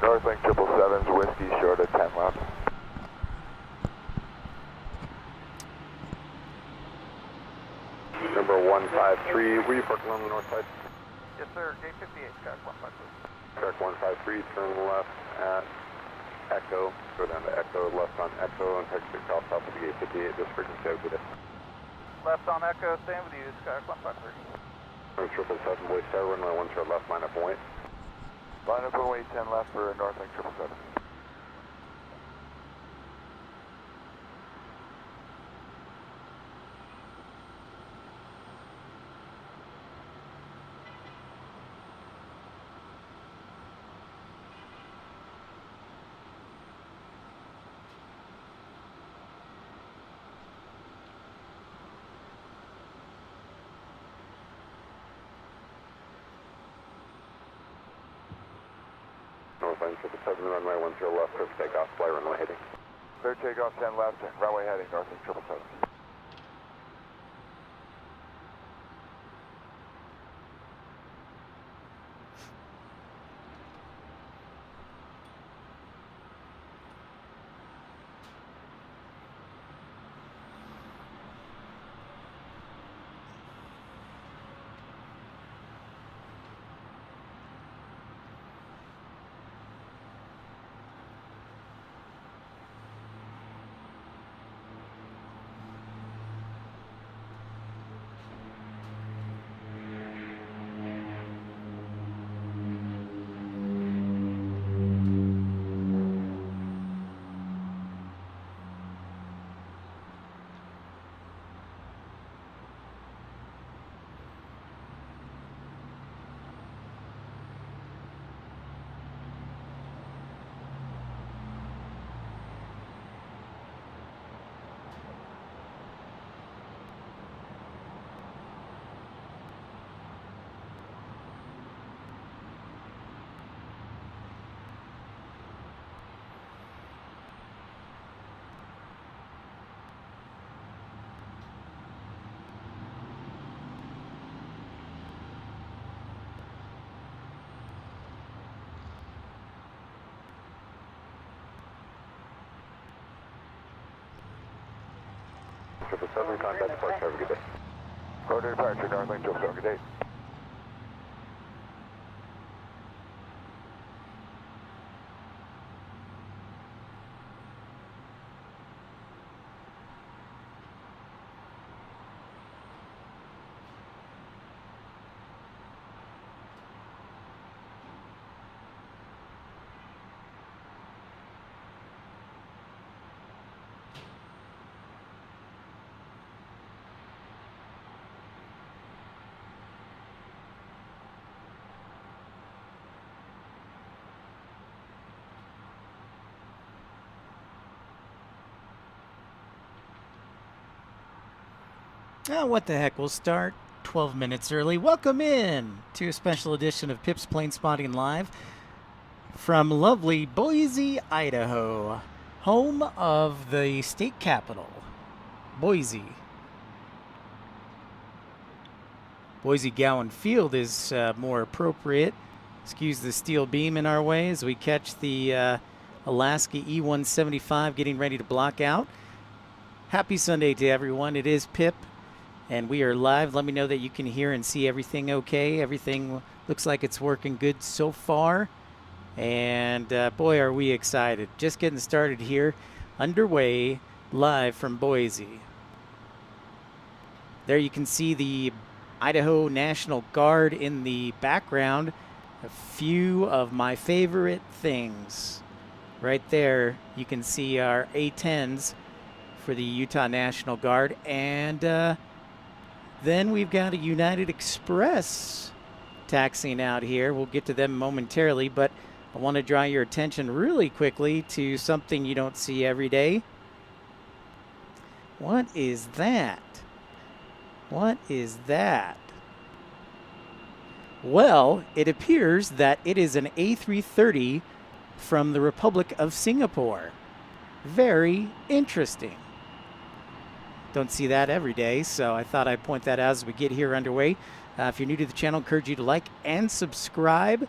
Northlink 777's whiskey short of 10 left. Number 153, were you parking on the north side? Yes, sir. Gate 58, Skyhawk 153. Track 153, turn left at Echo, go down to Echo, left on Echo, and take 6 south of the gate 58, this frequency, I'll get it. Left on Echo, stand with you, Skyhawk 153. Number 777, Boise, runway 10 left, line up and wait. Line up and wait, 10 left for Northlink 777. Northline 777, runway 10 left, clear for takeoff, fly runway heading. Clear takeoff, 10 left, runway heading, Northlink 777. Southern contact departure, have a good day. Order departure, Northlink 777, good day. Oh, what the heck, we'll start 12 minutes early. Welcome in to a special edition of Pip's Planespotting Live from lovely Boise, Idaho, home of the state capital, Boise. Boise Gowen Field is more appropriate. Excuse the steel beam in our way as we catch the Alaska E-175 getting ready to block out. Happy Sunday to everyone. It is Pip And we are live. Let me know that you can hear and see everything okay. Everything looks like it's working good so far. And boy, are we excited. Just getting started here. Underway, live from Boise. There you can see the Idaho National Guard in the background. A few of my favorite things. Right there, you can see our A-10s for the Utah National Guard. And then we've got a United Express taxiing out here. We'll get to them momentarily, but I want to draw your attention really quickly to something you don't see every day. What is that? What is that? Well, it appears that it is an A330 from the Republic of Singapore. Very interesting. Don't see that every day, so I thought I'd point that out as we get here underway. If you're new to the channel, I encourage you to like and subscribe.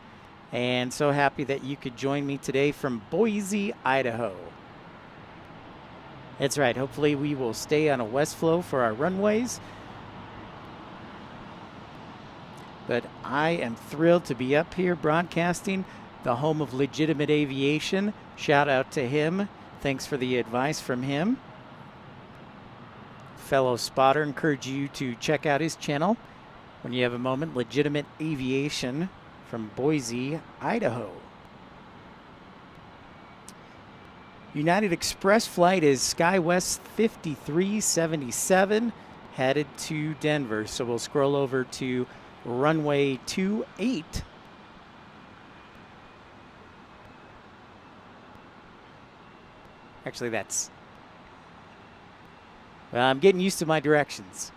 And so happy that you could join me today from Boise, Idaho. That's right, hopefully we will stay on a west flow for our runways. But I am thrilled to be up here broadcasting, the home of legitimate aviation. Shout out to him. Thanks for the advice from him. Fellow spotter, encourage you to check out his channel when you have a moment. Legitimate Aviation from Boise, Idaho. United Express flight is SkyWest 5377 headed to Denver. So we'll scroll over to runway 28. Actually, that's... Well, I'm getting used to my directions.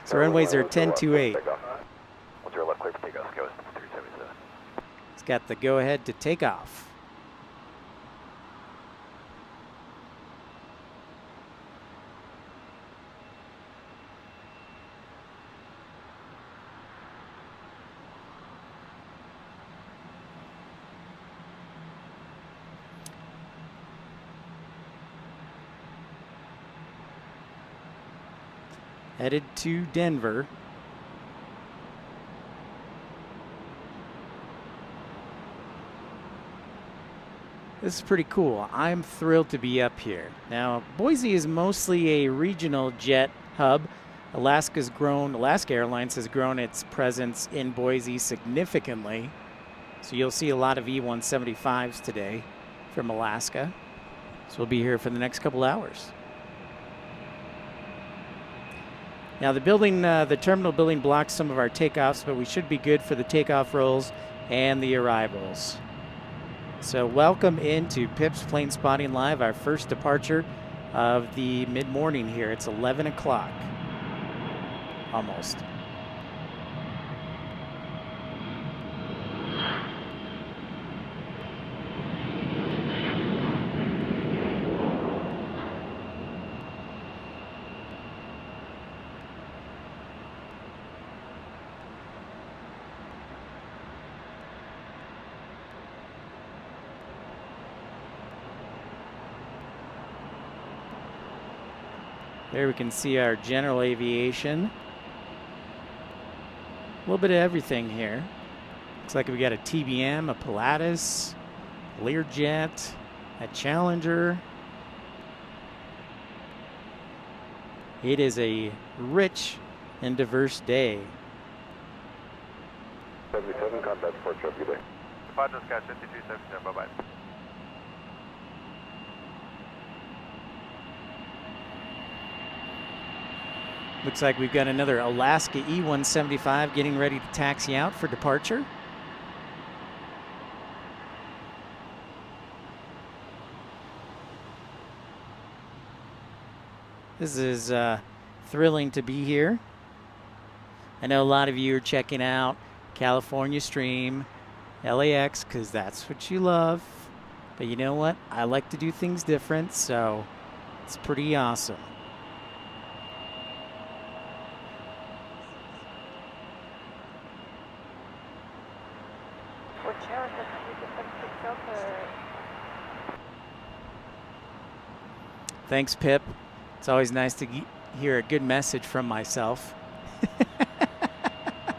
So runways are 1028. Once you're left clear for takeoff, SkyWest 5377. It's got the go-ahead to take off. Headed to Denver. This is pretty cool. I'm thrilled to be up here. Now, Boise is mostly a regional jet hub. Alaska Airlines has grown its presence in Boise significantly. So you'll see a lot of E-175s today from Alaska. So we'll be here for the next couple hours. Now the terminal building blocks some of our takeoffs, but we should be good for the takeoff rolls and the arrivals. So welcome into Pip's Plane Spotting Live, our first departure of the mid-morning here. It's 11 o'clock, almost. There we can see our general aviation. A little bit of everything here. Looks like we got a TBM, a Pilatus, Learjet, a Challenger. It is a rich and diverse day. 77, contact for trip, good day. Departure Sky 5377, bye-bye. Looks like we've got another Alaska E-175 getting ready to taxi out for departure. This is thrilling to be here. I know a lot of you are checking out California Stream, LAX, because that's what you love. But you know what? I like to do things different, so it's pretty awesome. Thanks, Pip. It's always nice to hear a good message from myself.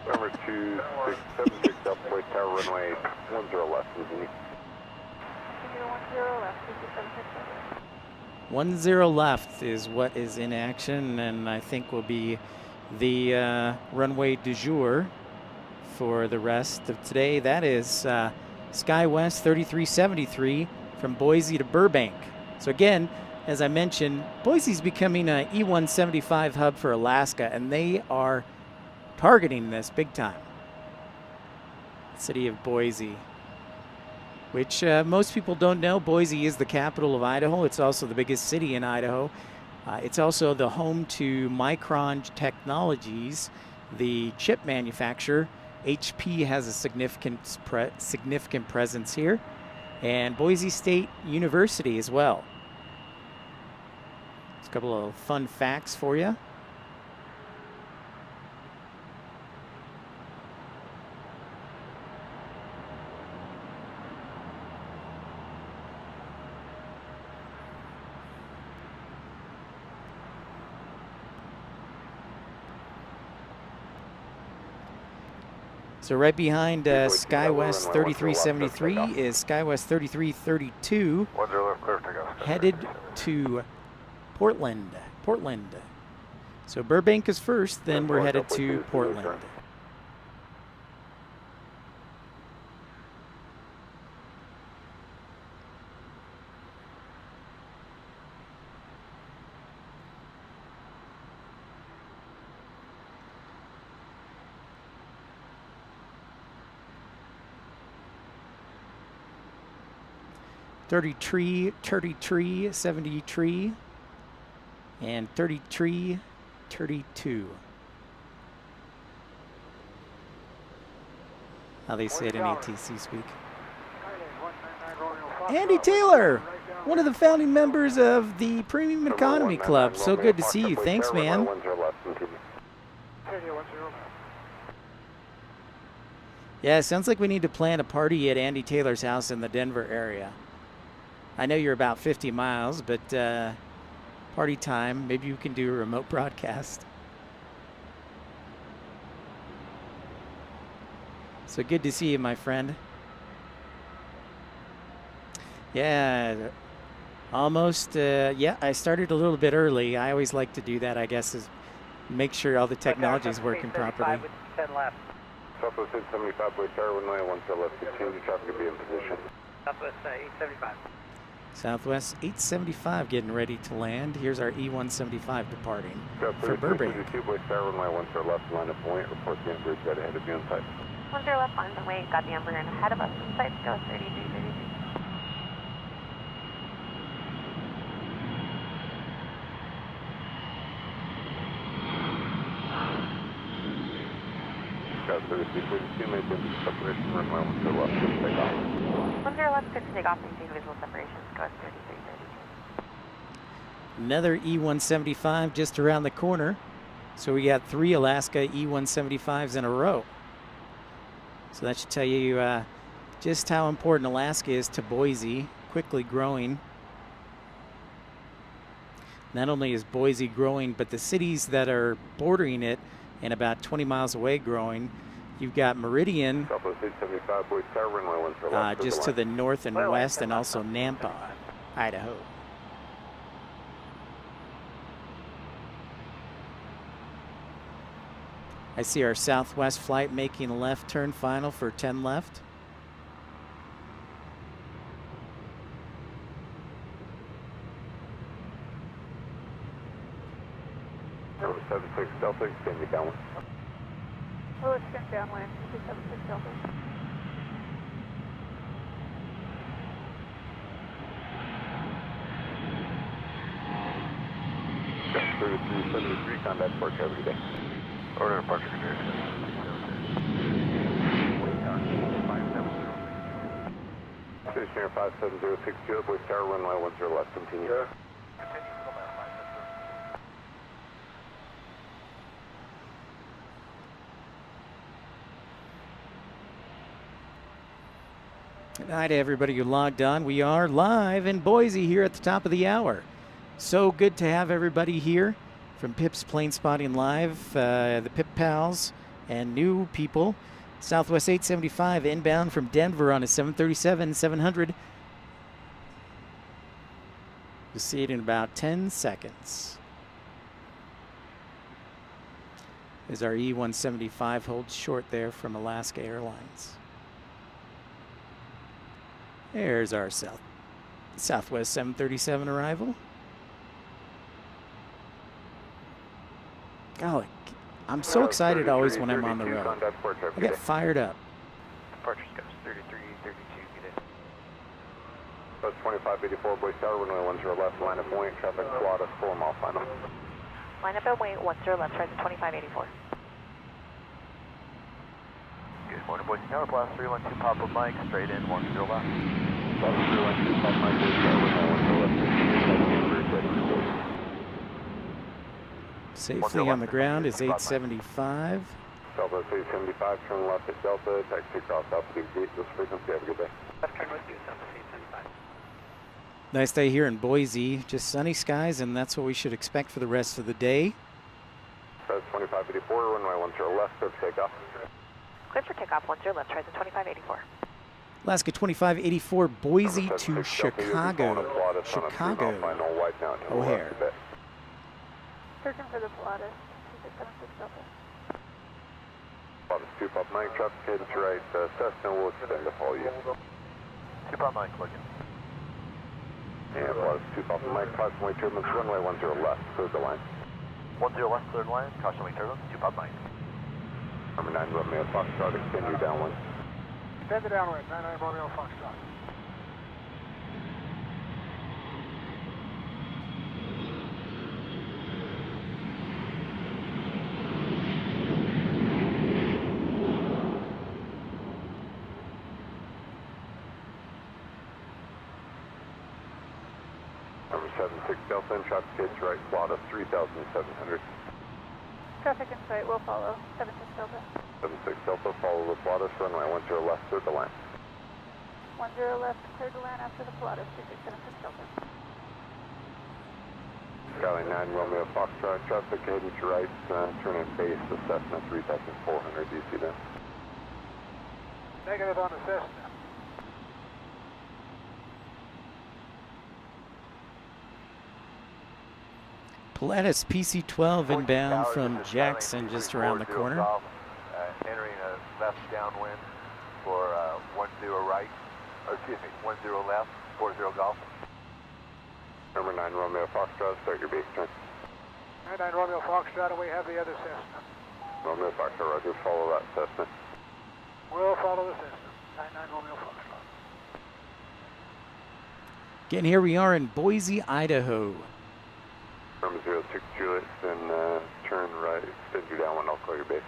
Number 2676 Delta Boise Tower, runway 10 left. 10 left is what is in action, and I think will be the runway du jour for the rest of today. That is SkyWest 3373 from Boise to Burbank. So again, as I mentioned, Boise's becoming an E-175 hub for Alaska, and they are targeting this big time. City of Boise, which most people don't know. Boise is the capital of Idaho. It's also the biggest city in Idaho. It's also the home to Micron Technologies, the chip manufacturer. HP has a significant presence here, and Boise State University as well. It's a couple of fun facts for you. So right behind SkyWest 3373 is SkyWest 3332, headed to Portland. So Burbank is first, then we're headed to Portland. Tree, 70 tree, and 33, 32. How they say it in ATC speak. Andy Taylor, one of the founding members of the Premium Economy Club. So good to see you. Thanks, man. Yeah, sounds like we need to plan a party at Andy Taylor's house in the Denver area. I know you're about 50 miles, but party time, maybe you can do a remote broadcast. So good to see you, my friend. Yeah, almost, yeah, I started a little bit early. I always like to do that, I guess, is make sure all the technology is working properly. Southwest 875, Boise Tower, runway 10 left, continue traffic to be in position. Southwest 875. Southwest 875 getting ready to land. Here's our E-175 departing for Burbank. Boise Tower, runway 10 left, line of point, report the Embraer right ahead of you on site. 10 left, line of way, got the Embraer ahead of us on site, go 3332. Got 3342, maintain separation, runway 10 left, take off. 10 left, good to take off, maintain visual separation, go 3332. Another E-175 just around the corner. So we got 3 Alaska E-175s in a row. So that should tell you just how important Alaska is to Boise, quickly growing. Not only is Boise growing, but the cities that are bordering it and about 20 miles away growing. You've got Meridian just to the north and west, and also Nampa, Idaho. I see our Southwest flight making a left turn final for 10 left. Number 76 Delta, extend you downwind. Oh, extend downwind, 76 Delta. Got 3373, contact departure every day. Order departure conditions. Stationary 57062, Boise Tower, runway 10 left, continue. Good night to everybody who logged on. We are live in Boise here at the top of the hour. So good to have everybody here. from Pip's Plane Spotting Live, the Pip Pals and new people. Southwest 875 inbound from Denver on a 737-700. You'll see it in about 10 seconds. As our E-175 holds short there from Alaska Airlines. There's our Southwest 737 arrival. Golly, I'm so excited always when I'm on the road. I get fired up. Departure skips 33, 32, get in. That's 2584 Boise Tower, runway 10 left, line up point, traffic Pilatus, 4 mile final. Line up and wait, 10 left, tries 2584. Good morning, Boise Tower, Blast 312 Papa Mike, straight in, 10 left. Blast 312 Papa Mike, Boise Tower, runway 10 left. Safely on the ground is 875. Southwest 875, turn left at Delta, taxi across Alpha Gate, this frequency, have a good day. Left turn with you, Southwest 875. Nice day here in Boise. Just sunny skies, and that's what we should expect for the rest of the day. That's 2584, runway 10 left, clear for takeoff. Clear for takeoff, 10 left, tries 2584. Alaska 2584, Boise to Chicago. Chicago O'Hare. Searching for the Pilatus, 2676 Delta. Pilatus 2 Papa Mike, traffic cadence right, Cessna will extend to follow you. 2 Papa Mike, looking. And Pilatus 2 Papa Mike, caution wing turbulence, runway 10 left, clear the line. 10 left, cleared line, caution wing turbulence, 2 Papa Mike. Number 9 Romeo Foxtrot, extend your downwind. Extend the downwind, 99 Romeo Foxtrot. Number 76 Delta, and traffic cadence right, Pilatus 3700. Traffic in sight, will follow, 76 Delta. 76 Delta, follow the Pilatus, runway 10 left, clear the line. 10 left, clear to land after the Pilatus, 2676 Delta. Skyline 9 Romeo Foxtrot, traffic cadence right, turn in base to Cessna 3400, do you see that? Negative on the Cessna. Pilatus PC-12 inbound from Jackson, just around the corner. Entering a left downwind for 10 right, or excuse me, 10 left, 40 Golf. Number 9 Romeo Foxtrot, start your base turn. 99 Romeo Foxtrot, and we have the other Cessna. Romeo Foxtrot, roger, follow that Cessna. We'll follow the Cessna, 99 Romeo Foxtrot. Again, here we are in Boise, Idaho. Number 06 Juliet, then turn right, extend your downwind, I'll call your base.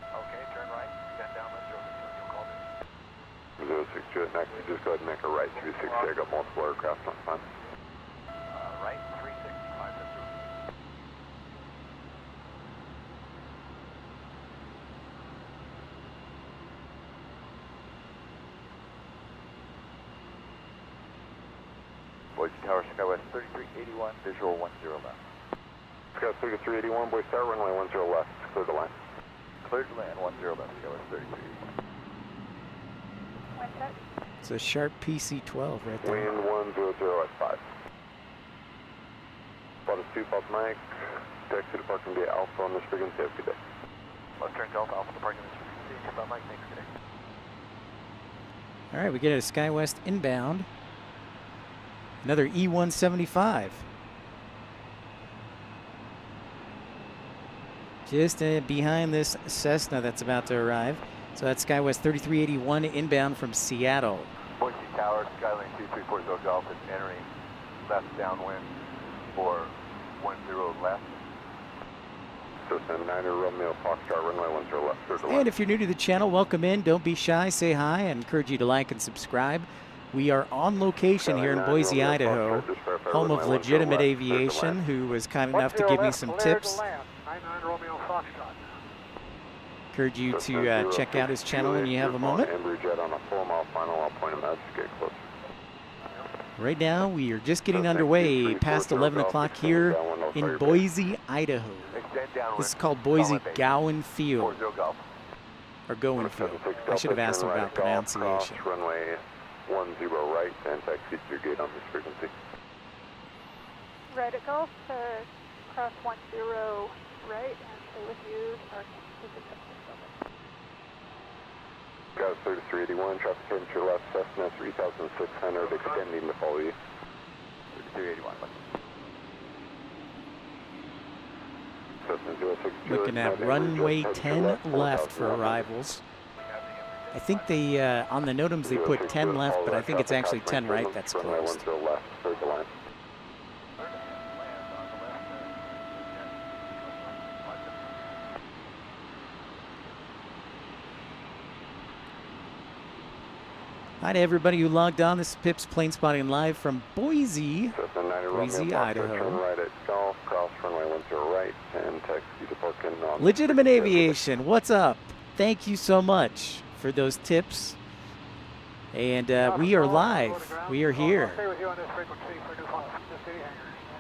Okay, turn right, extend downwind, you'll call me. 06 Juliet, next, you just go ahead and make a right, 360, I got multiple aircraft on time. Right, 365, that's right. Boise Tower, Skywest 3381, visual 10 left. Sky 3381, Boise Tower, runway 10 left, clear the line. Cleared to land, 10 left, Skywest 3381. Wind check. It's a sharp PC-12 right there. Wind 100 at 5. Pilatus 2 Papa Mike, taxi to parking bay Alpha on this frequency, have a good day. Left turn Delta, Alpha to parking this frequency, 2 Papa Mike, thanks, good day. All right, we get a SkyWest inbound. Another E-175. Just behind this Cessna that's about to arrive. So that's SkyWest 3381 inbound from Seattle. Boise Tower, Skyline 2340 Golf is entering left downwind for 10 left. Cessna 9er Romeo Foxtrot, runway 10 left, clear the line. And if you're new to the channel, welcome in. Don't be shy, say hi. I encourage you to like and subscribe. We are on location here in Boise, Idaho, home of Legitimate Aviation, who was kind enough to give me some tips. 99 Romeo Foxtrot. Encourage you to check out his channel when you have a moment. Jet on a 4 mile final, I'll point him out to get close. Right now, we are just getting underway past 11 o'clock here in Boise, Idaho. Extend downwind. This is called Boise Call my base. Gowen Field, 40 Golf. or Gowen Field. I should have asked him about pronunciation. Runway 10 right and taxi to your gate on this frequency. Right at Golf, cross 10 right, and stay with you, parking. Got 3381, traffic turn to your left, Cessna 3600, extending to follow you. 3381. Cessna 060. Looking at runway 10 left for arrivals. I think they, on the NOTAMs they put 10 left, but I think it's actually 10 right that's closed. Runway 10 left, third the line. Hi to everybody who logged on. This is Pips Plane Spotting live from Boise, Cessna 90 Boise, Romeo, Idaho. Turn right at Golf, cross runway 10 right, and taxi to parking on. Legitimate Aviation, what's up? Thank you so much for those tips. And we are live. We are here. Stay with you on this frequency for new calls. Just city hangers,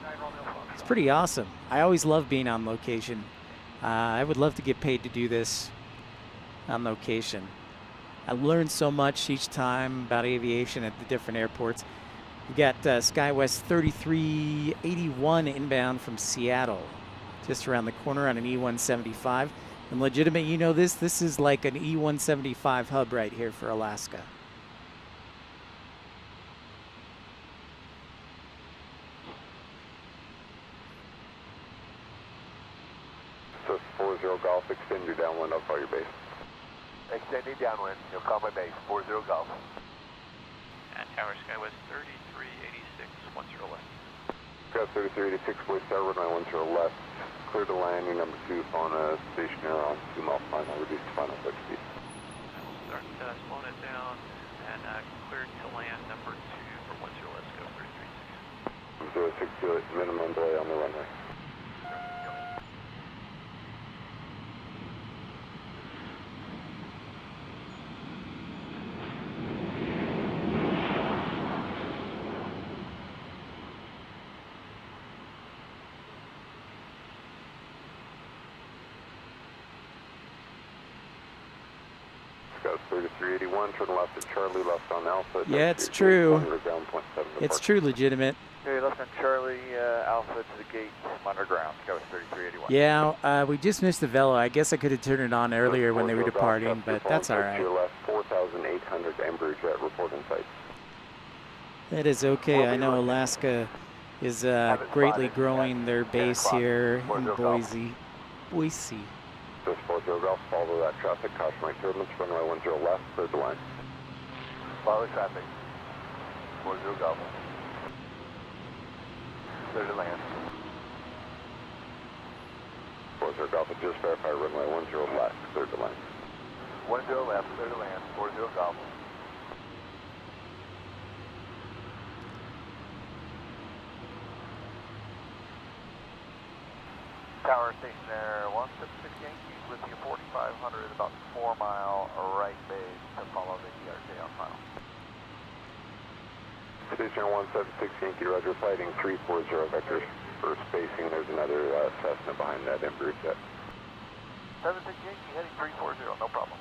99 Romeo Fox. It's pretty awesome. I always love being on location. I would love to get paid to do this on location. I learned so much each time about aviation at the different airports. We got SkyWest 3381 inbound from Seattle, just around the corner on an E175. And Legitimate, you know this is like an E175 hub right here for Alaska. So 40 Golf, extend your downwind up your base. Extending downwind. You'll call my base. 40 Golf. And Tower SkyWest 3386, 10 left. Got 3386, Boise Tower, runway 10 left. Clear to landing, number 2, on a stationary on 2 mile final, reduce to final touch speed. I will start slowing it down and clear to land number 2 for 10 left, go 336. 060, minimum delay on the runway. Got 3381, turn left at Charlie, left on Alpha. Yeah, it's true. Down 0.7 It's true, Legitimate. Okay, left on Charlie, Alpha to the gate, monitor ground. SkyWest 3381. Yeah, we just missed the Velo. I guess I could have turned it on earlier when they were departing, but that's all right. To your left, 4,800 Embraer jet report in sight. That is okay. I know Alaska is greatly growing their base here in Boise. Boise. Just 40 Golf, follow that traffic, caution right turbulence, runway 10 left, third line. Follow traffic. 40 Golf. Clear to land. 40 Golf, just verify runway 10 left, third to line. 10 left, clear to land. 40 Golf. Tower station there, 176 Yankees with you 4500, about 4 mile right base to follow the ERJ on final. Station 176 Yankee, roger, fighting 340 vectors. For spacing, there's another Cessna behind that Embraer jet. 76 Yankee heading 340, no problem.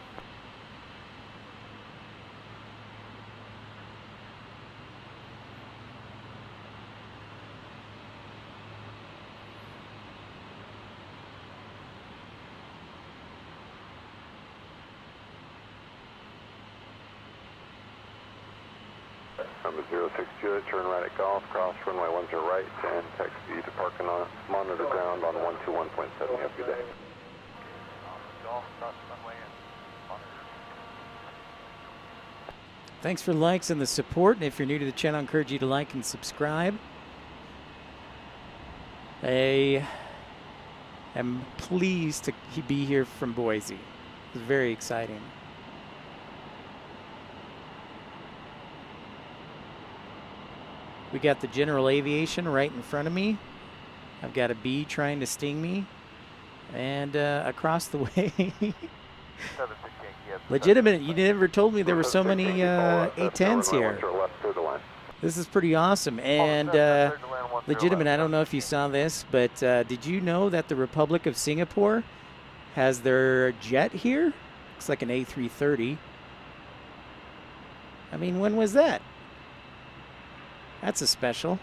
Number 060, turn right at Golf, cross runway 10 right, and taxi to parking on monitor ground on 121.7. Have a good day. Golf, cross runway and monitor. Thanks for the likes and the support. And if you're new to the channel, I encourage you to like and subscribe. I am pleased to be here from Boise. It's very exciting. We got the General Aviation right in front of me. I've got a bee trying to sting me. And across the way, Legitimate, you never told me there were so many A-10s here. This is pretty awesome. And legitimate, I don't know if you saw this, but did you know that the Republic of Singapore has their jet here? Looks like an A330. I mean, when was that? That's a special.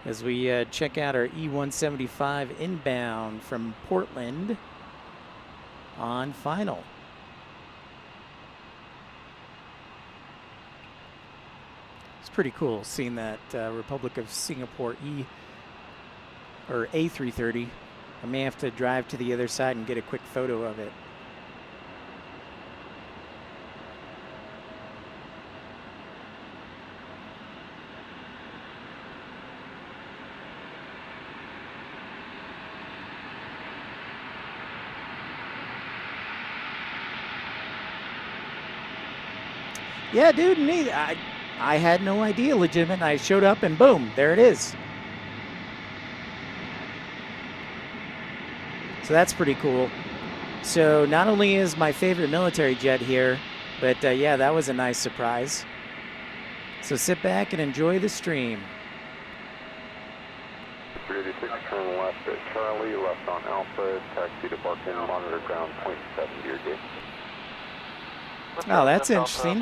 As we check out our E175 inbound from Portland on final. It's pretty cool seeing that Republic of Singapore A330. I may have to drive to the other side and get a quick photo of it. Yeah, dude, neat. I had no idea, legitimate. I showed up and boom, there it is. So that's pretty cool. So not only is my favorite military jet here, but yeah, that was a nice surprise. So sit back and enjoy the stream. 386, turn left at Charlie, left on Alpha, taxi to Barkin, monitor ground 0.7 your gate. Oh, that's interesting.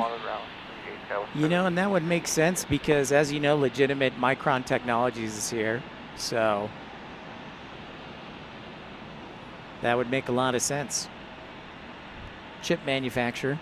You know, and that would make sense because, as you know, legitimate Micron Technologies is here. So that would make a lot of sense. Chip manufacturer.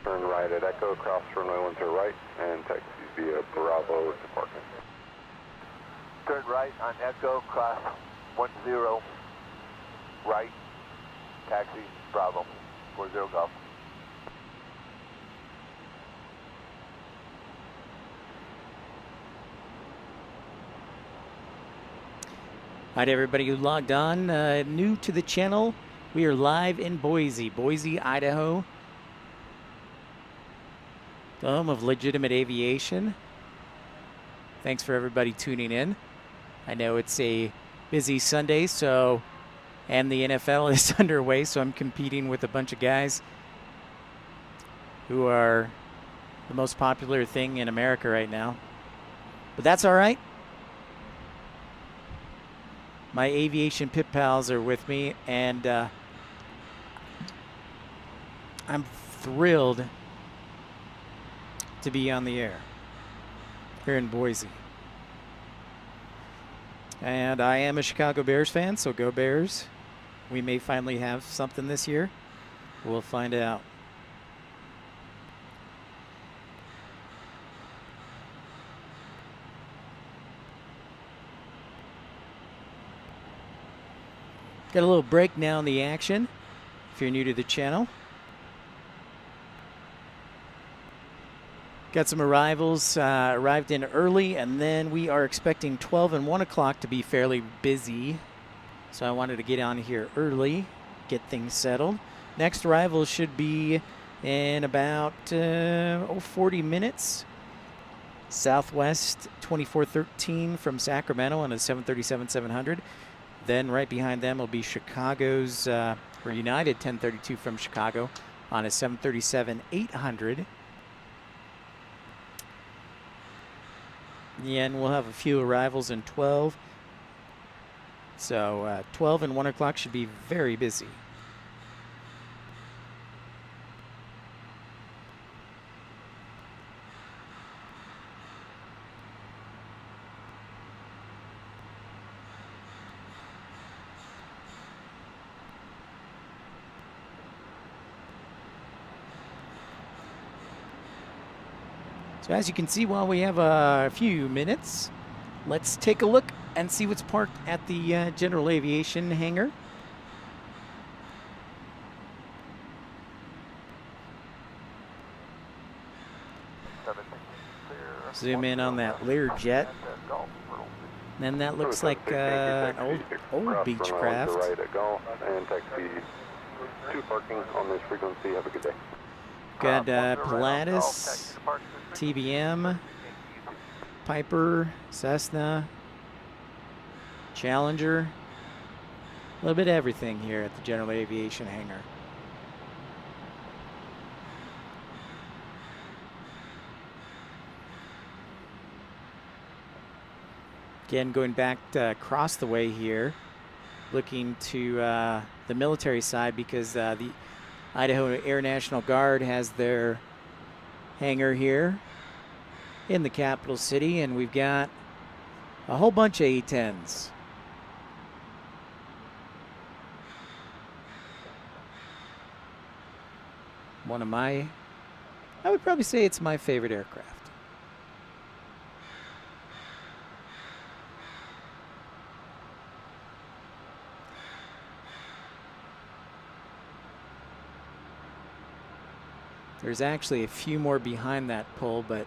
Turn right at Echo, cross runway 10 right, and taxi via Bravo to Barkin. Turn right on Echo, cross 10 right, taxi Bravo, 40 Golf. All right, everybody who logged on, new to the channel, we are live in Boise, Idaho. The home of legitimate aviation. Thanks for everybody tuning in. I know it's a busy Sunday, and the NFL is underway, so I'm competing with a bunch of guys who are the most popular thing in America right now. But that's all right. My aviation pit pals are with me, and I'm thrilled to be on the air here in Boise. And I am a Chicago Bears fan, so go Bears. We may finally have something this year. We'll find out. Got a little break now in the action if you're new to the channel. Got some arrivals, arrived in early, and then we are expecting 12 and 1 o'clock to be fairly busy. So I wanted to get on here early, get things settled. Next arrival should be in about 40 minutes. Southwest 2413 from Sacramento on a 737-700. Then right behind them will be Chicago's, or United 1032 from Chicago on a 737-800. Yeah, and we'll have a few arrivals in 12. So 12 and 1 o'clock should be very busy. So as you can see, while we have a few minutes, let's take a look and see what's parked at the general aviation hangar. Zoom in on that Learjet. And that looks like an old Beechcraft. Right at Golf and taxi to parking on this frequency. Have a good day. Got Pilatus, TBM, Piper, Cessna, Challenger. A little bit of everything here at the general aviation hangar. Again, going back across the way here, looking to the military side because the Idaho Air National Guard has their hangar here in the capital city, and we've got a whole bunch of A-10s. I would probably say it's my favorite aircraft. There's actually a few more behind that pole, but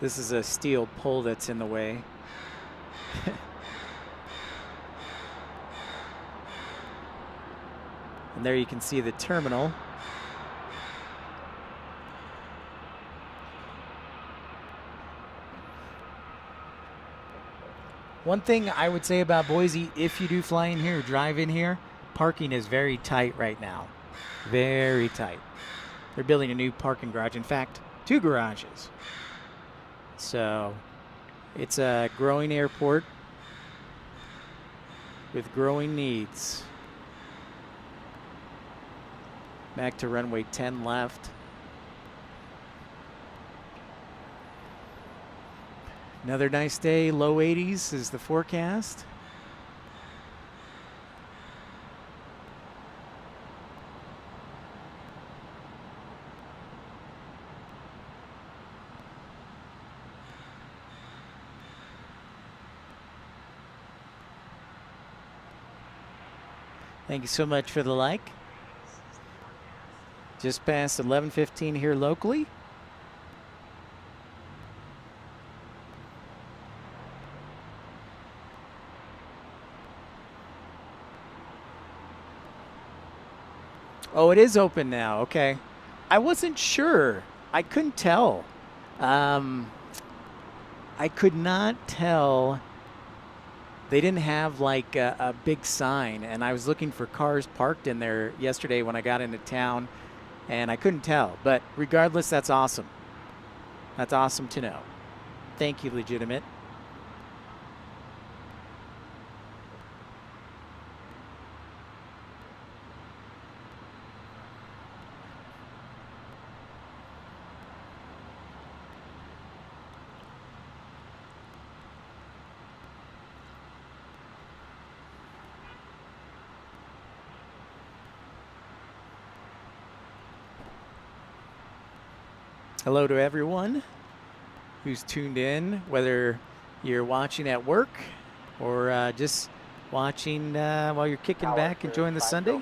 this is a steel pole that's in the way. And there you can see the terminal. One thing I would say about Boise, if you do fly in here or drive in here, parking is very tight right now. Very tight. They're building a new parking garage. In fact, 2 garages. So it's a growing airport with growing needs. Back to runway 10 left. Another nice day, low 80s is the forecast. Thank you so much for the like. Just past 11:15 here locally. Oh, it is open now. Okay. I wasn't sure. I couldn't tell. I could not tell. They didn't have like a big sign, and I was looking for cars parked in there yesterday when I got into town, and I couldn't tell. But regardless, that's awesome. That's awesome to know. Thank you, Legitimate. Hello to everyone who's tuned in, whether you're watching at work or just watching while you're kicking back, enjoying the Sunday.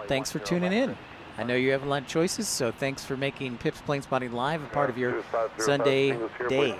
Thanks for tuning in. I know you have a lot of choices, so thanks for making Pips Planespotting Live a part of your Sunday day.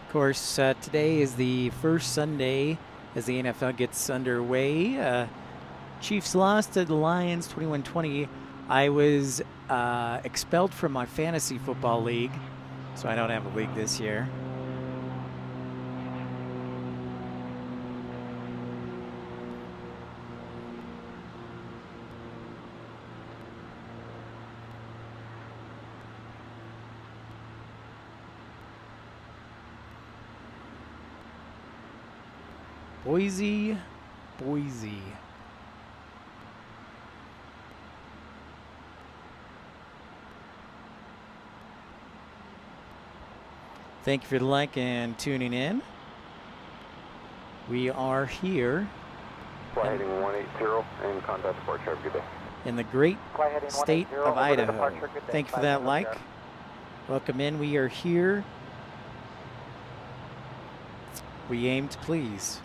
Of course, today is the first Sunday as the NFL gets underway. Chiefs lost to the Lions 21-20. I was expelled from my fantasy football league, so I don't have a league this year. Boise, Boise. Thank you for the like and tuning in. We are here Fly heading 180 and contact departure. Have a good day. in the great Fly heading state 180, of over to Idaho. departure. Good day. Thank you for Fly that heading like. over. Welcome in. We are here. We aim to please.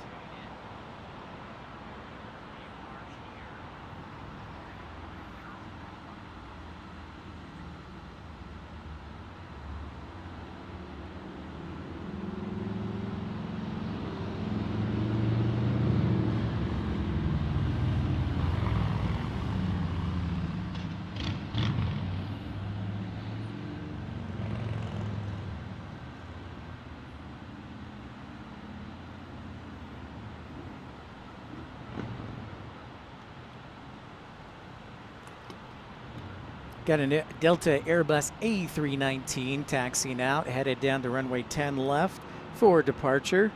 Got a Delta Airbus A319 taxiing out, headed down to runway 10 left for departure.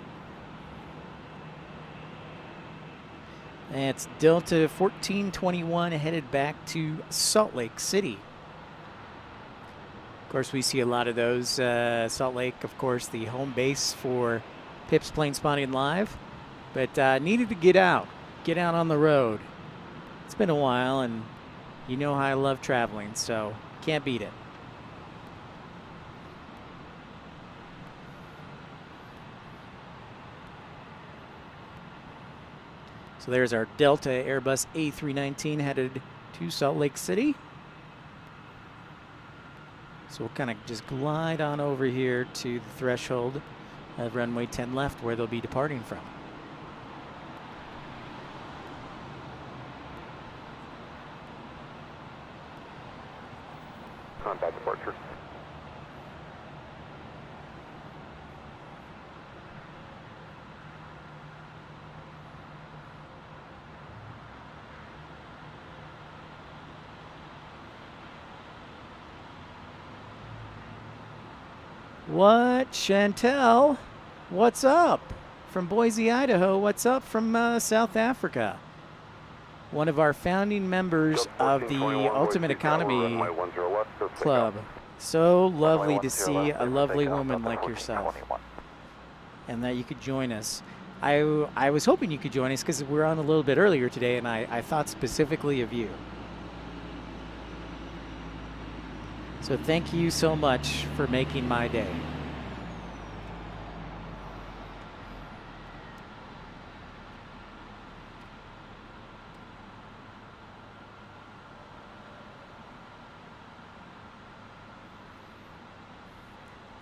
And it's Delta 1421 headed back to Salt Lake City. Of course, we see a lot of those. Salt Lake, of course, the home base for Pips Planespotting Live. But needed to get out on the road. It's been a while, and you know how I love traveling, so can't beat it. So there's our Delta Airbus A319 headed to Salt Lake City. So we'll kind of just glide on over here to the threshold of runway 10 left where they'll be departing from. Contact departure. What, Chantel? What's up? From Boise, Idaho. What's up from South Africa? One of our founding members of the Ultimate Economy Club. So lovely to see a lovely woman like yourself, and that you could join us. I was hoping you could join us because we're on a little bit earlier today, and I thought specifically of you. So thank you so much for making my day.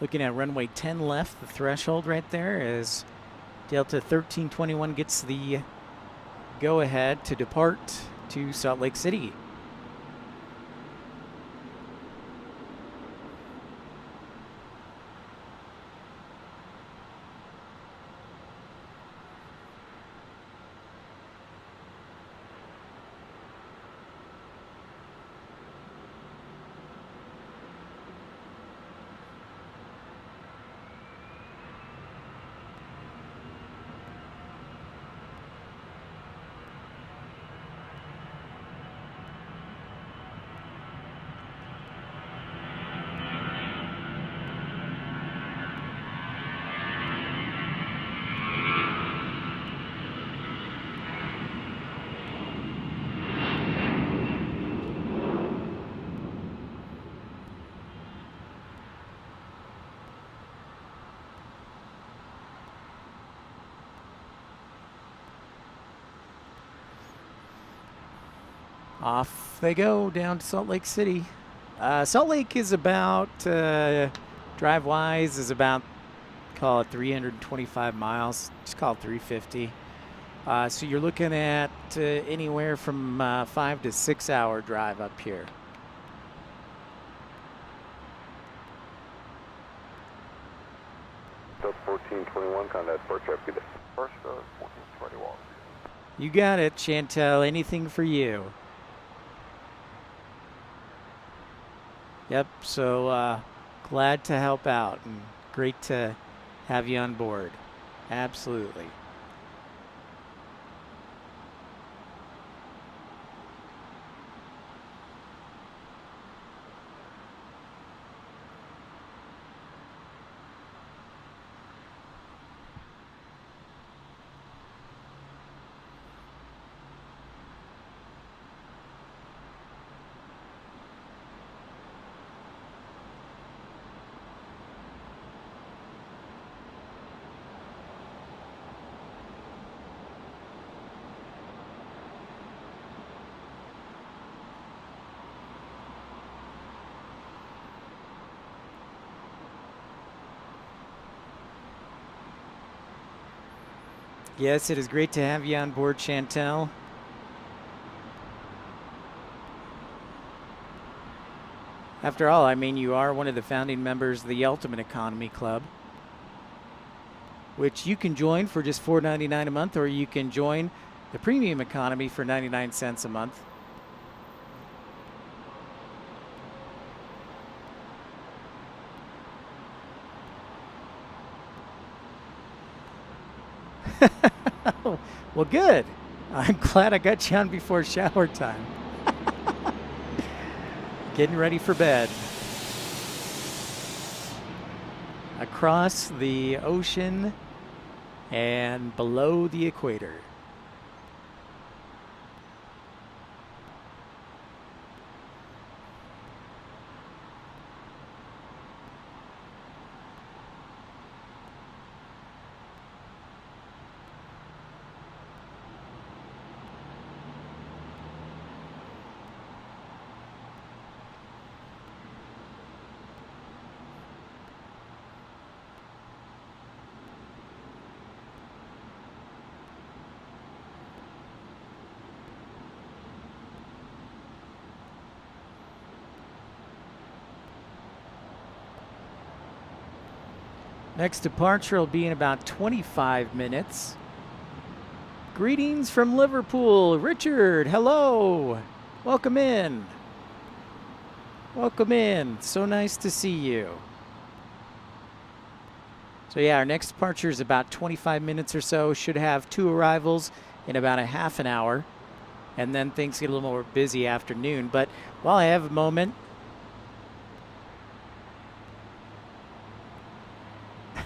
Looking at runway 10 left, the threshold right there, as Delta 1321 gets the go-ahead to depart to Salt Lake City. Off they go down to Salt Lake City. Salt Lake is about, drive-wise, is about, call it 325 miles. Just call it 350. So you're looking at anywhere from 5 to 6 hour drive up here. Delta 1421, contact departure. Have a good day. First 1421. You got it, Chantel. Anything for you. Yep, so glad to help out and great to have you on board. Absolutely. Yes, it is great to have you on board, Chantel. After all, I mean, you are one of the founding members of the Ultimate Economy Club, which you can join for just $4.99 a month, or you can join the Premium Economy for 99 cents a month. Well, good. I'm glad I got you on before shower time. Getting ready for bed. Across the ocean and below the equator. Next departure will be in about 25 minutes. Greetings from Liverpool. Richard, hello. Welcome in. Welcome in. So nice to see you. So yeah, our next departure is about 25 minutes or so. Should have 2 arrivals in about a half an hour. And then things get a little more busy afternoon. But while I have a moment,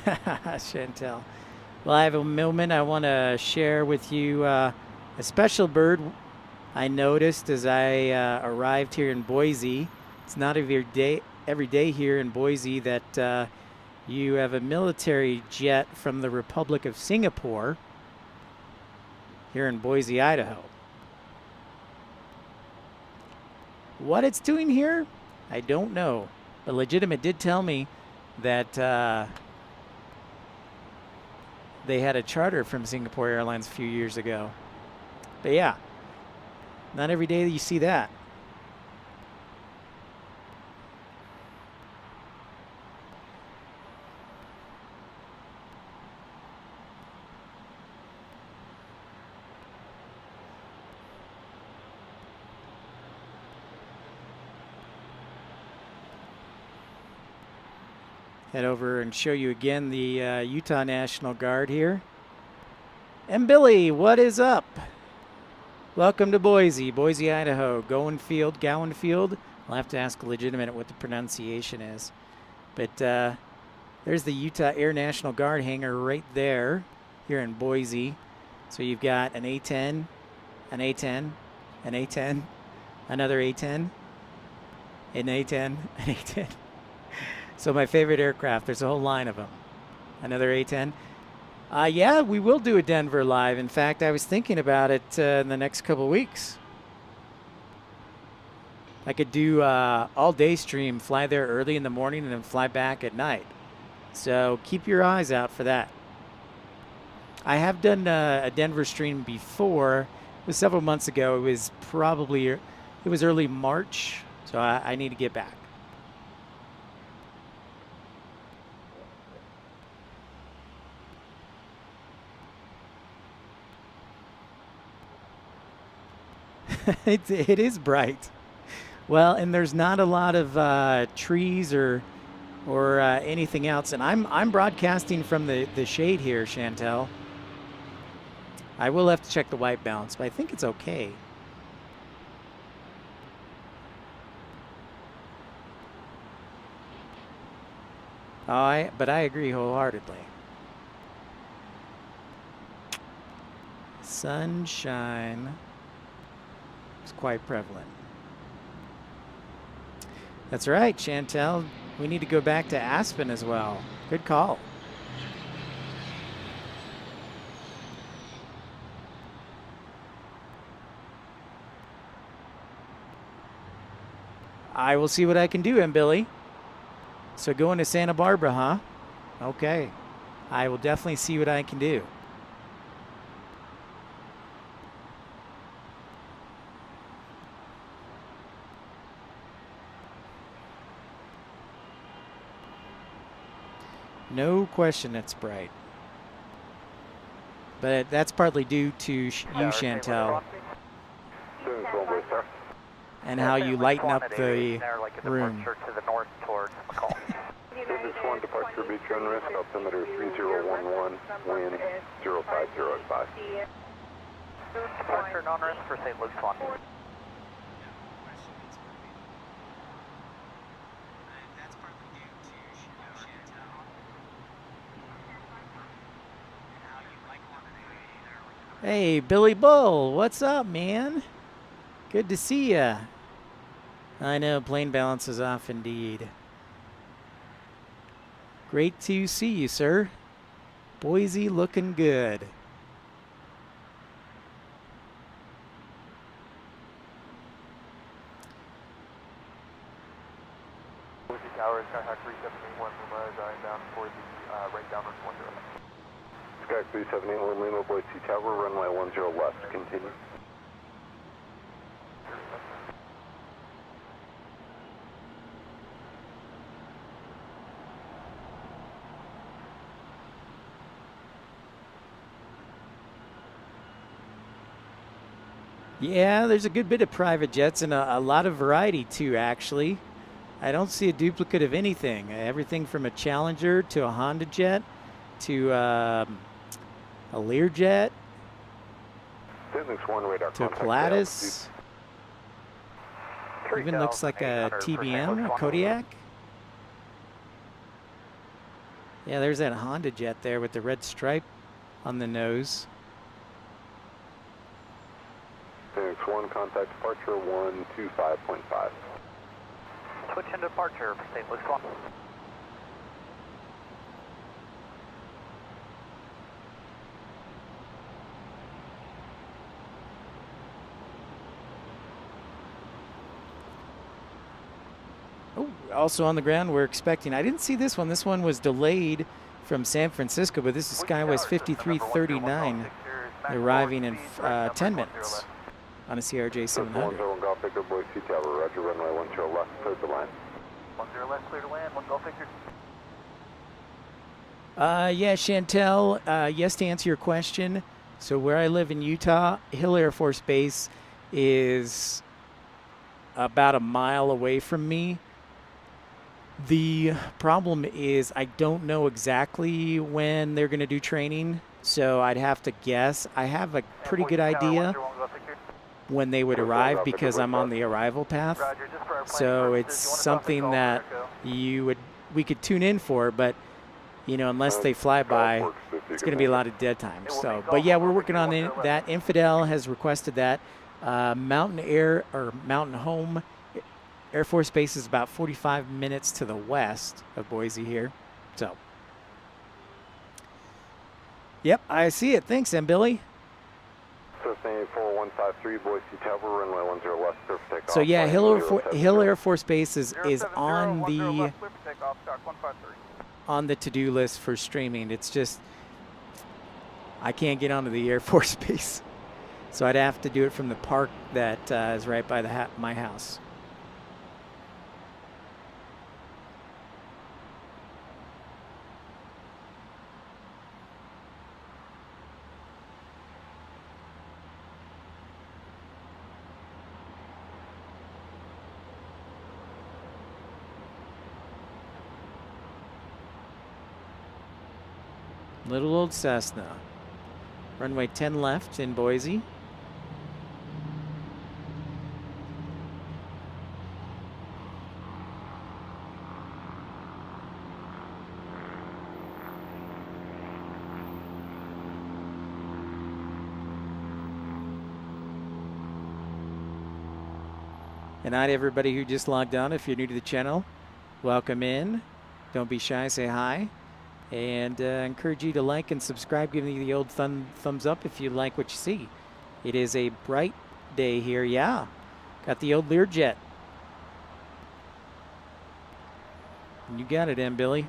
Chantel. Well, I have a moment I want to share with you a special bird I noticed as I arrived here in Boise. It's not every day here in Boise that you have a military jet from the Republic of Singapore here in Boise, Idaho. What it's doing here, I don't know. But Legitimate did tell me that they had a charter from Singapore Airlines a few years ago. But yeah, not every day that you see that. Head over and show you again the Utah National Guard here. And Billy, what is up? Welcome to Boise, Idaho. Gowen Field. I'll have to ask Legitimate what the pronunciation is. But there's the Utah Air National Guard hangar right there here in Boise. So you've got an A-10, an A-10, an A-10, another A-10, an A-10, an A-10. So my favorite aircraft, there's a whole line of them. Another A-10. Yeah, we will do a Denver live. In fact, I was thinking about it in the next couple weeks. I could do all-day stream, fly there early in the morning and then fly back at night. So keep your eyes out for that. I have done a Denver stream before. It was several months ago. It was early March, so I need to get back. It is bright. Well, and there's not a lot of trees or anything else. And I'm broadcasting from the shade here, Chantel. I will have to check the white balance, but I think it's okay. But I agree wholeheartedly. Sunshine is quite prevalent. That's right, Chantel. We need to go back to Aspen as well. Good call. I will see what I can do, M. Billy. So going to Santa Barbara, huh? Okay. I will definitely see what I can do. No question it's bright. But that's partly due to you, Chantel, Students 1 Boise Star. and how you lighten up the room. To the north towards McCall. Students 1, departure beach run risk, altimeter 3011, wind 05085. Departure non-risk for St. Luke's 1. Hey, Billy Bull, what's up, man? Good to see ya. I know, plane balance is off indeed. Great to see you, sir. Boise looking good. Boise Tower, Skyhawk 3781 Lima, dying down for the right downwind 10. Sky 378 Lima, Boise Tower, runway 10 left, continue. Yeah, there's a good bit of private jets and a lot of variety too, actually. I don't see a duplicate of anything. Everything from a Challenger to a Honda jet to a Learjet Students 1, radar to a contact. Pilatus. Even looks like a TBM, a Kodiak. Yeah, there's that Honda jet there with the red stripe on the nose. Students 1, contact departure 125.5. Switch in departure for St. Luke's 1. Oh, also on the ground, we're expecting. I didn't see this one. This one was delayed from San Francisco, but this is Skywest 5339 arriving in 10 minutes on a CRJ 700. 10 Golf Victor, Boise Tower, roger, runway 10 left, clear to land. 10 left, clear to land, 1 Golf Victor. Yeah, Chantel, yes, to answer your question. So where I live in Utah, Hill Air Force Base is about a mile away from me. The problem is I don't know exactly when they're going to do training, so I'd have to guess. I have a pretty good idea when they would arrive because I'm on the arrival path. So it's something that we could tune in for, but you know, unless they fly by, it's going to be a lot of dead time. So, but yeah, we're working on that. Infidel has requested that. Mountain Home Air Force Base is about 45 minutes to the west of Boise here. So, yep, I see it. Thanks, M. Billy. Sustain 4153, Boise Tower, runway 10 left, clear for takeoff. So yeah, Hill Air Force Base is on the to-do list for streaming. It's just I can't get onto the Air Force Base, so I'd have to do it from the park that is right by my house. Little old Cessna. Runway 10 left in Boise. Good night, everybody who just logged on. If you're new to the channel, welcome in. Don't be shy, say hi. And encourage you to like and subscribe, give me the old thumbs up if you like what you see. It is a bright day here, yeah. Got the old Learjet. You got it, M. Billy.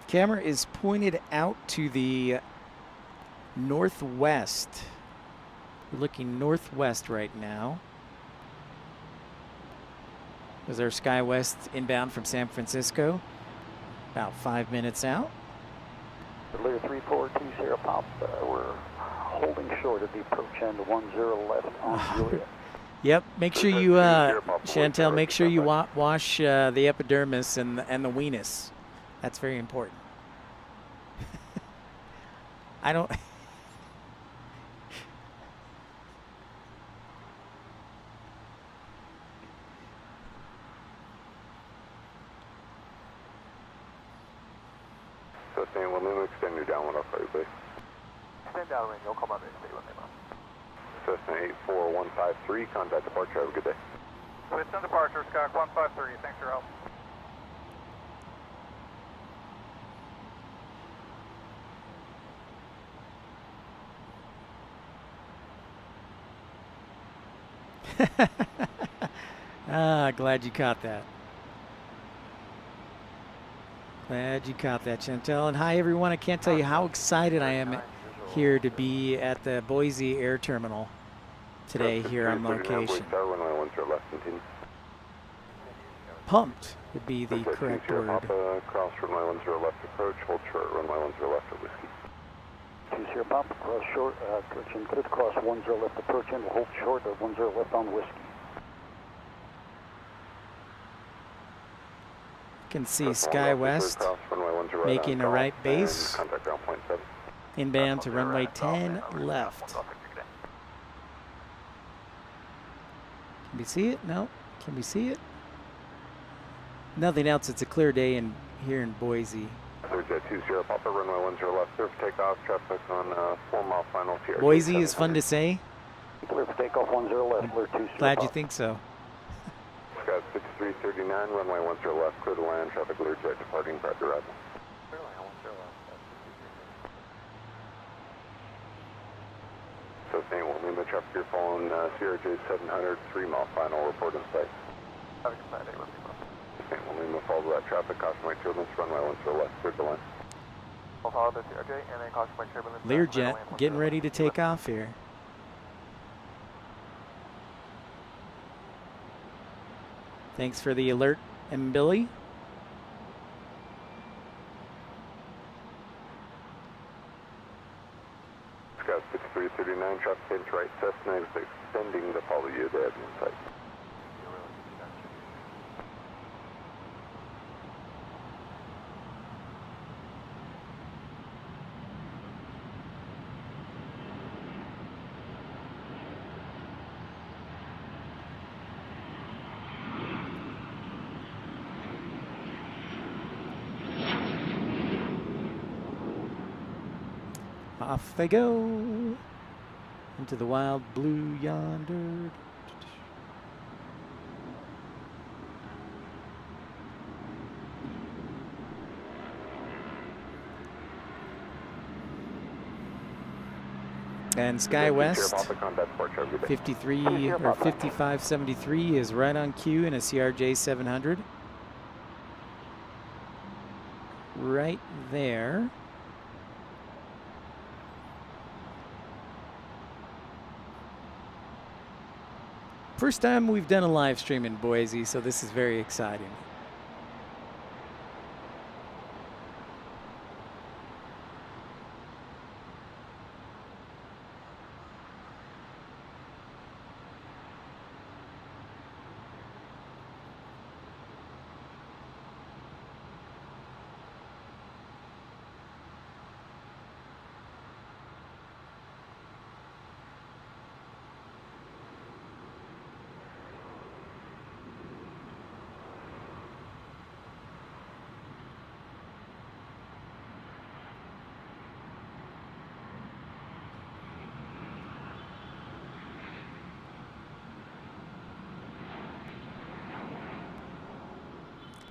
Camera is pointed out to the northwest. We're looking northwest right now. There's our SkyWest inbound from San Francisco. About 5 minutes out. Lear 342 Sierra Pop, we're holding short of the approach end 10 left on Juliet. Yep, make sure you, Chantel, make sure you wash the epidermis and the weenus. That's very important. I don't... Sustain one Lima, extend your downwind off right, please. Extend downwind, you'll come on in, stay with me, man. Cessna 84153, contact departure, have a good day. With some departure, Scott 153, thanks for your help. Glad you caught that. Glad you caught that, Chantel. And hi, everyone. I can't tell you how excited I am here to be at the Boise Air Terminal today here on location. Pumped would be the correct word. Cross runway 10 left approach, hold short, runway 10 left at Whiskey. 2 Sierra Pop, cross short, correction, could cross 10 left approach end, hold short of 10 left on Whiskey. You can see SkyWest making a right base. Inbound to runway 10 left. Can we see it? No. Can we see it? Nothing else. It's a clear day here in Boise. Jet 20 Papa, runway 10 left, clear for takeoff, traffic on 4 mile final TRJ. Boise is fun to say. Clear for takeoff 10 left, Lear 2 Glad you think so. Scott 6339, runway 10 left, clear to land, traffic Lear jet departing, prior to arrival. Sustain one Lima, traffic here following CRJ 700, 3 mile final, report in sight. Sustain one Lima, follow that traffic, caution right turbulence, runway 10 left, clear to land. I'll follow the CRJ and then caution my turbulence. Learjet getting ready to take off here. Thanks for the alert, M. Billy. Scott 6339, traffic inch right, Cessna is extending to follow you, they have you in sight. Off they go into the wild blue yonder. And SkyWest 53 or 5573 is right on cue in a CRJ 700. Right there. First time we've done a live stream in Boise, so this is very exciting.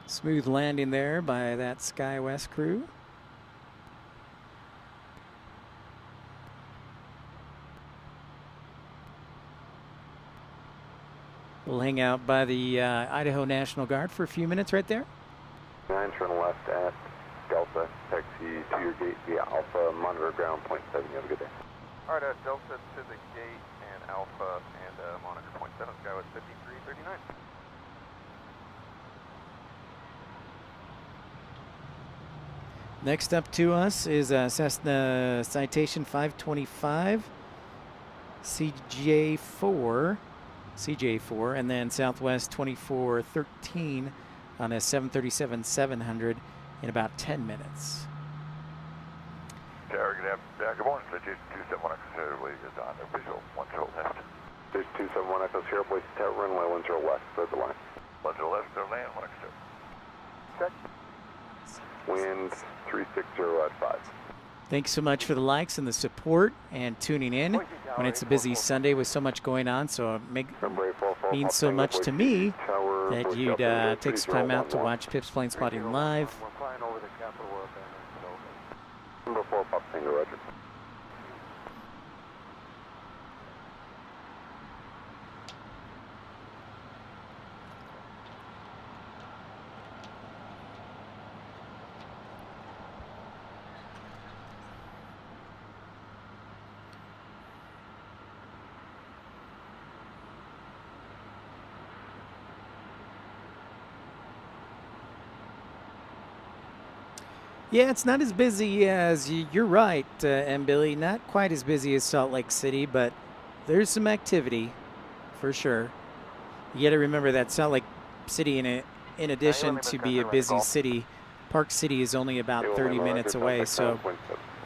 Smooth landing there by that SkyWest crew. We'll hang out by the Idaho National Guard for a few minutes right there. 9, turn left at Delta, taxi to your gate via Alpha, monitor ground, point 7. You have a good day. All right, Delta to the gate and Alpha and monitor point 7, Skywest 5339. Next up to us is Cessna Citation 525, CJ4, and then Southwest 2413 on a 737-700 in about 10 minutes. Tower, good morning. Citation 271 Echo Sierra is on the visual 10 left. There's 271 Echo Sierra, Boise Tower, runway 10 west, clear the line. 10 left, clear land, 1 Echo. Check. Wind 360 at 5. Thanks so much for the likes and the support and tuning in when it's a busy Sunday with so much going on. So it means so much to me that you'd take some time out to watch Pips Planespotting live. We're flying over the Capitol World Band. Number 4, Pop Tango, roger. Yeah, it's not as busy as you're right, and Billy. Not quite as busy as Salt Lake City, but there's some activity for sure. You got to remember that Salt Lake City, in addition to be a busy city, Park City is only about 30 minutes away. So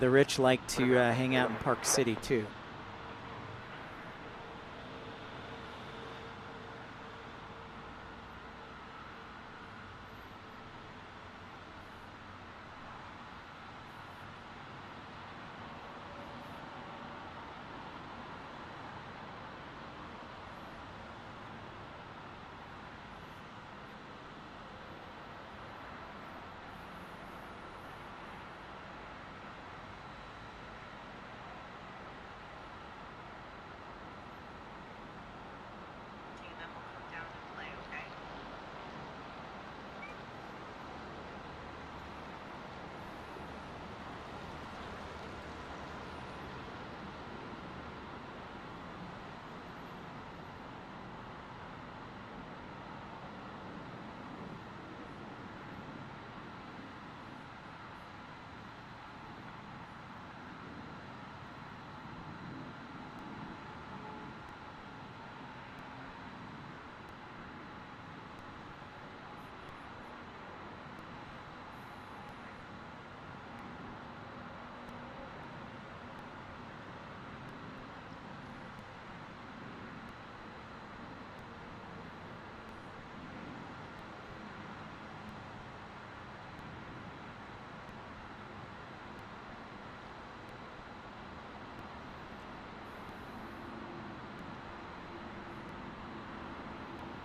the rich like to hang out in Park City too.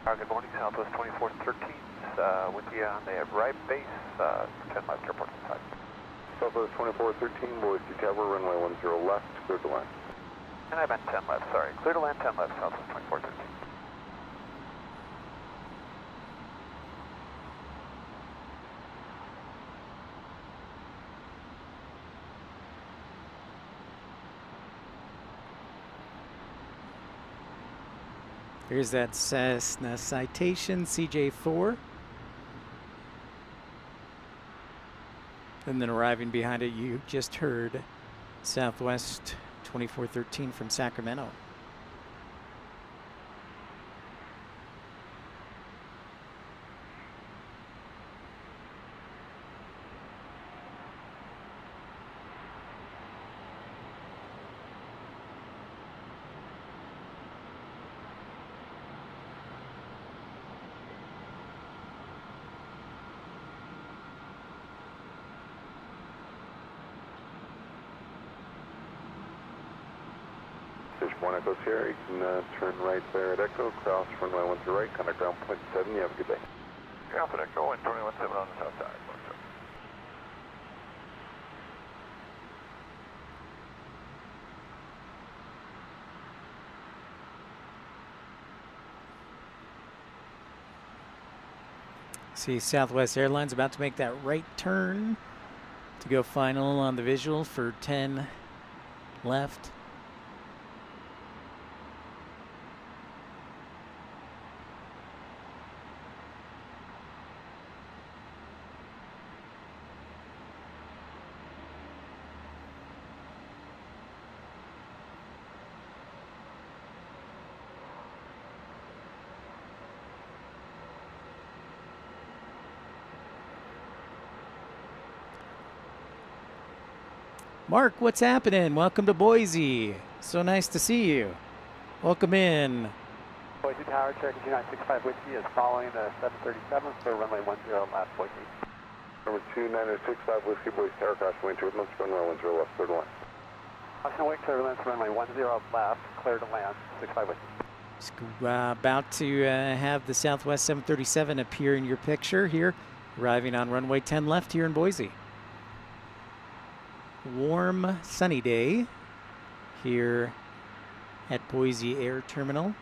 Good morning, Southwest 2413. With you on the right base, 10 left, airport inside. Southwest 2413, Boise Tower, runway 10 left, clear the line. And I meant 10 left, sorry. Clear to land 10 left, Southwest 2413. Here's that Cessna Citation CJ4. And then arriving behind it, you just heard Southwest 2413 from Sacramento. There's 1 Echo Sierra, you can turn right there at Echo, cross runway 10 right, contact ground point 7, you have a good day. Alpha Echo, and 21-7 on the south side. See Southwest Airlines about to make that right turn to go final on the visual for 10 left. Mark, what's happening? Welcome to Boise. So nice to see you. Welcome in. Boise Tower, Cherokee 2965 Whiskey is following the 737 for runway 10 left, Boise. Number 2965 Whiskey, Boise Tower, cross wind turbulence, runway 10 left, clear to land. Caution wake turbulence, runway 10 left, clear to land, 65 Whiskey. About to have the Southwest 737 appear in your picture here, arriving on runway 10 left here in Boise. Warm, sunny day here at Boise Air Terminal.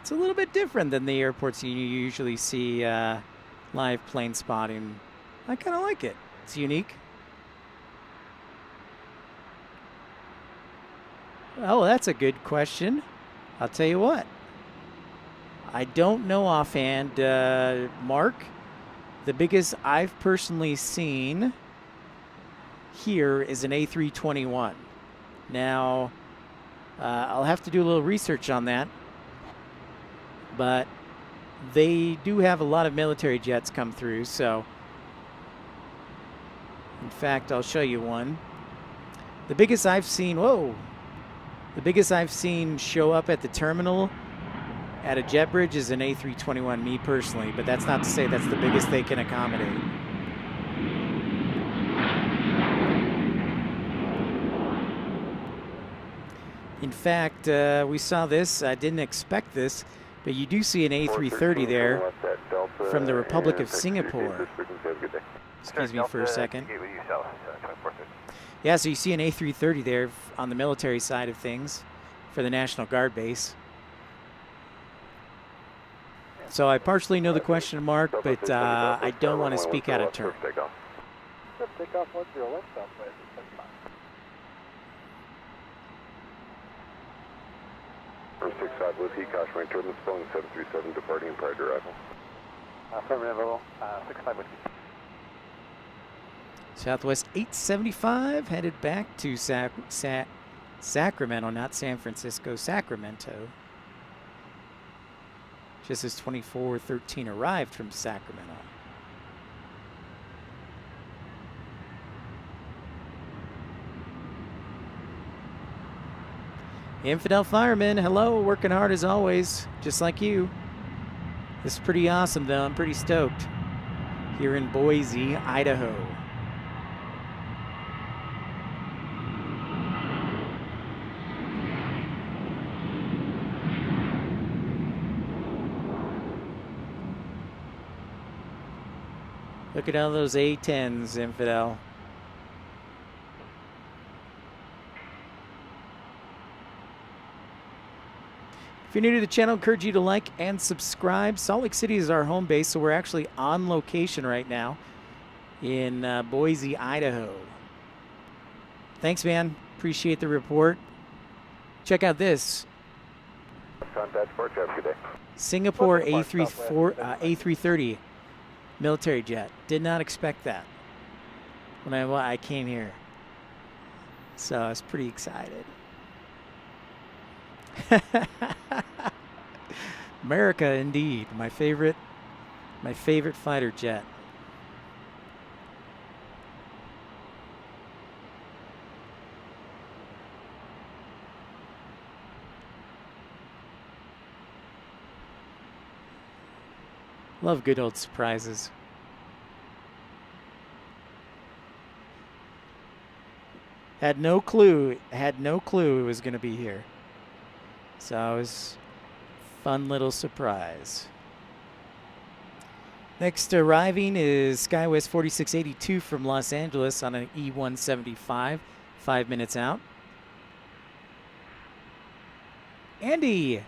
It's a little bit different than the airports you usually see live plane spotting. I kind of like it. It's unique. Oh, that's a good question. I'll tell you what. I don't know offhand, Mark. The biggest I've personally seen here is an A321. Now, I'll have to do a little research on that, but they do have a lot of military jets come through, so in fact, I'll show you one. The biggest I've seen, the biggest I've seen show up at the terminal at a jet bridge is an A321, me personally, but that's not to say that's the biggest they can accommodate. In fact, we saw this, I didn't expect this, but you do see an A330 there from the Republic of Singapore. Excuse me for a second. Yeah, so you see an A330 there on the military side of things for the National Guard base. So I partially know the question, Mark, but I don't want to speak out of turn. Takeoff 10 left, southwest, 65 Whiskey, caution wing turbulence, Boeing 737 departing prior to arrival. Affirmative, 65 Whiskey. Southwest 875 headed back to Sacramento, not San Francisco, Sacramento. Just as 2413 arrived from Sacramento. Infidel Fireman, hello, working hard as always, just like you. This is pretty awesome though, I'm pretty stoked. Here in Boise, Idaho. Look at all those A-10s, Infidel. If you're new to the channel, I encourage you to like and subscribe. Salt Lake City is our home base, so we're actually on location right now in Boise, Idaho. Thanks, man. Appreciate the report. Check out this. Contact Port, have a good day. Singapore A330 military jet. Did not expect that when I came here. So I was pretty excited. America, indeed. My favorite fighter jet. Love good old surprises. Had no clue it was going to be here. So it was a fun little surprise. Next arriving is SkyWest 4682 from Los Angeles on an E175, 5 minutes out. Andy,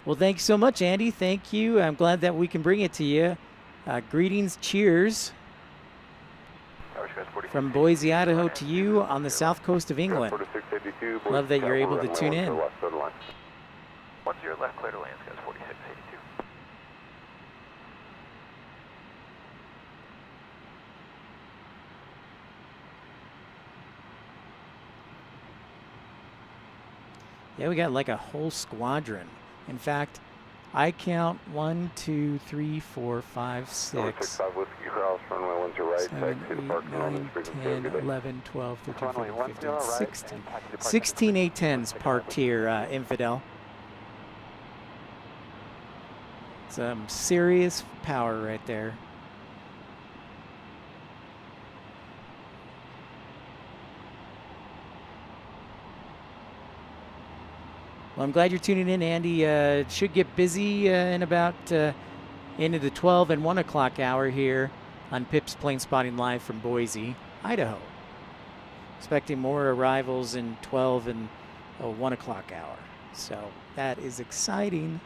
Well, thanks so much, Andy. Thank you. I'm glad that we can bring it to you. Greetings, cheers from Boise, Idaho to you on the south coast of England. 4682, Love that you're able to tune in. 10 left, clear to land, skies 4682. Yeah, we got like a whole squadron. In fact, I count 1, 2, 3, 4, 5, 6, 7, 8, 9, 10, 11, 12, 13, 14, 15, 16. 16 A-10s parked here, Infidel. Some serious power right there. Well, I'm glad you're tuning in, Andy. It should get busy in about into the 12 and 1 o'clock hour here on Pip's Plane Spotting Live from Boise, Idaho. Expecting more arrivals in 12 and 1 o'clock hour. So that is exciting.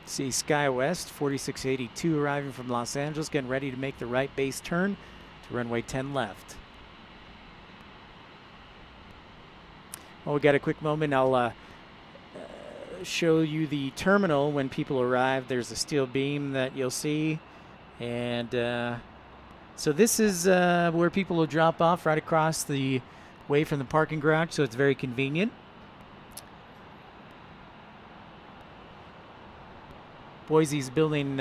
See SkyWest 4682 arriving from Los Angeles, getting ready to make the right base turn to runway 10 left. Well, we got a quick moment. I'll show you the terminal when people arrive. There's a steel beam that you'll see. And so this is where people will drop off right across the way from the parking garage, so it's very convenient. Boise's building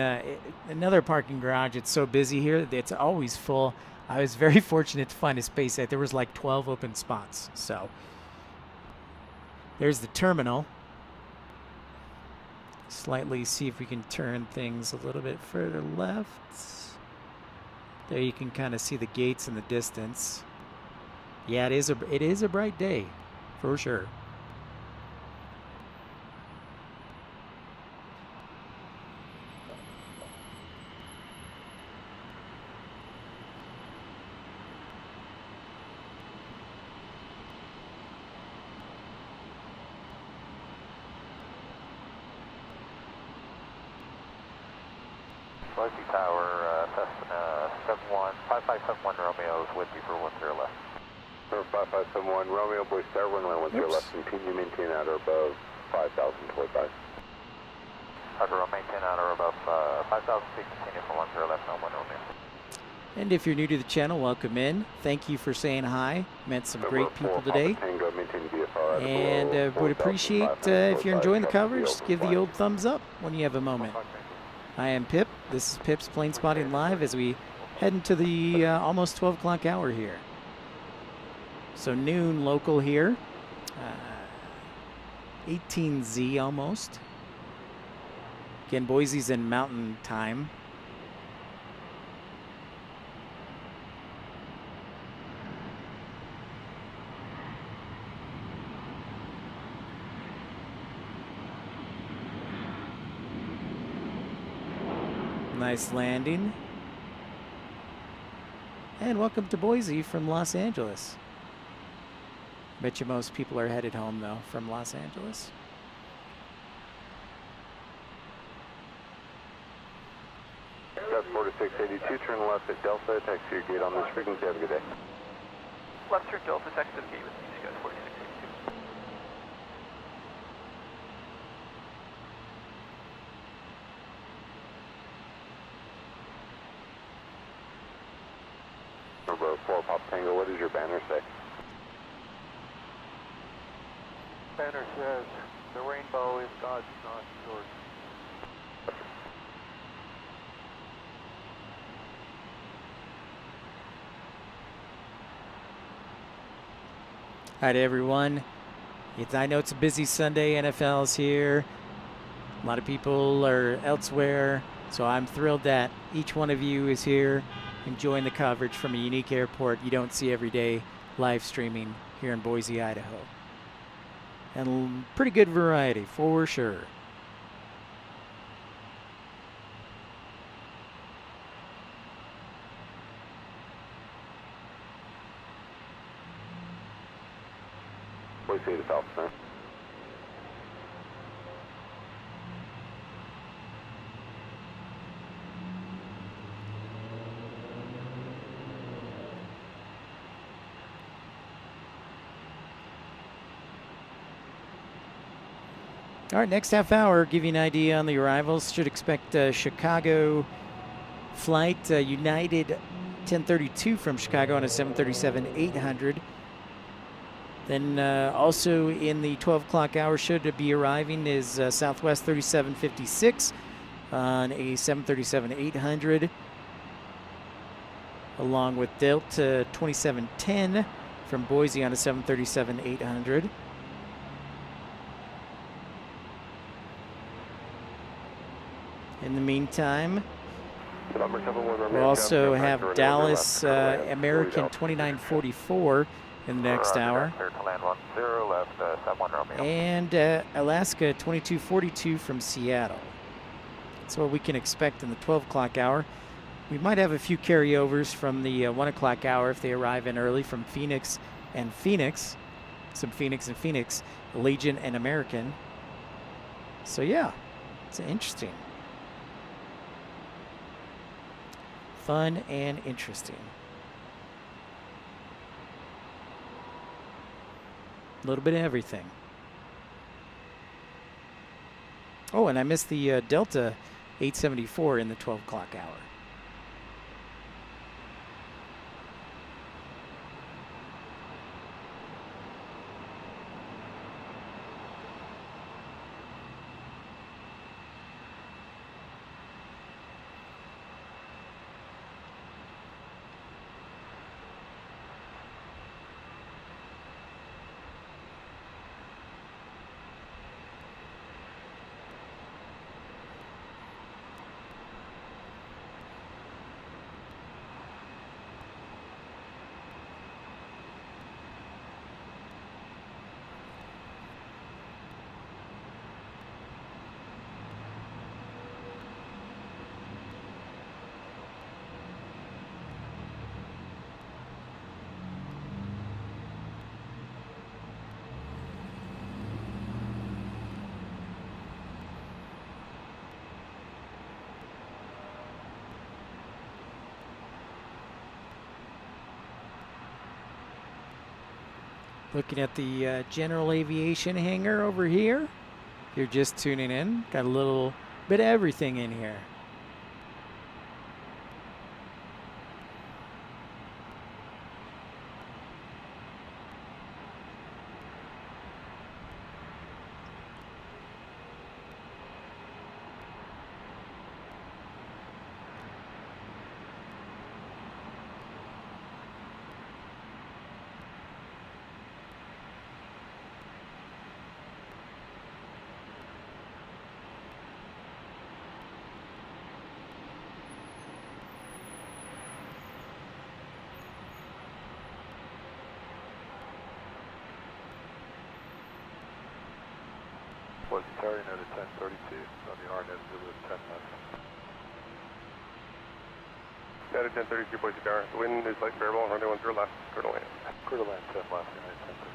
another parking garage. It's so busy here. It's always full. I was very fortunate to find a space that there was like 12 open spots. So there's the terminal. Slightly see if we can turn things a little bit further left. There you can kind of see the gates in the distance. Yeah, it is a bright day for sure. Boise Tower, 5571 Romeo is with you for 10 left. 5571 Romeo, Boise Tower, runway 10 left. Continue maintain at or above 5,000 toward by. Roger, maintain at or above 5,000 feet, continue for 10 left, no 1 Romeo. And if you're new to the channel, welcome in. Thank you for saying hi. Met some great people today. And would appreciate if you're enjoying the coverage, just give the old thumbs up when you have a moment. I am Pip. This is Pip's Plane Spotting Live as we head into the almost 12 o'clock hour here. So noon local here. 18Z almost. Again, Boise's in mountain time. Nice landing. And welcome to Boise from Los Angeles. Bet you most people are headed home though from Los Angeles. That's 4682, turn left at Delta, taxi your gate on this frequency, have a good day. Left turn Delta, taxi to the gate with you, guys 4682. Number 4 Pop Tango, what does your banner say? Banner says, the rainbow is God's, not yours. Hi to everyone. I know it's a busy Sunday. NFL's here. A lot of people are elsewhere. So I'm thrilled that each one of you is here enjoying the coverage from a unique airport you don't see every day, live streaming here in Boise, Idaho. And pretty good variety for sure. Boise to South Center. All right, next half hour, give you an idea on the arrivals. Should expect Chicago flight, United 1032 from Chicago on a 737-800. Then also in the 12 o'clock hour should be arriving is Southwest 3756 on a 737-800, along with Delta 2710 from Boise on a 737-800. In the meantime, we'll also have Dallas American 2944 in the next hour. Clear to land 10 left, sub 1 Romeo. And Alaska 2242 from Seattle. That's what we can expect in the 12 o'clock hour. We might have a few carryovers from the 1 o'clock hour if they arrive in early from Phoenix and Phoenix. Some Phoenix and Phoenix, Legion and American. So yeah, it's interesting. Fun and interesting. A little bit of everything. Oh, and I missed the Delta 874 in the 12 o'clock hour. Looking at the general aviation hangar over here. If you're just tuning in, got a little bit of everything in here. Was Terry noted 1032 on the R net 10 left. Noted 1032, Boise Tower. The wind is light variable, runway 10 left, clear to land. Clear to land 10 left, United 1032.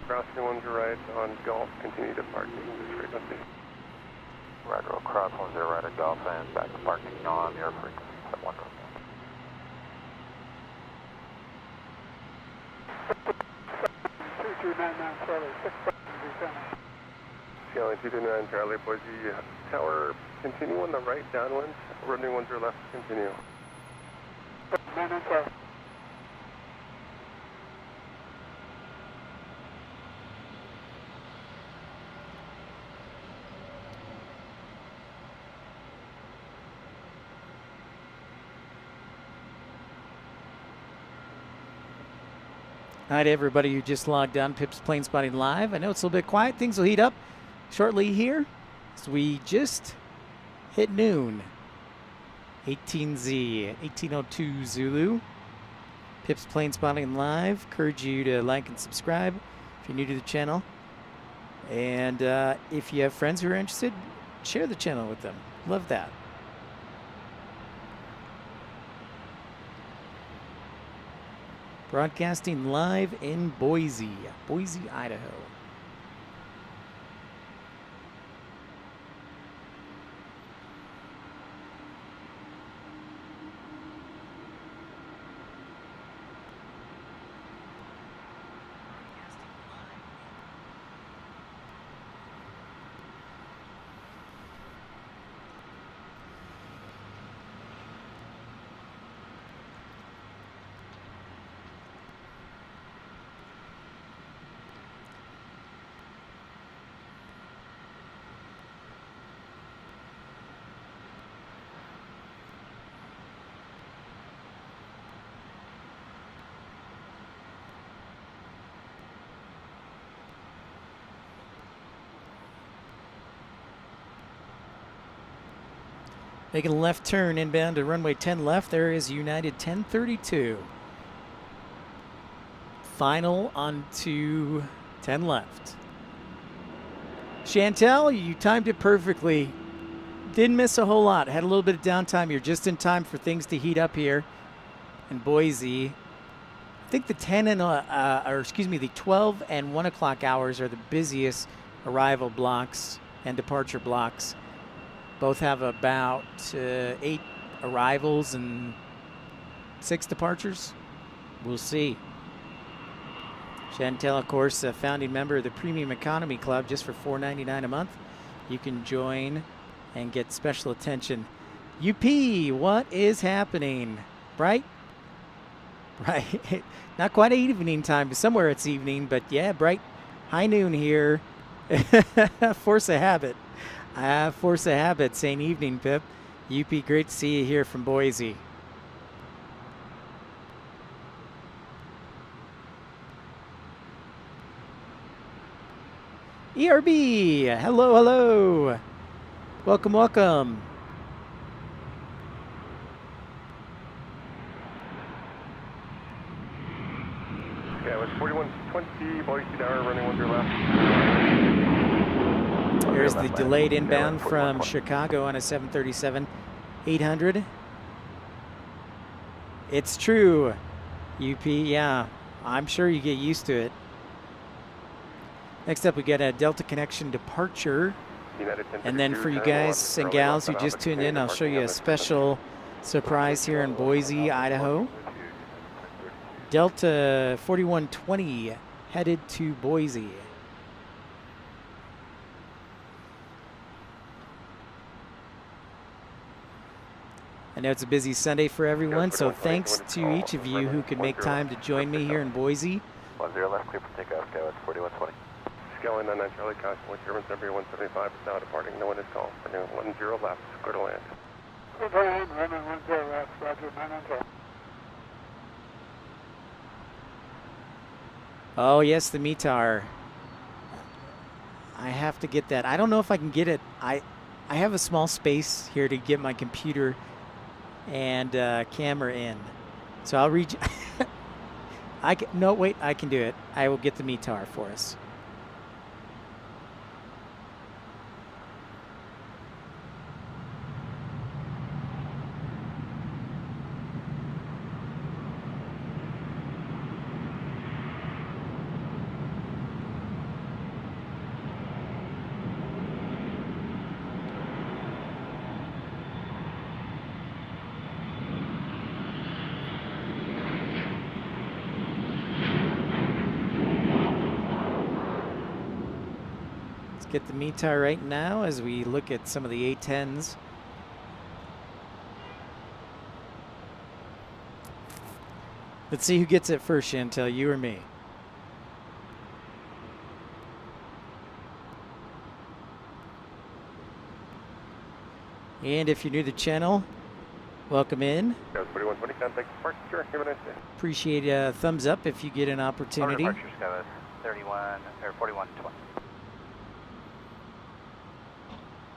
Crossing 10 right on Golf, continue to parking this frequency. Roger, we'll cross 10 right at Golf and back to parking on your frequency at 10. 2299 Charlie, 6 Scaling 229 Charlie, Boise Tower, continue on the right downwind, running 10 left, continue. 99 Charlie. Hi to everybody who just logged on. Pip's Planespotting Live. I know it's a little bit quiet. Things will heat up shortly here as we just hit noon. 18Z, 1802 Zulu. Pip's Planespotting Live. Encourage you to like and subscribe if you're new to the channel. And if you have friends who are interested, share the channel with them. Love that. Broadcasting live in Boise, Idaho. Making a left turn inbound to runway 10 left. There is United 1032. Final onto 10 left. Chantel, you timed it perfectly. Didn't miss a whole lot. Had a little bit of downtime. You're just in time for things to heat up here in Boise. I think the 12 and 1 o'clock hours are the busiest arrival blocks and departure blocks. Both have about 8 arrivals and 6 departures. We'll see. Chantel, of course, a founding member of the Premium Economy Club, just for $4.99 a month. You can join and get special attention. UP, what is happening? Bright? Right. Not quite evening time, but somewhere it's evening. But yeah, bright high noon here. Force of habit. Force of habit saying evening, Pip. UP, great to see you here from Boise. ERB, hello, hello. Welcome, welcome. Okay, it was 4120, Boise Tower, running 10 left. Here's the delayed inbound from Chicago on a 737-800. It's true, UP, yeah. I'm sure you get used to it. Next up, we got a Delta Connection departure. And then for you guys and gals who just tuned in, I'll show you a special surprise here in Boise, Idaho. Delta 4120 headed to Boise. I know it's a busy Sunday for everyone, so thanks to each of you who could make time to join me here in Boise. 10 left, clear for takeoff, Gowen 4120. Scaling 99 Charlie, constantly German 175 is now departing. No one is called. Running 10 left, clear to land. Good land, running 10 left, roger, 99 Charlie. Oh, yes, the METAR. I have to get that. I don't know if I can get it. I have a small space here to get my computer and camera in. So I'll read. I can, no, wait, I can do it. I will get the METAR for us. Let's get the METAR right now as we look at some of the A10s. Let's see who gets it first, Chantel, you or me? And if you're new to the channel, welcome in. 4120, contact park. Sure, have a nice day. Appreciate a thumbs up if you get an opportunity. Departure Sky 31 or 4120.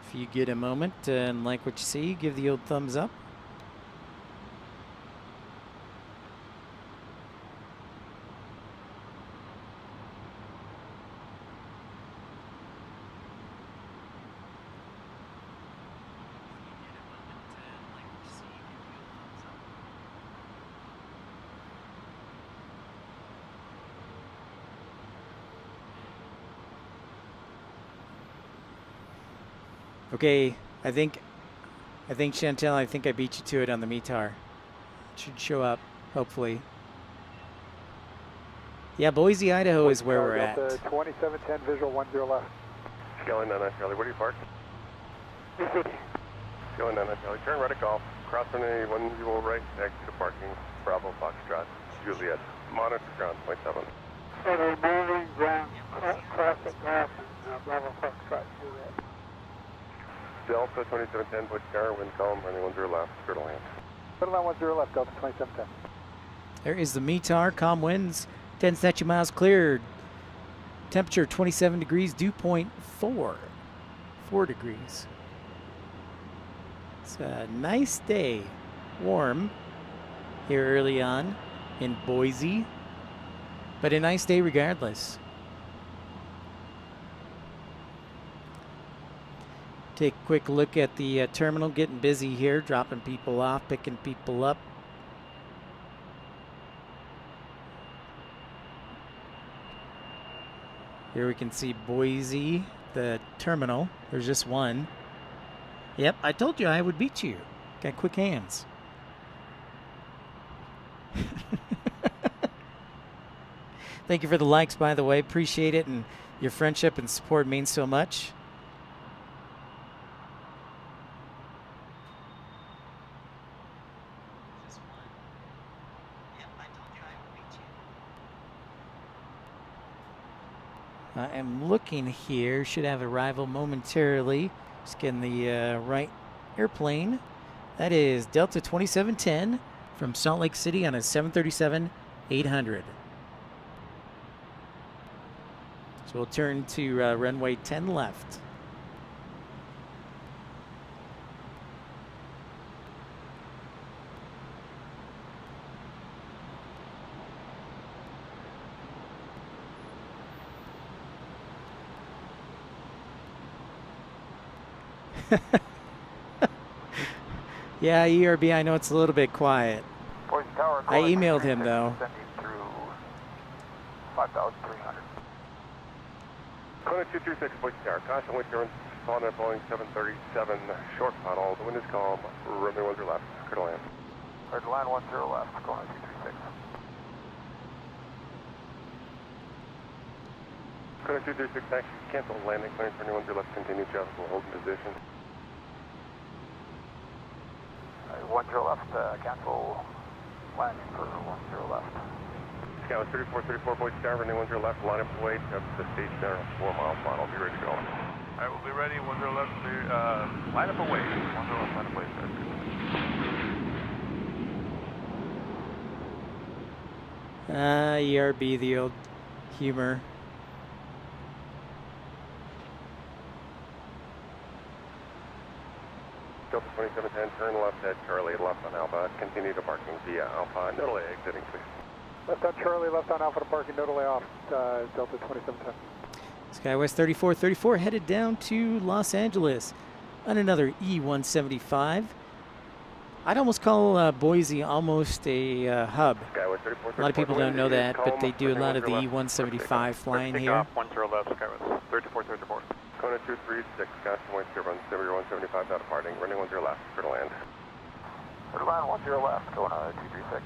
If you get a moment and like what you see, give the old thumbs up. Okay, I think Chantel, I think I beat you to it on the METAR. It should show up, hopefully. Yeah, Boise, Idaho is where we're at. 2710 visual 10 left. Scaling 99 Charlie, where do you park? Scaling 99 Charlie, turn right at golf. Cross runway 10 right, exit to parking. Bravo Foxtrot, Juliet. Monitor ground, 0.7. So they're moving ground, cross the golf, and Bravo Foxtrot, Juliet. Delta 2710, push car, wind column, running 10 left, clear to land. Turtle line 10 left, Delta 2710. There is the METAR, calm winds, 10 statute miles cleared. Temperature 27 degrees, dew point 4 degrees. It's a nice day, warm here early on in Boise, but a nice day regardless. Take a quick look at the terminal, getting busy here, dropping people off, picking people up. Here we can see Boise, the terminal. There's just one. Yep, I told you I would beat you. Got quick hands. Thank you for the likes, by the way. Appreciate it, and your friendship and support means so much. I am looking here, should have arrival momentarily. Just getting the right airplane. That is Delta 2710 from Salt Lake City on a 737-800. So we'll turn to runway 10 left. Yeah, ERB, I know it's a little bit quiet. Boise Tower, I emailed him, though. Sending through 5,300. Kona 236, Boise Tower. Caution wind currents on that Boeing 737 short funnel. The wind is calm. Runway 10 left. Clear to land. Turtle line 10 left, Kona 236. Kona 236, taxi. Cancel landing. Clearance for runway 10 left. Continue traffic. We'll hold in position. 10 left, cancel landing for 10 left. Scout 3434, Boise Tower, runway 10 left. Line up and wait up to the stage center. 4 miles final. Be ready to go. I will be ready. 10 left. Line up and wait. 10 left. Line up and wait. ERB, the old humor. Delta 2710, turn left at Charlie, left on Alpha. Continue to parking via Alpha. Nodal exiting, please. Left on Charlie, left on Alpha to parking, nodal off, Delta 2710. SkyWest 3434 headed down to Los Angeles on another E-175. I'd almost call Boise almost a hub. Skywest 3434. A lot of people don't know that, but they do a lot of the E-175 flying here. 10 left, Skywest 3434. Kona 236, caution wind turbine 175 out of parting. Running 10 left, clear to land. Turtle line 10 left, Kona 236.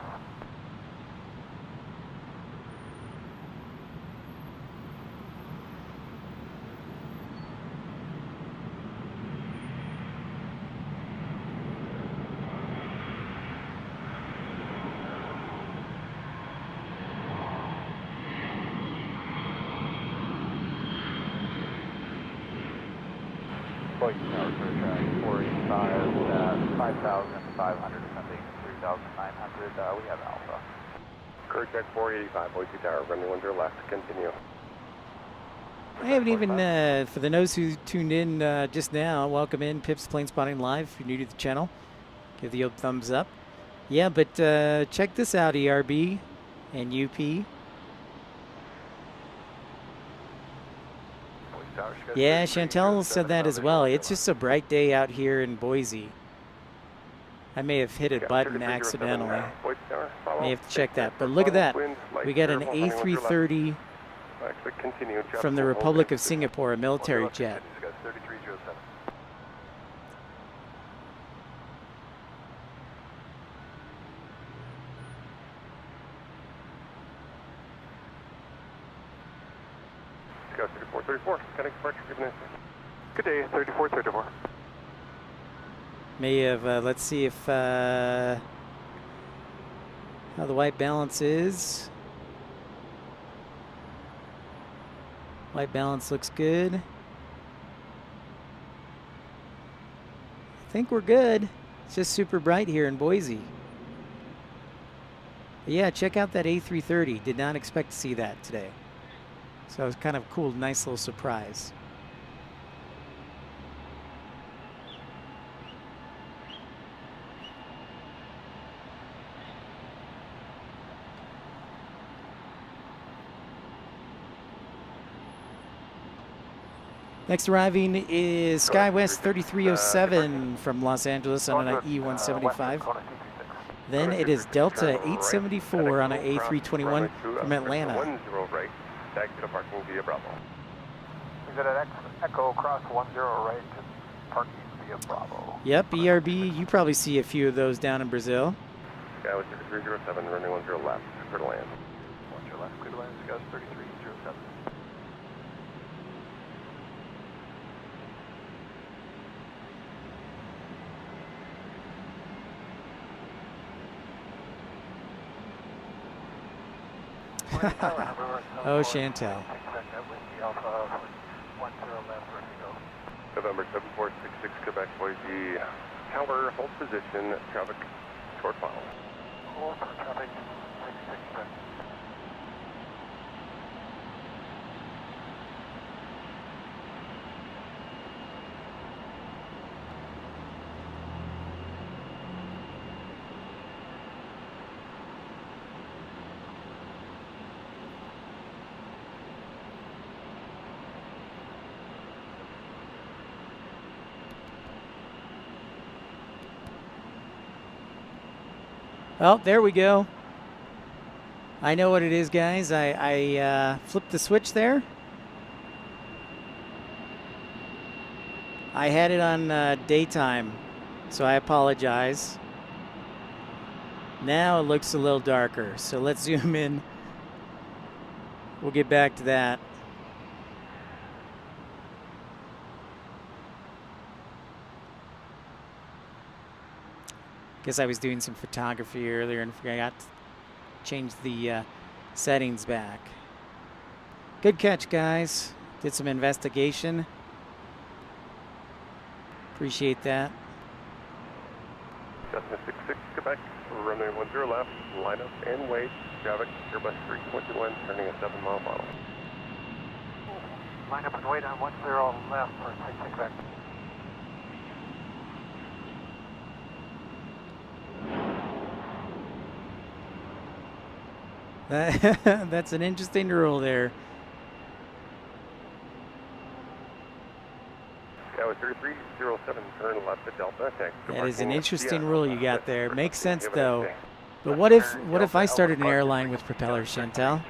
Boise Tower, clear track 485, 5,500 descending 3,900. We have Alpha. Clear check 485, Boise Tower, runway 10 left, continue. I haven't even, for the those who tuned in just now, welcome in Pips Planespotting Live. If you're new to the channel, give the old thumbs up. Yeah, but check this out, ERB and UP. Yeah, Chantel said that as well. It's just a bright day out here in Boise. I may have hit a button accidentally. May have to check that. But look at that. We got an A330 from the Republic of Singapore, a military jet. Go 3434, cutting departure, give an answer. Good day, 3434. May have, let's see if, how the white balance is. White balance looks good. I think we're good. It's just super bright here in Boise. But yeah, check out that A330. Did not expect to see that today. So it was kind of cool, nice little surprise. Next arriving is SkyWest 3307 from Los Angeles on an E175. Then it is Delta 874 on an A321 from Atlanta. 10 right, taxi to parking via Bravo. We got an Echo cross 10 right to parking via Bravo. Yep, ERB, you probably see a few of those down in Brazil. SkyWest 3307, running 10 left, clear to land. 10 left, clear to land, SkyWest 3307. Oh, Chantel. November 7466, Quebec, Boise Tower, hold position, traffic short file. Hold for traffic 666. Well, there we go. I know what it is, guys. I flipped the switch there. I had it on daytime, so I apologize. Now it looks a little darker, so let's zoom in. We'll get back to that. Guess I was doing some photography earlier and forgot to change the settings back. Good catch, guys. Did some investigation. Appreciate that. Cessna 66, Quebec, runway 10 left, line up and wait, traffic, Airbus 321, turning a 7-mile model. Line up and wait on 10 left for 66 Quebec. That's an interesting rule there. That was 3307, turn left at Delta. That is an interesting rule you got there. Makes sense though. But what if I started an airline with propellers, Chantel?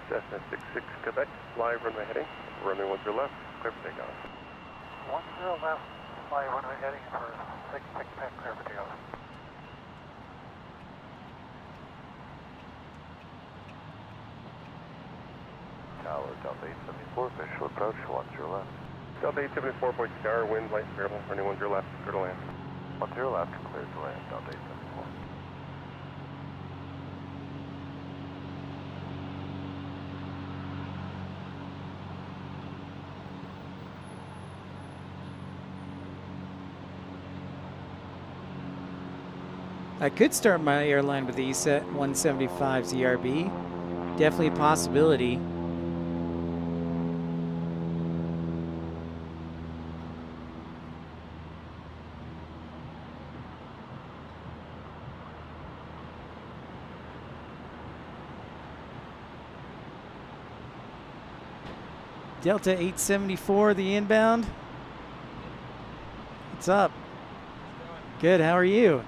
Cessna 66, Quebec, live runway heading, runway 10 left, clear for takeoff. 10 left, live runway heading for 66 Quebec, clear for takeoff. Tower, Delta 874, official approach, 10 left. Delta 874, Boise Tower, wind light variable, runway 10 left, clear to land. 10 left, cleared to land, Delta 874. I could start my airline with the ESET 175 ZRB. Definitely a possibility. Delta 874, the inbound. What's up? Good, how are you?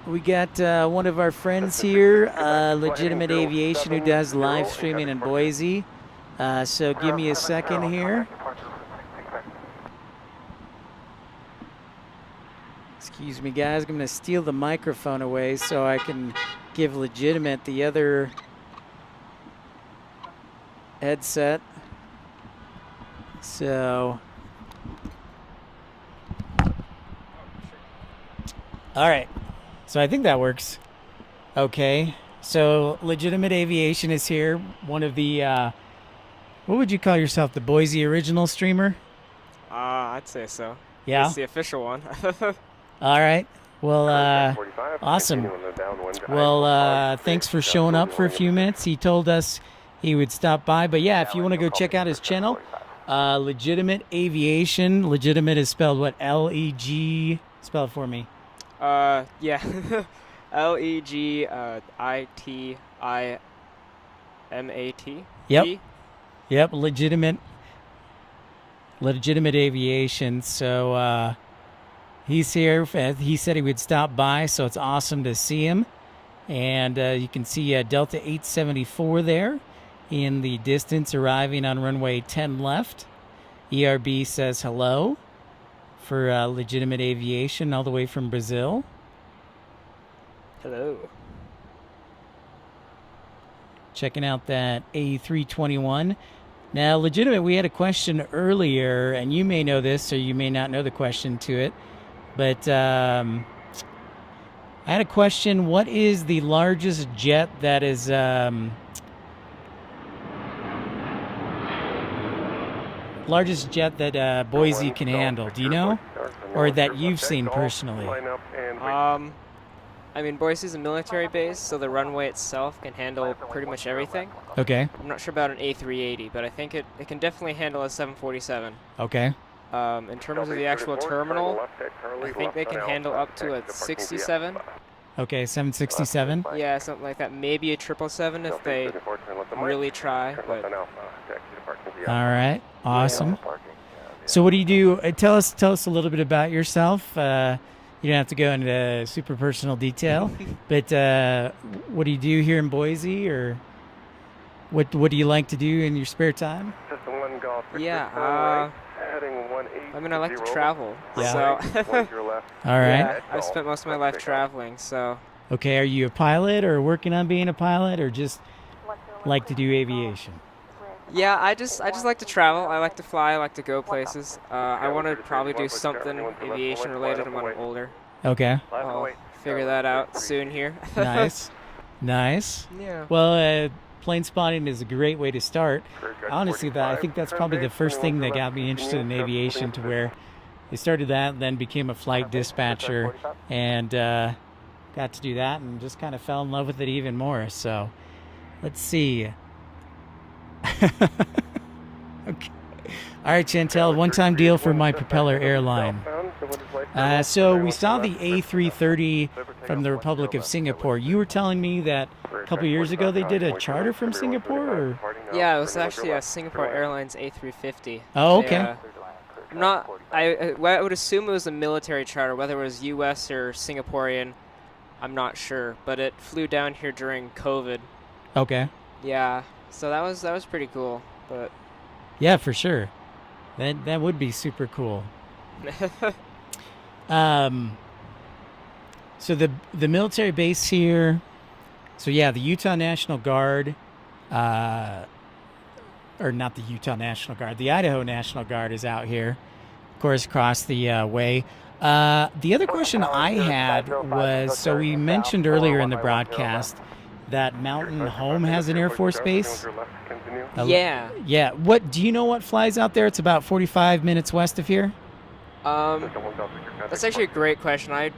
We got one of our friends here, Legitimate Aviation, who does live streaming in Boise. So give me a second here. Excuse me, guys. I'm going to steal the microphone away so I can give Legitimate the other headset. So, all right. So I think that works. Okay. So Legitimate Aviation is here. One of the, what would you call yourself? The Boise original streamer? I'd say so. Yeah. It's the official one. All right. Well, awesome. Well, thanks for showing up for a few minutes. He told us he would stop by. But yeah, if you want to go check out his channel, Legitimate Aviation. Legitimate is spelled what? L-E-G. Spell it for me. Yeah. L-E-G-I-T-I-M-A-T. Yep. Yep. Legitimate Aviation. So he's here. He said he would stop by, so it's awesome to see him. And you can see Delta 874 there in the distance, arriving on runway 10 left. ERB says hello for Legitimate Aviation all the way from Brazil. Hello. Checking out that A321. Now, Legitimate, we had a question earlier, and you may know this or you may not know the question to it, but I had a question. What is the largest jet that is largest jet that Boise can handle? Do you know? Or that you've seen personally? I mean, Boise's a military base, so the runway itself can handle pretty much everything. Okay. I'm not sure about an A380, but I think it can definitely handle a 747. Okay. In terms of the actual terminal, I think they can handle up to a 67. Okay, 767? Yeah, something like that. Maybe a 777 if they really try. But all right, awesome. So what do you do? Tell us a little bit about yourself. You don't have to go into super personal detail, but what do you do here in Boise, or what do you like to do in your spare time? Yeah, I mean, I like to travel. Yeah. So all right. Yeah, I've spent most of my life traveling, so. Okay, are you a pilot or working on being a pilot, or just like to do aviation? Yeah, I just like to travel. I like to fly. I like to go places. I want to probably do something aviation related when I'm older. Okay. I'll figure that out soon here. Nice. Nice. Yeah. Well, plane spotting is a great way to start. Honestly, I think that's probably the first thing that got me interested in aviation, to where I started that, then became a flight dispatcher, and got to do that and just kind of fell in love with it even more. So let's see. Okay. All right, Chantel, one-time deal for my propeller airline. So we saw the A330 from the Republic of Singapore. You were telling me that a couple years ago they did a charter from Singapore, or? Yeah, it was actually a Singapore Airlines A350. Oh, okay. I would assume it was a military charter, whether it was U.S. or Singaporean. I'm not sure, but it flew down here during COVID. Okay. Yeah. So that was pretty cool, but yeah, for sure, that would be super cool. So the military base here, so yeah, the Utah National Guard, or not the Utah National Guard, the Idaho National Guard is out here, of course, across the way. The other question I had was, so we mentioned earlier in the broadcast that Mountain Home has an Air Force base. Yeah. Yeah. What do you know what flies out there? It's about 45 minutes west of here. That's actually a great question. I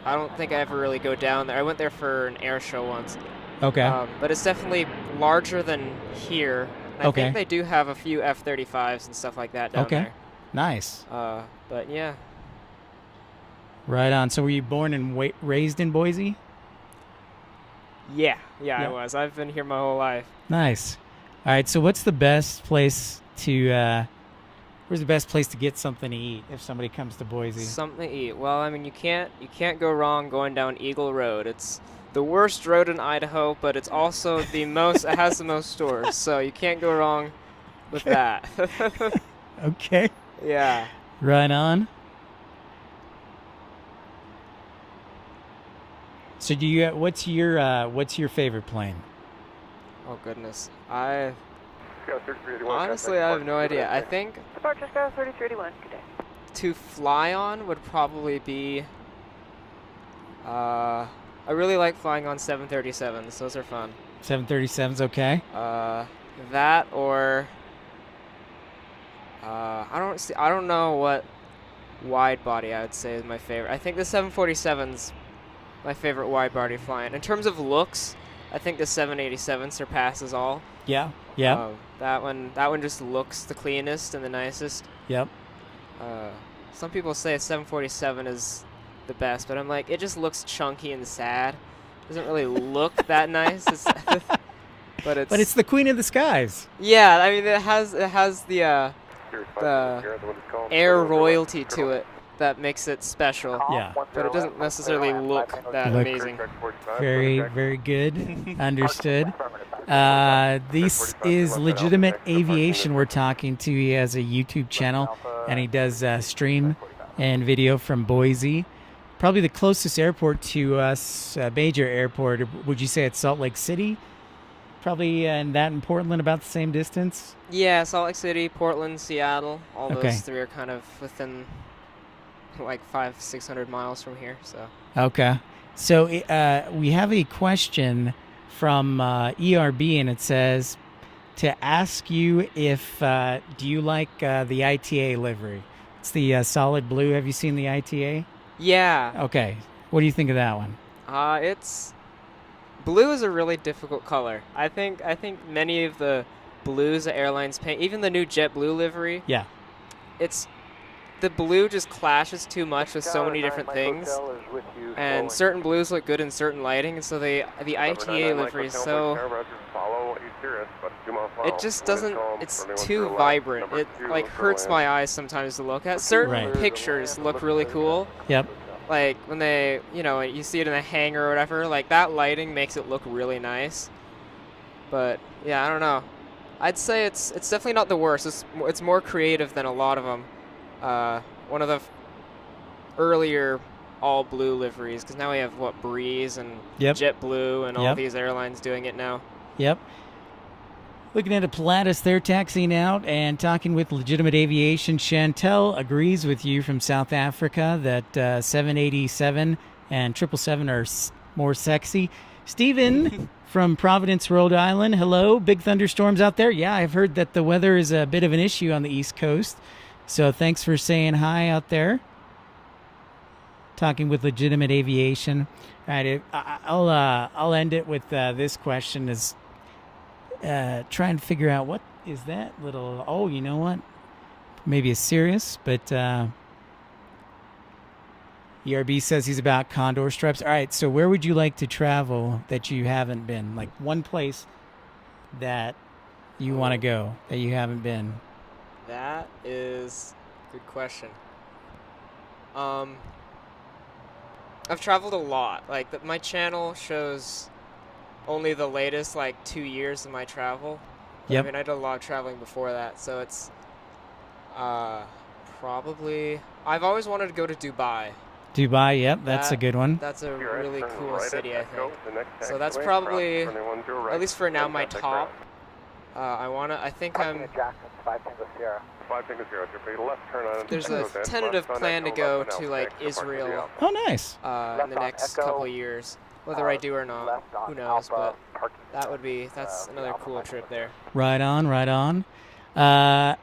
don't think I ever really go down there. I went there for an air show once. Okay. But it's definitely larger than here. And I think they do have a few F-35s and stuff like that down there. Nice. But yeah. Right on. So were you born and raised in Boise? Yeah, I was. I've been here my whole life. Nice. All right. So what's the best place to? Where's the best place to get something to eat if somebody comes to Boise? Something to eat. Well, I mean, you can't go wrong going down Eagle Road. It's the worst road in Idaho, but it's also the most. It has the most stores, so you can't go wrong with that. Okay. Yeah. Right on. So do you? What's your favorite plane? Oh goodness, honestly I have no idea. I think Departure Sky 3381, good day. to fly on would probably be. I really like flying on 737s. Those are fun. 737's okay. That or. I don't know what wide body I would say is my favorite. I think the 747's my favorite wide body flying. In terms of looks, I think the 787 surpasses all. Yeah. That one just looks the cleanest and the nicest. Yep. Some people say a 747 is the best, but I'm like, it just looks chunky and sad. It doesn't really look that nice. But it's the queen of the skies. Yeah, I mean it has the air royalty to it that makes it special. Yeah. But it doesn't necessarily look that amazing. Very, very good. Understood. This is Legitimate Aviation we're talking to. He has a YouTube channel, and he does stream and video from Boise. Probably the closest airport to us, major airport, would you say it's Salt Lake City? Probably and that in Portland about the same distance? Yeah, Salt Lake City, Portland, Seattle, all those three are kind of within like 500-600 miles from here. So. Okay. So we have a question from ERB, and it says to ask you if do you like the ITA livery? It's the solid blue. Have you seen the ITA? Yeah. Okay. What do you think of that one? It's blue is a really difficult color. I think many of the blues that airlines paint, even the new JetBlue livery. Yeah. The blue just clashes too much with so many different things, and certain blues look good in certain lighting, and so the ITA livery is so. It just doesn't. It's too vibrant. It like hurts my eyes sometimes to look at. Certain pictures look really cool. Yep. Like when they, you see it in a hangar or whatever. Like that lighting makes it look really nice. But yeah, I don't know. I'd say it's definitely not the worst. It's more creative than a lot of them. One of the earlier all blue liveries, because now we have Breeze and JetBlue and all these airlines doing it now. Yep. Looking at a Pilatus there, taxiing out and talking with Legitimate Aviation. Chantel agrees with you from South Africa that 787 and 777 are more sexy. Stephen from Providence, Rhode Island. Hello, big thunderstorms out there. Yeah, I've heard that the weather is a bit of an issue on the East Coast. So thanks for saying hi out there. Talking with Legitimate Aviation. All right, I'll end it with this question: is trying to figure out what is that little. Oh, you know what? Maybe it's serious, but ERB says he's about condor stripes. All right, so where would you like to travel that you haven't been? Like one place that you want to go that you haven't been. That is a good question. I've traveled a lot. Like my channel shows only the latest 2 years of my travel. Yep. I mean, I did a lot of traveling before that, so it's probably. I've always wanted to go to Dubai. Dubai, yep, that's a good one. That's a really cool city, I think. So that's probably, at least for now, my top. I think I'm 5 Tango Sierra. 5 Tango Sierra, left turn on. There's a tentative plan to go to like Israel Oh, nice. in the next couple of years. Whether I do or not, who knows? But that's another cool trip there. Right on, right on. That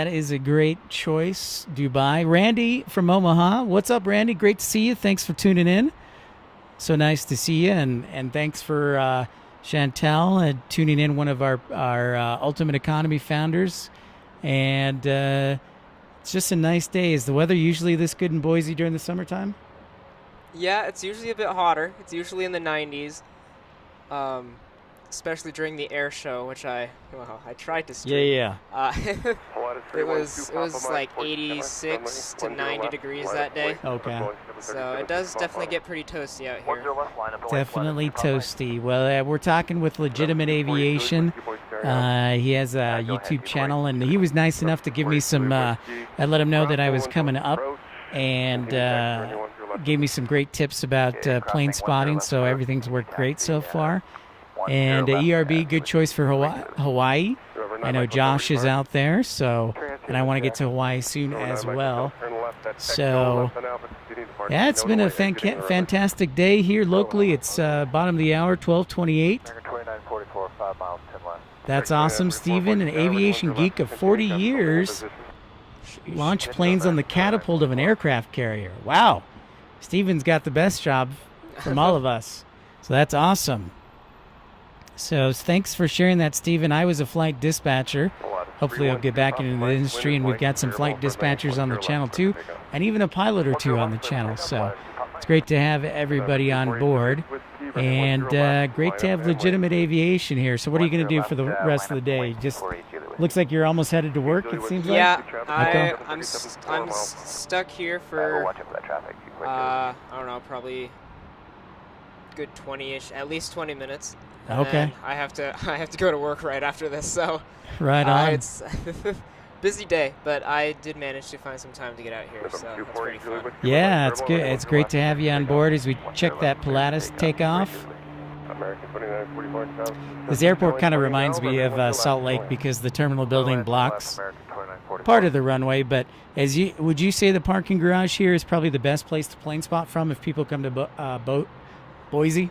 is a great choice, Dubai. Randy from Omaha. What's up, Randy? Great to see you. Thanks for tuning in. So nice to see you, and thanks for Chantel tuning in, one of our Ultimate Economy founders. And it's just a nice day. Is the weather usually this good in Boise during the summertime? Yeah, it's usually a bit hotter. It's usually in the 90s, especially during the air show, which I tried to stream. Yeah. It was like 86 to 90 degrees that day. Okay. So it does definitely get pretty toasty out here. Definitely toasty. Well, we're talking with Legitimate Aviation. He has a YouTube channel, and he was nice enough to give me some. I let him know that I was coming up, and gave me some great tips about plane spotting. So everything's worked great so far. And ERB, good choice for Hawaii. I know Josh is out there, and I want to get to Hawaii soon as well. So, yeah, it's been a fantastic day here locally. It's bottom of the hour, 12:28. That's awesome, Stephen, an aviation geek of 40 years. Launched planes on the catapult of an aircraft carrier. Wow. Stephen's got the best job from all of us. So that's awesome. So thanks for sharing that, Stephen. I was a flight dispatcher. Hopefully I'll get back into the industry, and we've got some flight dispatchers on the channel too, and even a pilot or two on the channel. So it's great to have everybody on board, and great to have Legitimate Aviation here. So what are you going to do for the rest of the day? Just looks like you're almost headed to work, it seems like? Yeah, I'm stuck here for, I don't know, probably good 20-ish, at least 20 minutes. Okay. And I have to go to work right after this, so right on. It's busy day, but I did manage to find some time to get out here, so it's pretty fun. Yeah, it's good. It's great to have you on board as we check that Pilatus takeoff. This airport kind of reminds me of Salt Lake because the terminal building blocks part of the runway. But would you say the parking garage here is probably the best place to plane spot from if people come to Boise?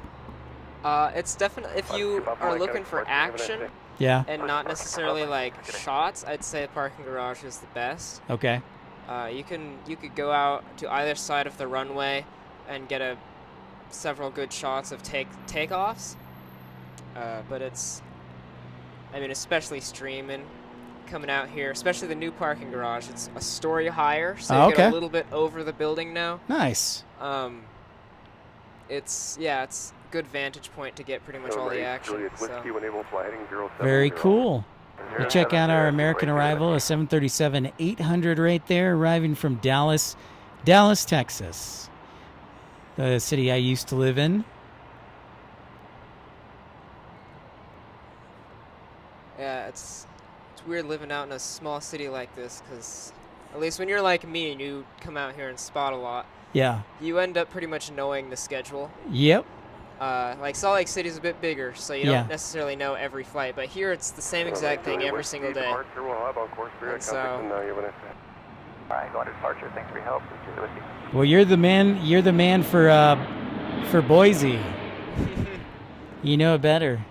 It's definitely, if you are looking for action, yeah, and not necessarily like shots, I'd say the parking garage is the best. Okay. You could go out to either side of the runway and get several good shots of takeoffs. But especially streaming, coming out here, especially the new parking garage. It's a story higher, so you get a little bit over the building now. Nice. It's good vantage point to get pretty much all the action. So. Very cool. You check out our American arrival, a 737-800 right there, arriving from Dallas, Texas, the city I used to live in. Yeah, it's weird living out in a small city like this, because at least when you're like me and you come out here and spot a lot, yeah, you end up pretty much knowing the schedule. Yep. Like Salt Lake City's a bit bigger, so you don't necessarily know every flight. But here it's the same exact thing every single day. And so, All right, going to departure. Thanks for your help. Well, you're the man. You're the man for Boise. You know it better.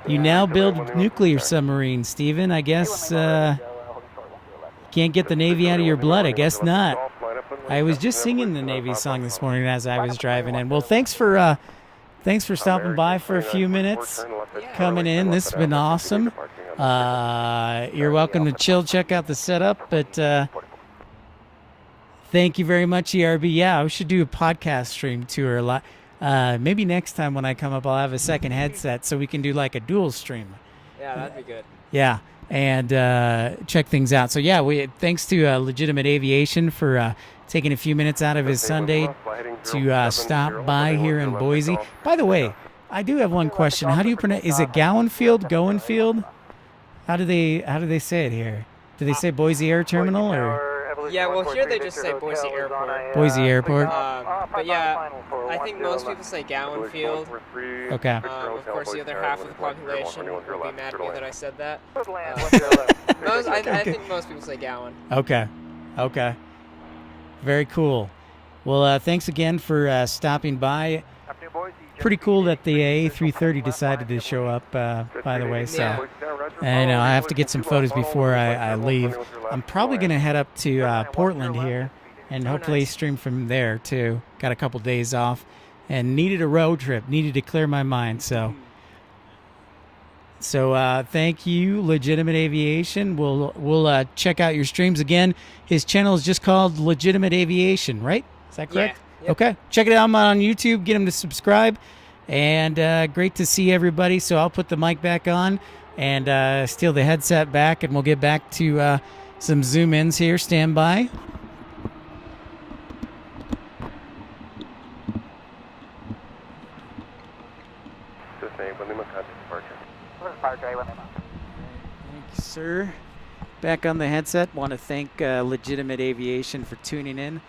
You now build nuclear submarines, Stephen. I guess can't get the Navy out of your blood. I guess not. I was just singing the Navy song this morning as I was driving in. Well, thanks for stopping by for a few minutes, coming in. This has been awesome. You're welcome to chill, check out the setup, but thank you very much, ERB. Yeah, we should do a podcast stream tour a lot. Maybe next time when I come up, I'll have a second headset so we can do like a dual stream. Yeah, that'd be good. Yeah, and check things out. So yeah, thanks to Legitimate Aviation for taking a few minutes out of his Sunday to stop by here in Boise. By the way, I do have one question. How do you pronounce? Is it Gowen Field? Gowen Field? How do they say it here? Do they say Boise Air Terminal or? Yeah, well, here they just say Boise Airport. Boise Airport. But yeah, I think most people say Gowen Field. Okay. Of course, the other half of the population will be mad at me that I said that. I think most people say Gowen. Okay. Okay. Very cool. Well, thanks again for stopping by. Pretty cool that the A330 decided to show up, by the way. So, and I have to get some photos before I leave. I'm probably going to head up to Portland here and hopefully stream from there, too. Got a couple days off and needed a road trip, needed to clear my mind. So thank you, Legitimate Aviation. We'll check out your streams again. His channel is just called Legitimate Aviation, right? Is that correct? Yeah. Yep. Okay. Check it out on YouTube. Get him to subscribe. And great to see everybody. So I'll put the mic back on and steal the headset back, and we'll get back to some zoom-ins here. Stand by. Thank you, sir. Back on the headset. Want to thank Legitimate Aviation for tuning in.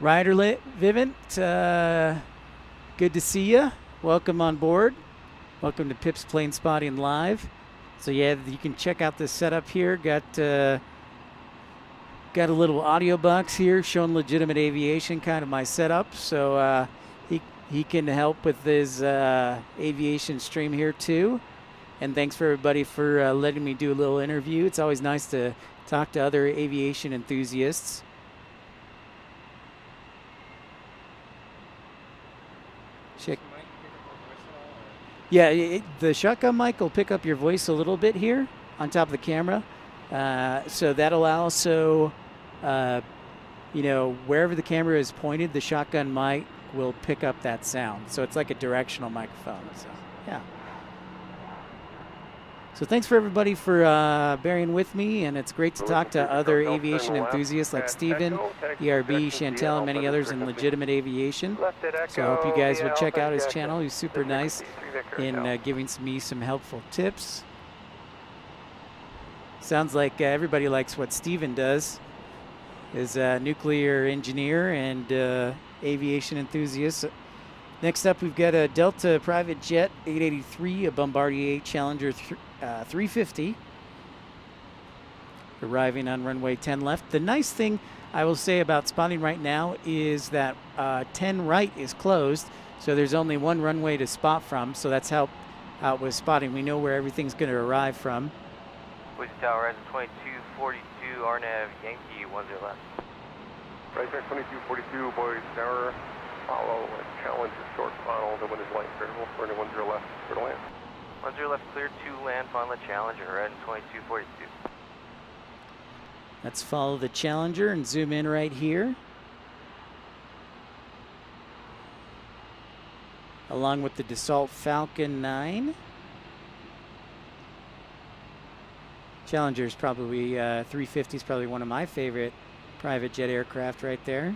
Ryder Vivint, good to see you. Welcome on board. Welcome to Pips Planespotting Live. So yeah, you can check out this setup here. Got a little audio box here showing Legitimate Aviation, kind of my setup. So he can help with his aviation stream here too. And thanks for everybody for letting me do a little interview. It's always nice to talk to other aviation enthusiasts. Check. Yeah, the shotgun mic will pick up your voice a little bit here on top of the camera. So that'll also, wherever the camera is pointed, the shotgun mic will pick up that sound. So it's like a directional microphone. So, yeah. So thanks for everybody for bearing with me, and it's great to talk to other aviation enthusiasts like Steven, ERB, Chantel, and many others in Legitimate Aviation. So I hope you guys will check out his channel. He's super nice in giving me some helpful tips. Sounds like everybody likes what Steven does. Is a nuclear engineer and aviation enthusiast. Next up, we've got a Delta private jet 883, a Bombardier Challenger 350, arriving on runway 10 left. The nice thing I will say about spotting right now is that 10 right is closed, so there's only one runway to spot from, so that's how out with spotting. We know where everything's going to arrive from. Boise Tower, Horizon 2242, RNAV Yankee 10 left. Right there, 2242, Boise Tower. Follow and challenge your short funnel. The wind is light variable. Running 10 left, clear to land. 10 left, clear to land. Final the Challenger, Horizon 2242. Let's follow the Challenger and zoom in right here. Along with the Dassault Falcon 9. Challenger is probably, 350 is probably one of my favorite private jet aircraft right there.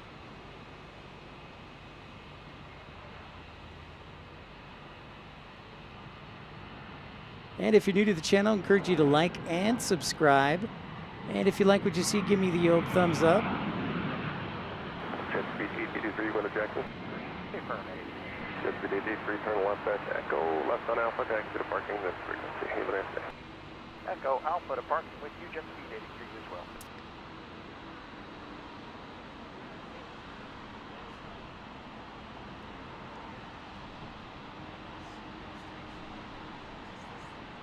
And if you're new to the channel, I encourage you to like and subscribe. And if you like what you see, give me the old thumbs up. Jet speed 883, go to Jackson. Jet speed 883, turn left at Echo, left on Alpha, taxi to parking, that's frequency. Have a nice day. Echo Alpha to parking with you, jet speed 83 as well.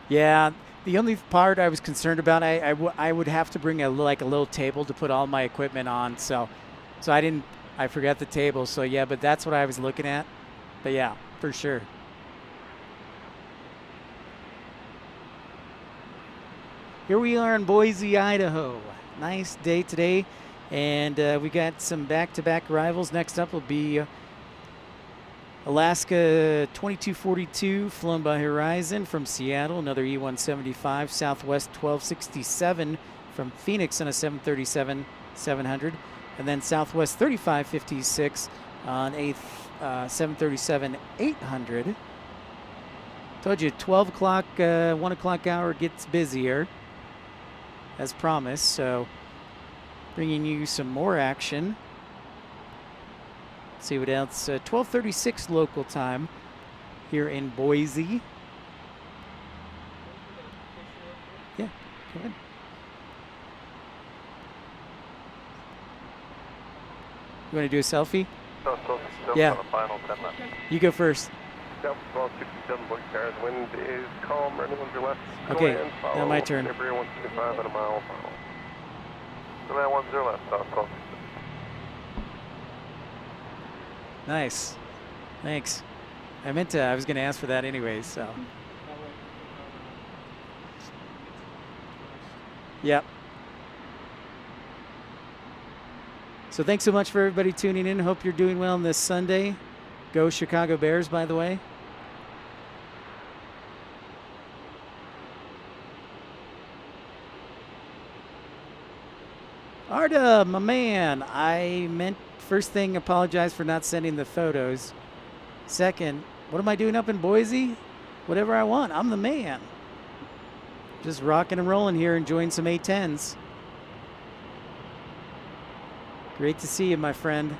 Yeah, the only part I was concerned about, I would have to bring a little table to put all my equipment on, so I forgot the table, so yeah, but that's what I was looking at. But yeah, for sure. Here we are in Boise, Idaho. Nice day today, and we got some back-to-back arrivals. Next up will be Alaska 2242, flown by Horizon from Seattle. Another E175, Southwest 1267 from Phoenix on a 737-700. And then Southwest 3556 on a 737-800. Told you 12 o'clock, 1 o'clock hour gets busier, as promised. So bringing you some more action. Let's see what else. 12:36 local time here in Boise. Yeah, go ahead. You want to do a selfie? Yeah. On the final 10 left. You go first. South 1267 Boise Towers. Wind is calm. Running ones your left. Okay, Go in, now follow. my turn. Every 125 and a mile. Follow. Land 10 left, South 12. Nice. Thanks. I was going to ask for that anyways, so. Yep. So thanks so much for everybody tuning in. Hope you're doing well on this Sunday. Go Chicago Bears, by the way. Arda, my man, I meant first thing, apologize for not sending the photos. Second, what am I doing up in Boise? Whatever I want, I'm the man. Just rocking and rolling here, enjoying some A10s. Great to see you, my friend.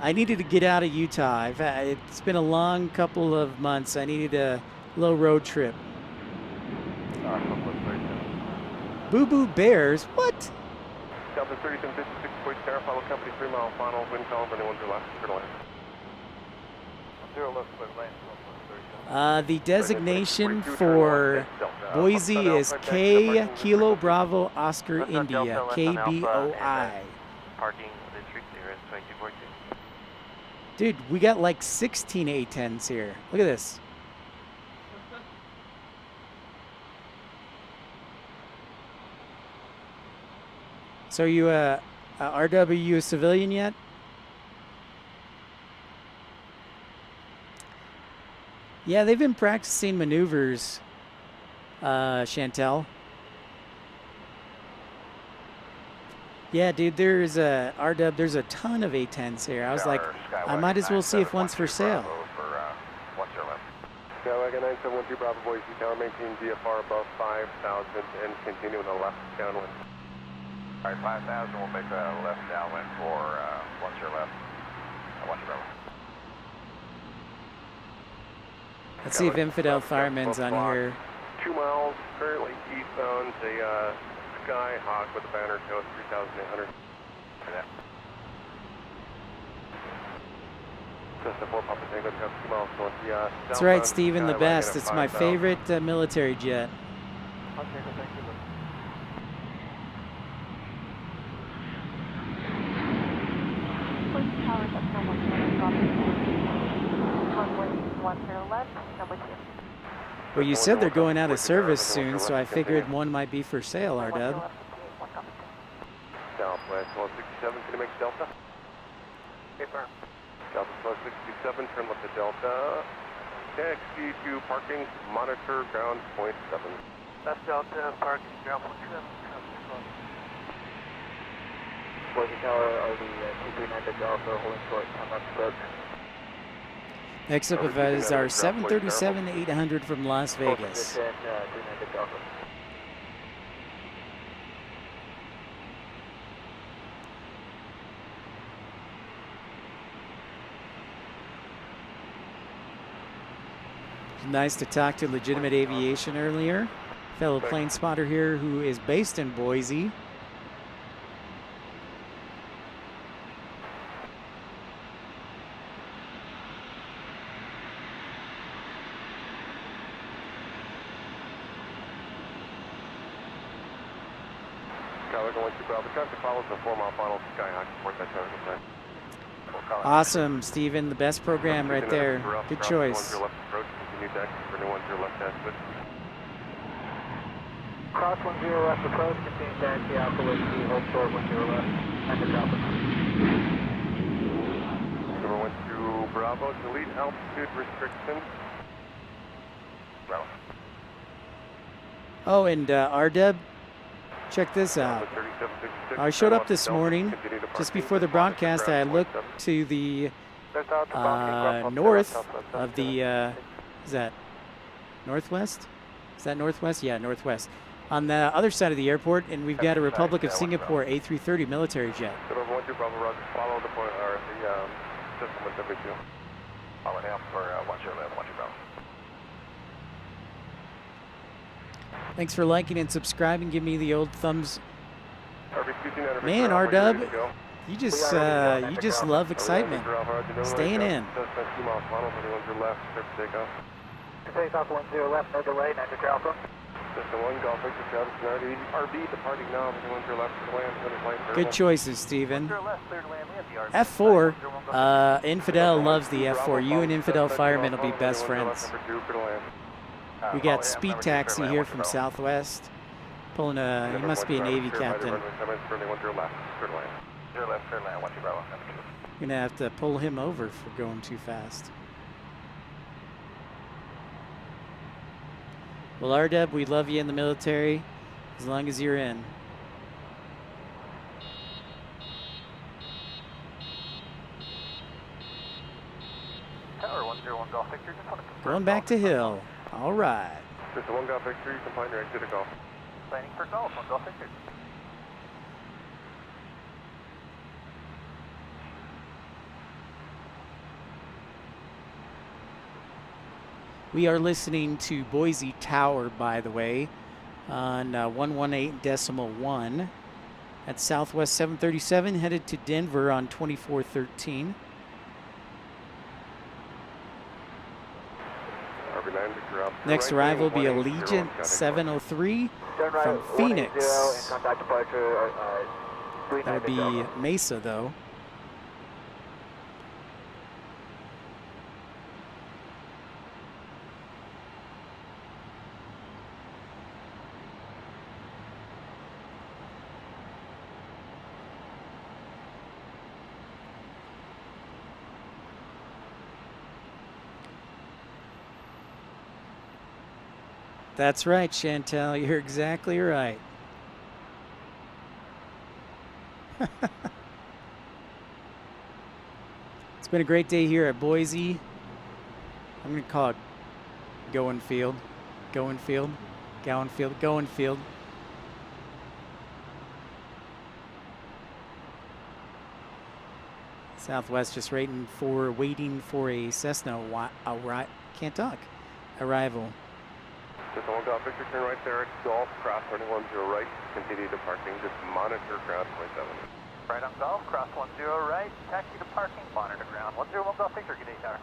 I needed to get out of Utah. It's been a long couple of months. I needed a little road trip. Boo Boo Bears? What? Delta 3756 Boise Tower. Follow company 3 mile final. Wind calm. Running ones your left. Clear to land. 0 left, clear to land. The designation for Boise is K Kilo Bravo Oscar India, KBOI. Parking district there is 2242. Dude, we got like 16 A10s here. Look at this. So you, RW, a civilian yet? Yeah, they've been practicing maneuvers, Chantel. Yeah, dude, there's a RW, there's a ton of A10s here. I was like, I might as well see if one's for sale. Skywaggon 9712 Bravo Boise Tower. Maintain VFR above 5,000 and continue with a left downwind. All right, 5,000, we'll make a left downwind for once your left. Watch your left. Let's see if Infidel Fireman's on here. 2 miles, currently eastbound, a Skyhawk with a banner code 3,800. For that. Just a 4 Papa Tango, 2 miles north. That's right, Steven, the best. It's my favorite military jet. Okay, thank you. Boise Towers up to 10 left, number 2. Well, you said they're going out of service soon, so I figured one might be for sale, R-Dub. Southwest 167, can you make Delta? Paper. Southwest 167, turn left to Delta. Taxi to parking, monitor ground point 7. Left Delta, parking, ground point 7. Boise Tower, RV 239 to Alpha, holding short, 10 left approach. Next up is our 737-800 from Las Vegas. Nice to talk to Legitimate Aviation earlier. Fellow plane spotter here who is based in Boise. Follows the 4 mile final Skyhawk. Support that time. Awesome, Steven. The best program right there. Good choice. Cross 10 left approach, continue taxi Alpha Whiskey, hold short 10 left, under Alpha. Number 12 Bravo, delete altitude restriction. Bravo. Oh, and RDub, check this out. I showed up this morning, just before the broadcast. I looked to the north of the, is that northwest? Is that northwest? Yeah, northwest. on the other side of the airport, and we've got a Republic of Singapore A330 military jet. Good over 1-2 Bravo, Roger. Follow the point, or the system 172. Follow him for 1011, 12 Bravo. Thanks for liking and subscribing. Give me the old thumbs. RB229, Man, R-Dub, you just love excitement. Staying in. Take off 10 left, no delay, 90 Alpha. System 1, Golf Victor, Travis, RB departing now, 10 left to land, Good choices, Steven. 10 left, clear to land, the F4, Infidel loves the F4. You and Infidel Fireman will be best friends. We got Speed Taxi here from Southwest. Pulling a, he must be a Navy captain. Gonna have to pull him over for going too fast. Well, RDub, we love you in the military as long as you're in. Tower 101 Golf Victor, just want to confirm. Going back to Hill. All right. System 1 Golf Victor, you can find your exit to golf. Planning for golf on Golf Victor. We are listening to Boise Tower, by the way, on 118.1 at Southwest 737, headed to Denver on 2413. Next arrival will be Allegiant 703 from Phoenix. That would be Mesa, though. That's right, Chantel. You're exactly right. It's been a great day here at Boise. I'm going to call it Gowen Field. Gowen Field. Gowen Field. Gowen Field. Southwest just waiting for a Cessna. Can't talk. Arrival. System 1 Golf Victor, turn right there at Golf, cross running 10 right, continue departing, just monitor ground 27. Right on Golf, cross 10 right, taxi to parking, monitor ground 101 Golf Victor, good day, Tower.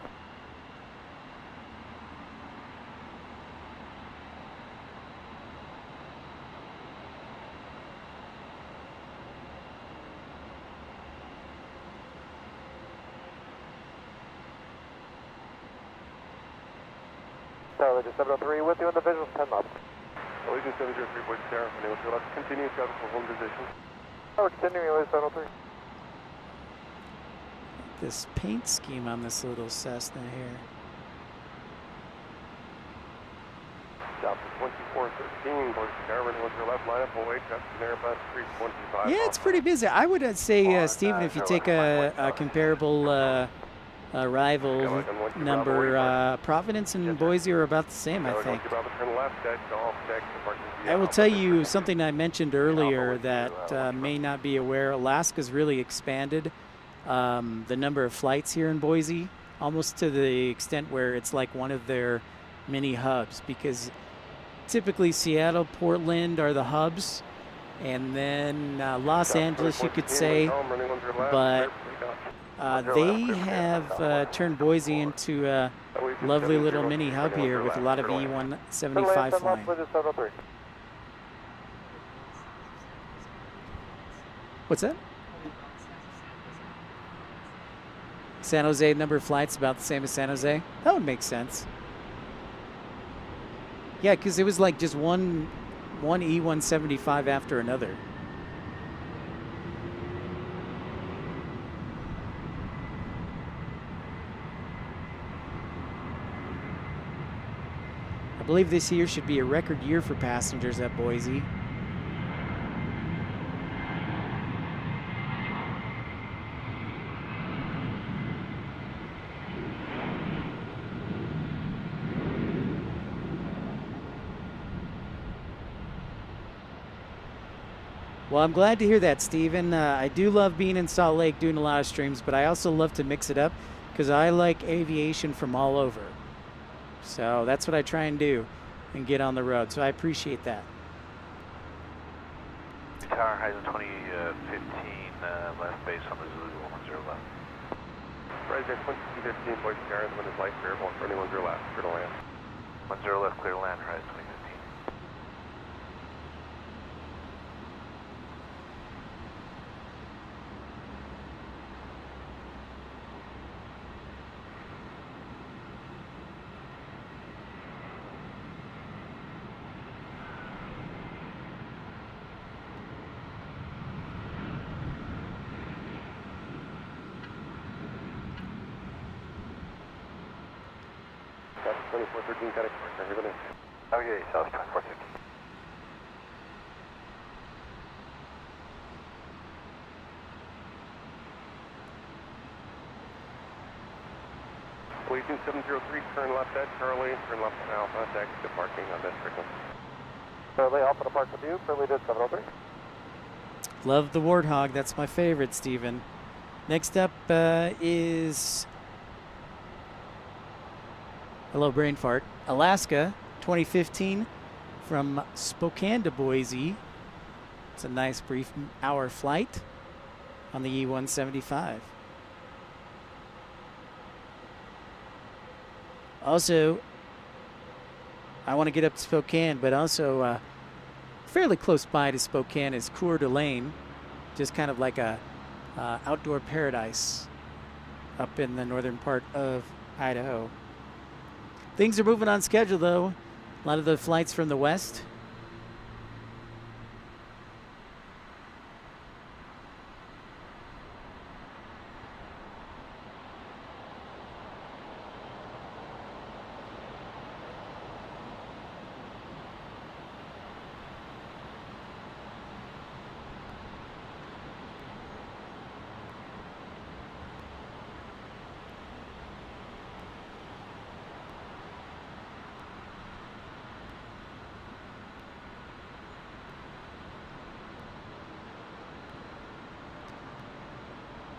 Allegiant 703 with you in the visual 10 left. Allegiant 703, Boise Tower, anyone to left, continue traffic for home position. We're continuing, Allegiant 703. This paint scheme on this little Cessna here. South is 2413, Boise Tower, anyone to your left, line up, away, traffic in Airbus 325. Yeah, it's pretty busy. I would say, Stephen, if you take a comparable arrival number, Providence and Boise are about the same, I think. I will tell you something I mentioned earlier that may not be aware. Alaska's really expanded the number of flights here in Boise, almost to the extent where it's like one of their mini hubs, because typically Seattle, Portland are the hubs, and then Los Angeles, you could say, but they have turned Boise into a lovely little mini hub here with a lot of E-175 flying. What's that? San Jose, number of flights about the same as San Jose? That would make sense. Yeah, because it was like just one E-175 after another. I believe this year should be a record year for passengers at Boise. Well, I'm glad to hear that, Steven. I do love being in Salt Lake doing a lot of streams, but I also love to mix it up because I like aviation from all over. So that's what I try and do and get on the road. So I appreciate that. Tower Horizon 2015, left base on the Zulu 10 left. Horizon 2015, Boise Terrace, wind is light, variable, running 10 left, clear to land. 10 left, clear to land, Horizon 2015. That's 2413, got it, everybody. Okay, South 2415. Waiting 703, turn left at Charlie, turn left on Alpha, taxi to parking on this frequency. Charlie, Alpha to park with you, Charlie did 703. Love the Warthog. That's my favorite, Steven. Next up is... Hello, brain fart. Alaska, 2015, from Spokane to Boise. It's a nice brief hour flight on the E-175. Also, I want to get up to Spokane, but also fairly close by to Spokane is Coeur d'Alene, just kind of like a outdoor paradise up in the northern part of Idaho. Things are moving on schedule, though. A lot of the flights from the west.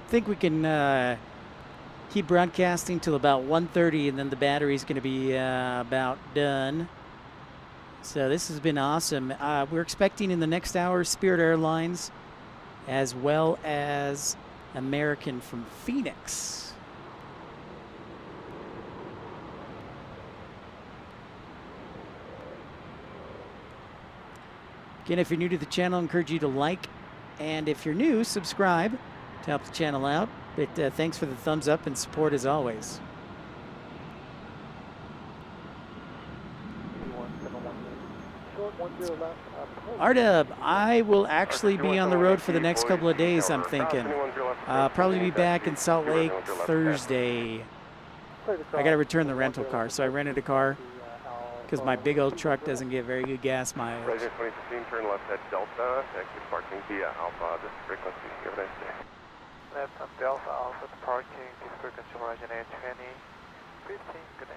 Think we can keep broadcasting till about 1:30, and then the battery's going to be about done. So this has been awesome. We're expecting in the next hour Spirit Airlines as well as American from Phoenix. Again, if you're new to the channel, I encourage you to like, and if you're new, subscribe to help the channel out. But thanks for the thumbs up and support as always. Ardub, I will actually be on the road for the next couple of days, I'm thinking. Probably be back in Salt Lake Thursday. I got to return the rental car, so I rented a car because my big old truck doesn't get very good gas mileage. Horizon 2015, turn left at Delta, taxi parking via Alpha, this frequency. Have a nice day. Left on Delta, Alpha to parking, this frequency Horizon 820, 15, good day.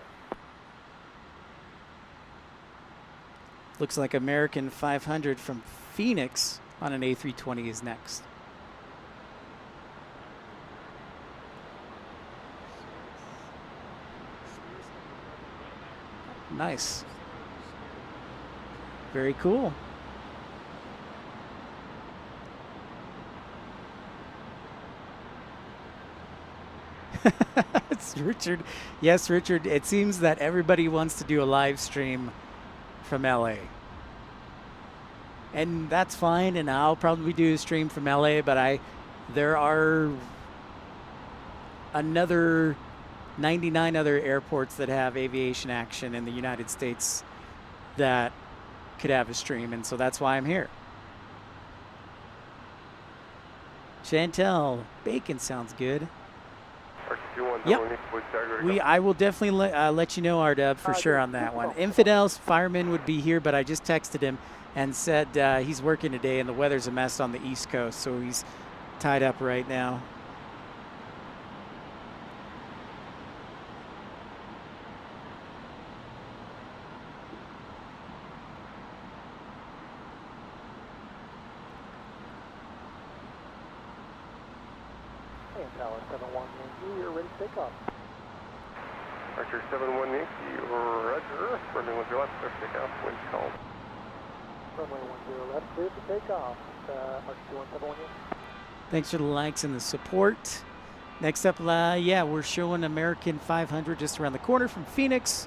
Looks like American 500 from Phoenix on an A320 is next. Nice. Very cool. It's Richard. Yes, Richard. It seems that everybody wants to do a live stream from LA. And that's fine, and I'll probably do a stream from LA, but there are another 99 other airports that have aviation action in the United States that could have a stream, and so that's why I'm here. Chantel, bacon sounds good. Yep. I will definitely let you know, Ardub, for sure on that one. Infidels Fireman would be here, but I just texted him and said he's working today and the weather's a mess on the East Coast, so he's tied up right now. And Tower 71 Yankee, you're ready to take off. Archer 71 Yankee, roger. Runway 10 left, clear for takeoff. Wind called. Runway 10 left, clear for takeoff. Archer 2171 Yankee. Thanks for the likes and the support. Next up, yeah, we're showing American 500 just around the corner from Phoenix.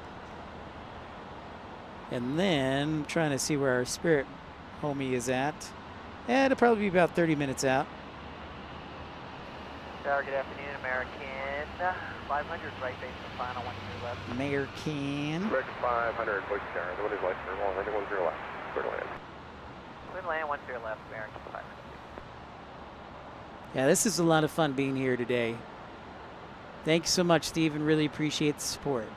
And then I'm trying to see where our Spirit homie is at. And it'll probably be about 30 minutes out. Tower, good afternoon, American 500 right base for final 10 left. American. American 500, Boise Tower. The wind is light, clear. Runway 10 left. Clear to land. Clear to land, 10 left, American 500. Yeah, this is a lot of fun being here today. Thanks so much, Stephen. Really appreciate the support.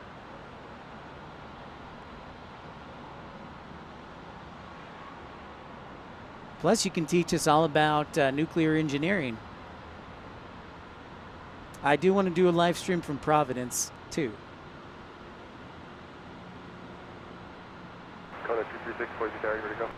Plus, you can teach us all about nuclear engineering. I do want to do a live stream from Providence, too. Kona 236, Boise Tower, you ready to go?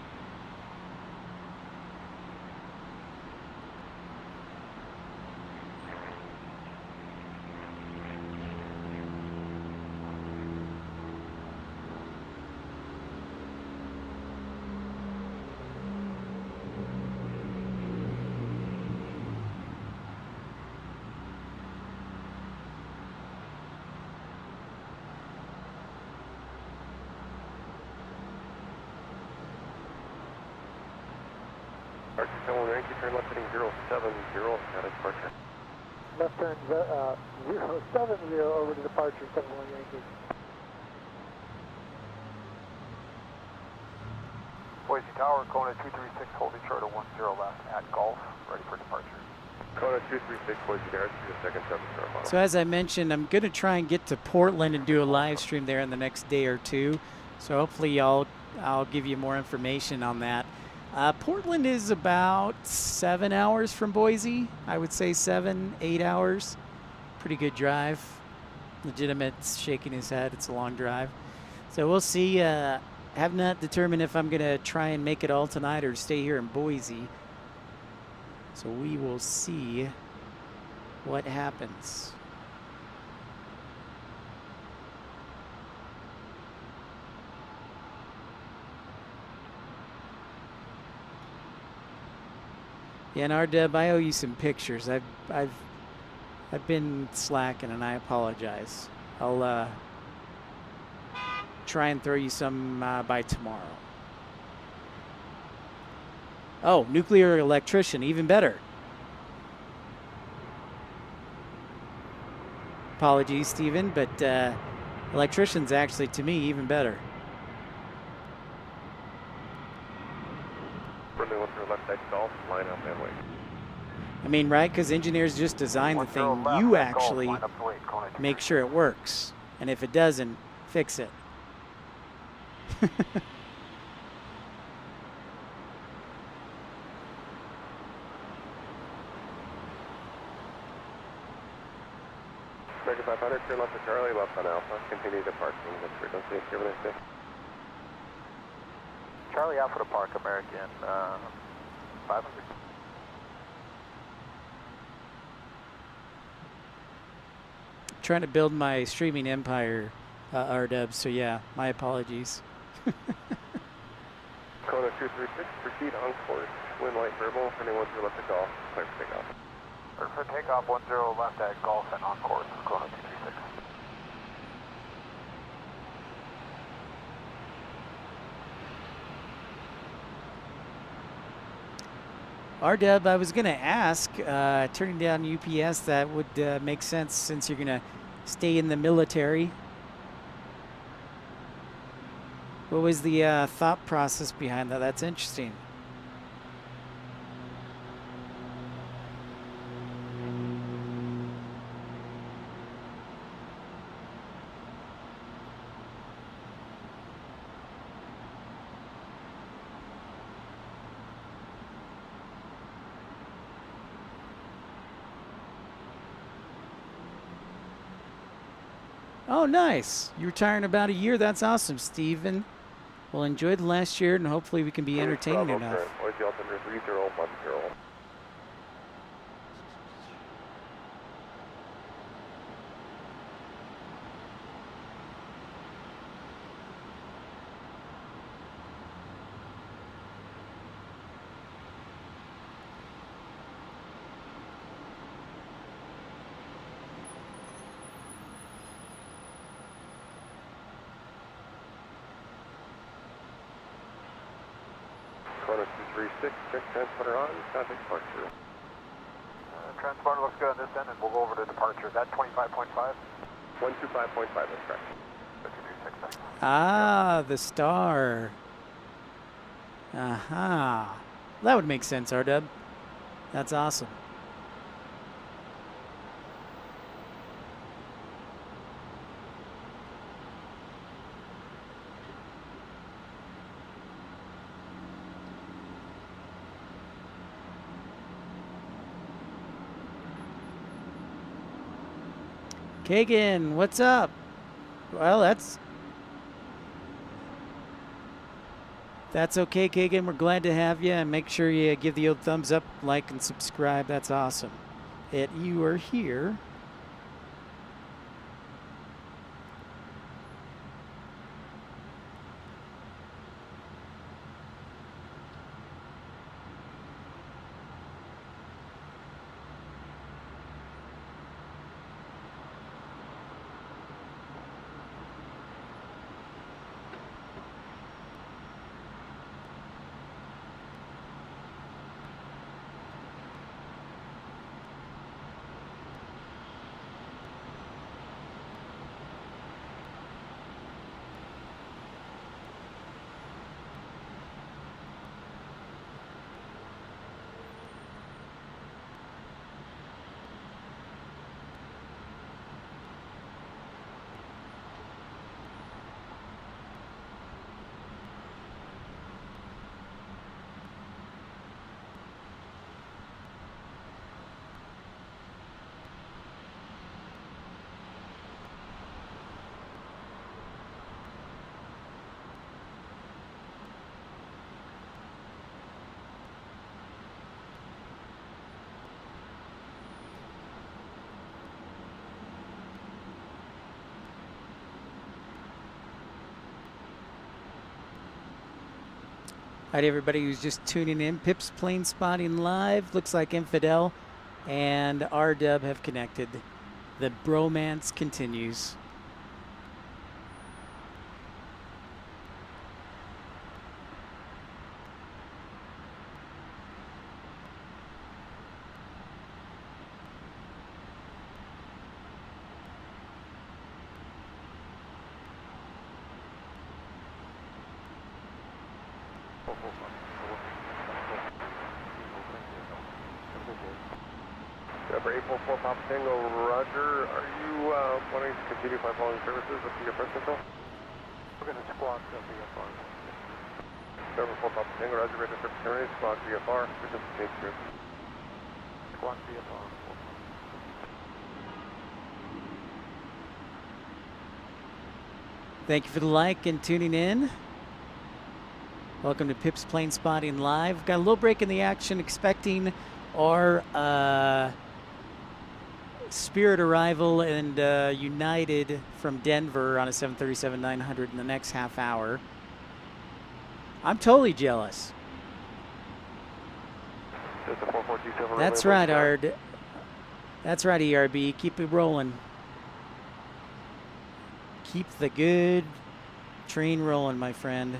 Archer 71 Yankee, turn left heading 070, out of departure. Left turn 070 over to departure 71 Yankee. Boise Tower, Kona 236, holding short of 10 left at Gulf, ready for departure. Kona 236, Boise Tower, 2 seconds, 7 star model. So as I mentioned, I'm going to try and get to Portland and do a live stream there in the next day or two. So hopefully I'll give you more information on that. Portland is about 7 hours from Boise. I would say 7, 8 hours. Pretty good drive. Legitimate's shaking his head. It's a long drive. So we'll see. Have not determined if I'm going to try and make it all tonight or stay here in Boise. So we will see what happens. Yeah, and RDub, I owe you some pictures. I've been slacking, and I apologize. I'll try and throw you some by tomorrow. Oh, nuclear electrician, even better. Apologies, Stephen, but electrician's actually, to me, even better. Runway 10 left, at Gulf, line up and wait. I mean, right? Because engineers just design the thing. You actually make sure it works. And if it doesn't, fix it. American 500, turn left to Charlie, left on Alpha. Continue departing with frequency. Give it a day. Charlie Alpha to park, American 500. Trying to build my streaming empire, RDub, so yeah, my apologies. Kona 236, proceed on course. Wind light verbal, turning 10 left to Gulf. Clear for takeoff. Clear for takeoff, 10 left at Gulf and on course, Kona 236. RDub, I was going to ask, turning down UPS, that would make sense since you're going to stay in the military. What was the thought process behind that? That's interesting. Oh, nice. You retire in about a year. That's awesome, Stephen. Well, enjoy the last year, and hopefully we can be entertaining enough. Boise altimeter 3010. Transponder 236, check transponder on, contact departure. Transponder looks good on this end, and we'll go over to departure. Is that 25.5? 125.5, that's correct. 5266. Ah, the star. Aha. That would make sense, R-Dub. That's awesome. Kagan, what's up? Well, that's okay, Kagan. We're glad to have you, and make sure you give the old thumbs up, like, and subscribe. That's awesome. You are here. Hi to everybody who's just tuning in. Pip's Plane Spotting Live. Looks like Infidel and R-Dub have connected. The bromance continues. Number 844 Papa Tango, Roger. Are you wanting to continue by following services with your press control? We're going to squawk VFR. Number 4 Papa Tango, Roger. Ready for terminate. Squawk VFR. Business change group. Squawk VFR. Thank you for the like and tuning in. Welcome to Pip's Plane Spotting Live. Got a little break in the action, expecting our Spirit arrival and United from Denver on a 737-900 in the next half hour. I'm totally jealous. That's right, Ard. That's right, ERB. Keep it rolling. Keep the good train rolling, my friend.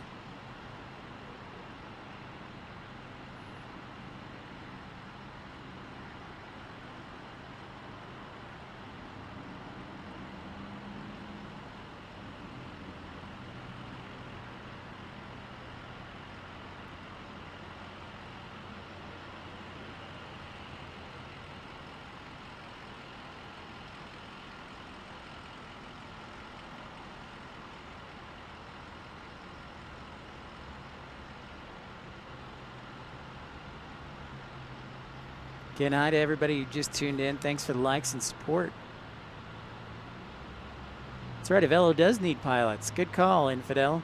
Good night to everybody who just tuned in. Thanks for the likes and support. That's right, Avello does need pilots. Good call, Infidel.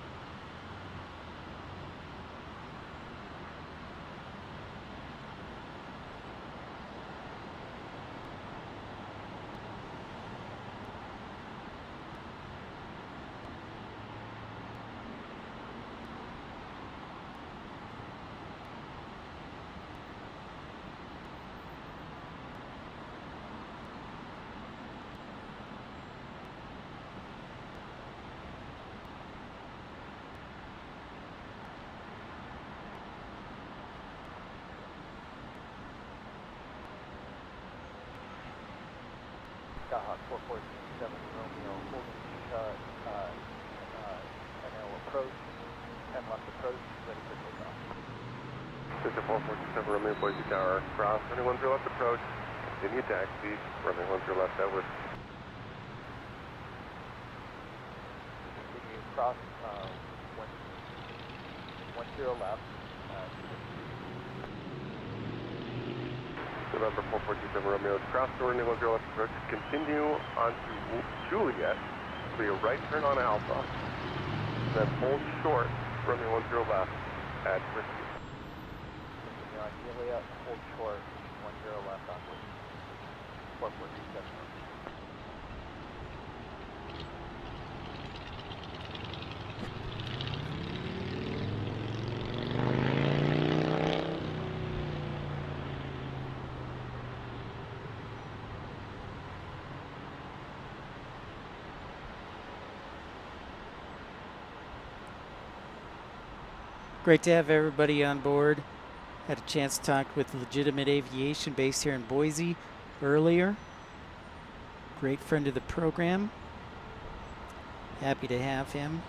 Skyhawk 447 Romeo, holding shut, Canal approach, 10 left approach, ready for takeoff. Cessna 447 Romeo, Boise Tower, cross, runway 10 left approach, continue taxi, runway 10 left outward. Continue cross, 10 left, November 447 Romeo, cross to runway 10 left approach, continue onto Juliet, be a right turn on Alpha, then hold short, runway 10 left at Whiskey. continue on Juliet, hold short, 10 left on 447. Great to have everybody on board. Had a chance to talk with Legitimate Aviation based here in Boise earlier. Great friend of the program. Happy to have him.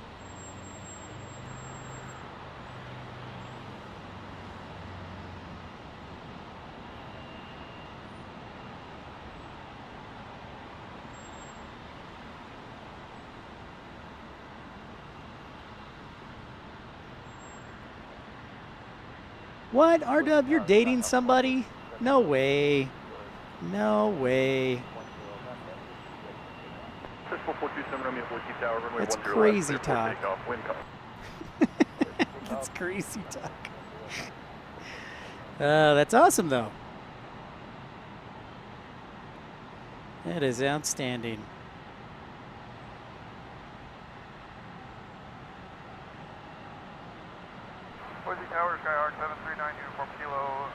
What? RW, you're dating somebody? No way. No way. That's crazy talk. That's crazy talk. That's awesome, though. That is outstanding. Boise Tower, Skyhawk 739 uniform kilo,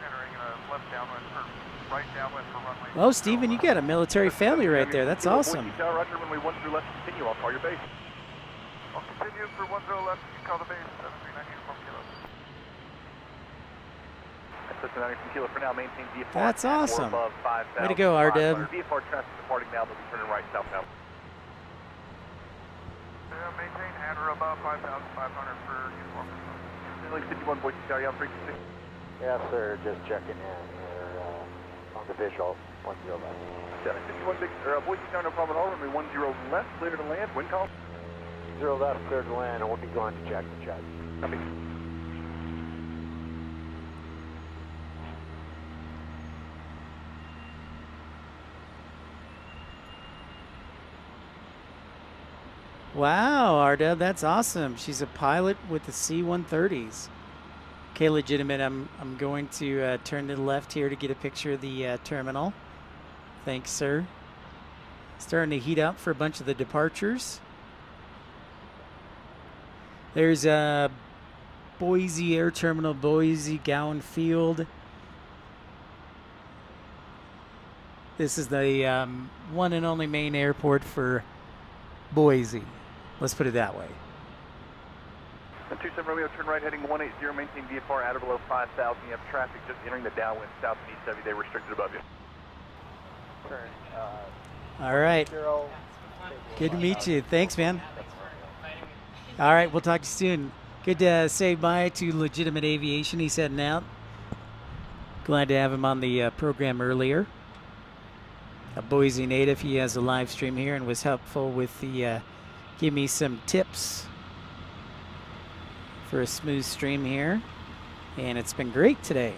entering left downwind for right downwind for runway. Oh, Steven, you got a military family right there. That's awesome. Boise Tower, Roger, runway 10 left, continue. I'll call your base. I'll continue for 10 left. You call the base, 739 uniform kilo. That's 739 kilo for now. Maintain VFR. That's awesome. Above 5,000. Way to go, RW. VFR traffic departing now. They'll be turning right southbound. Maintain at or above 5,500 for uniform. 51 Boise Tower, you on frequency? Yes, sir. Just checking in here on the visual. 10 left. 751 Boise Tower, no problem at all. Runway 10 left, clear to land. Wind call. 0 left, clear to land, and we'll be going to check the jet. Copy. Wow, Arda, that's awesome. She's a pilot with the C-130s. Okay, Legitimate, I'm going to turn to the left here to get a picture of the terminal. Thanks, sir. Starting to heat up for a bunch of the departures. There's Boise Air Terminal, Boise, Gowen Field. This is the one and only main airport for Boise. Let's put it that way. 27 Romeo, turn right heading 180, maintain VFR at or below 5,000. You have traffic just entering the downwind, south and east heavy. They restricted above you. Turn, All right. 0. Good to meet you. Thanks, man. All right, we'll talk to you soon. Good to say bye to Legitimate Aviation. He's heading out. Glad to have him on the program earlier. A Boise native. He has a live stream here and was helpful with the give me some tips for a smooth stream here. And it's been great today.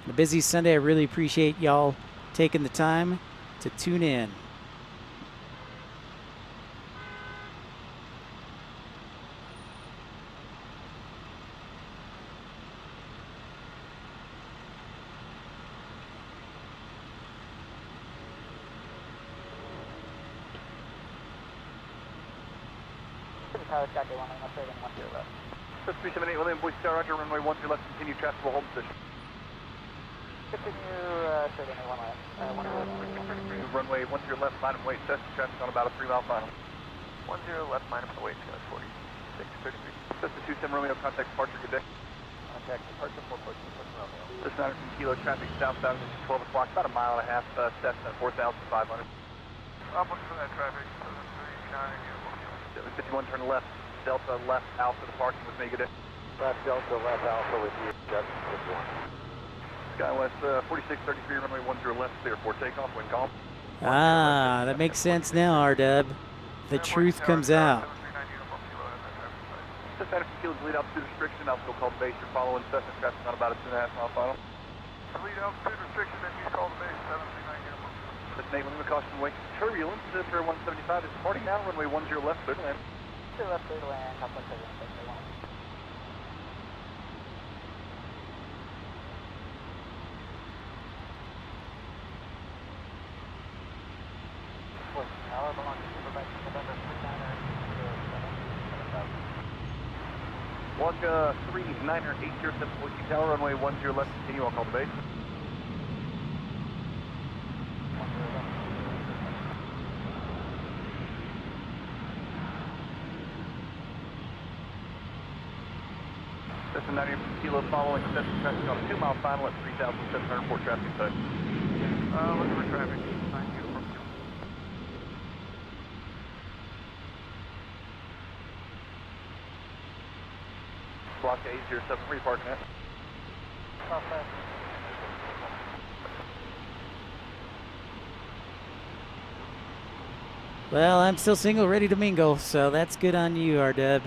On a busy Sunday, I really appreciate y'all taking the time to tune in. Tower, Skyhawk 1 left, 10 left. 378 William, Boise Tower, Roger, runway 10 left, continue traffic, will hold position. Continue, straight in 1 left. 1 left. Runway 10 left, line of weight, test traffic on about a 3-mile final. 10 left, line of weight, 46, 33. Cessna 27 Romeo, contact departure, good day. contact, departure 442 Romeo. This 9 kilo traffic southbound at 12 o'clock, about a mile and a half, Cessna 4,500. I'm looking for that traffic, 739, 751, turn left, Delta left, Alpha, the parking was negative. Left Delta, left Alpha with you, Justin 51. SkyWest 4633, runway 10 left, clear for takeoff, wind calm. Ah, that makes sense now, R-Dub. The truth comes out. This 9 kilo lead altitude restriction, I'll call the base, you're following Cessna traffic on about a 2.5 mile final. Lead altitude restriction, and you call the base, 739 This name with caution wake turbulence, for 175 is departing now, runway 10 left, clear to land. Left, clear to land, Alpha 761. Tower belongs to Supervisor November 39er 807. Walk 39er 807 Boise Tower, runway 10 left, continue, I'll call the base. Cessna 90 kilo following Cessna traffic on a 2 mile final at 3,704 traffic side. Looking for traffic, 9 kilo from you. Block 807, where you parking at? Well, I'm still single, ready to mingle, so that's good on you, R-Dub.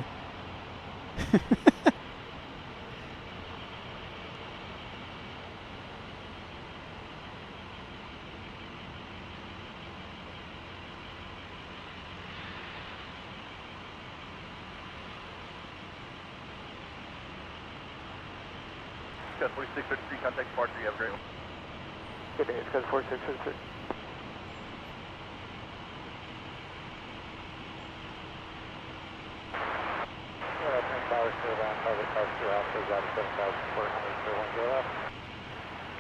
Got 4633, contact departure, you have a great one. Good day, it's code 4633.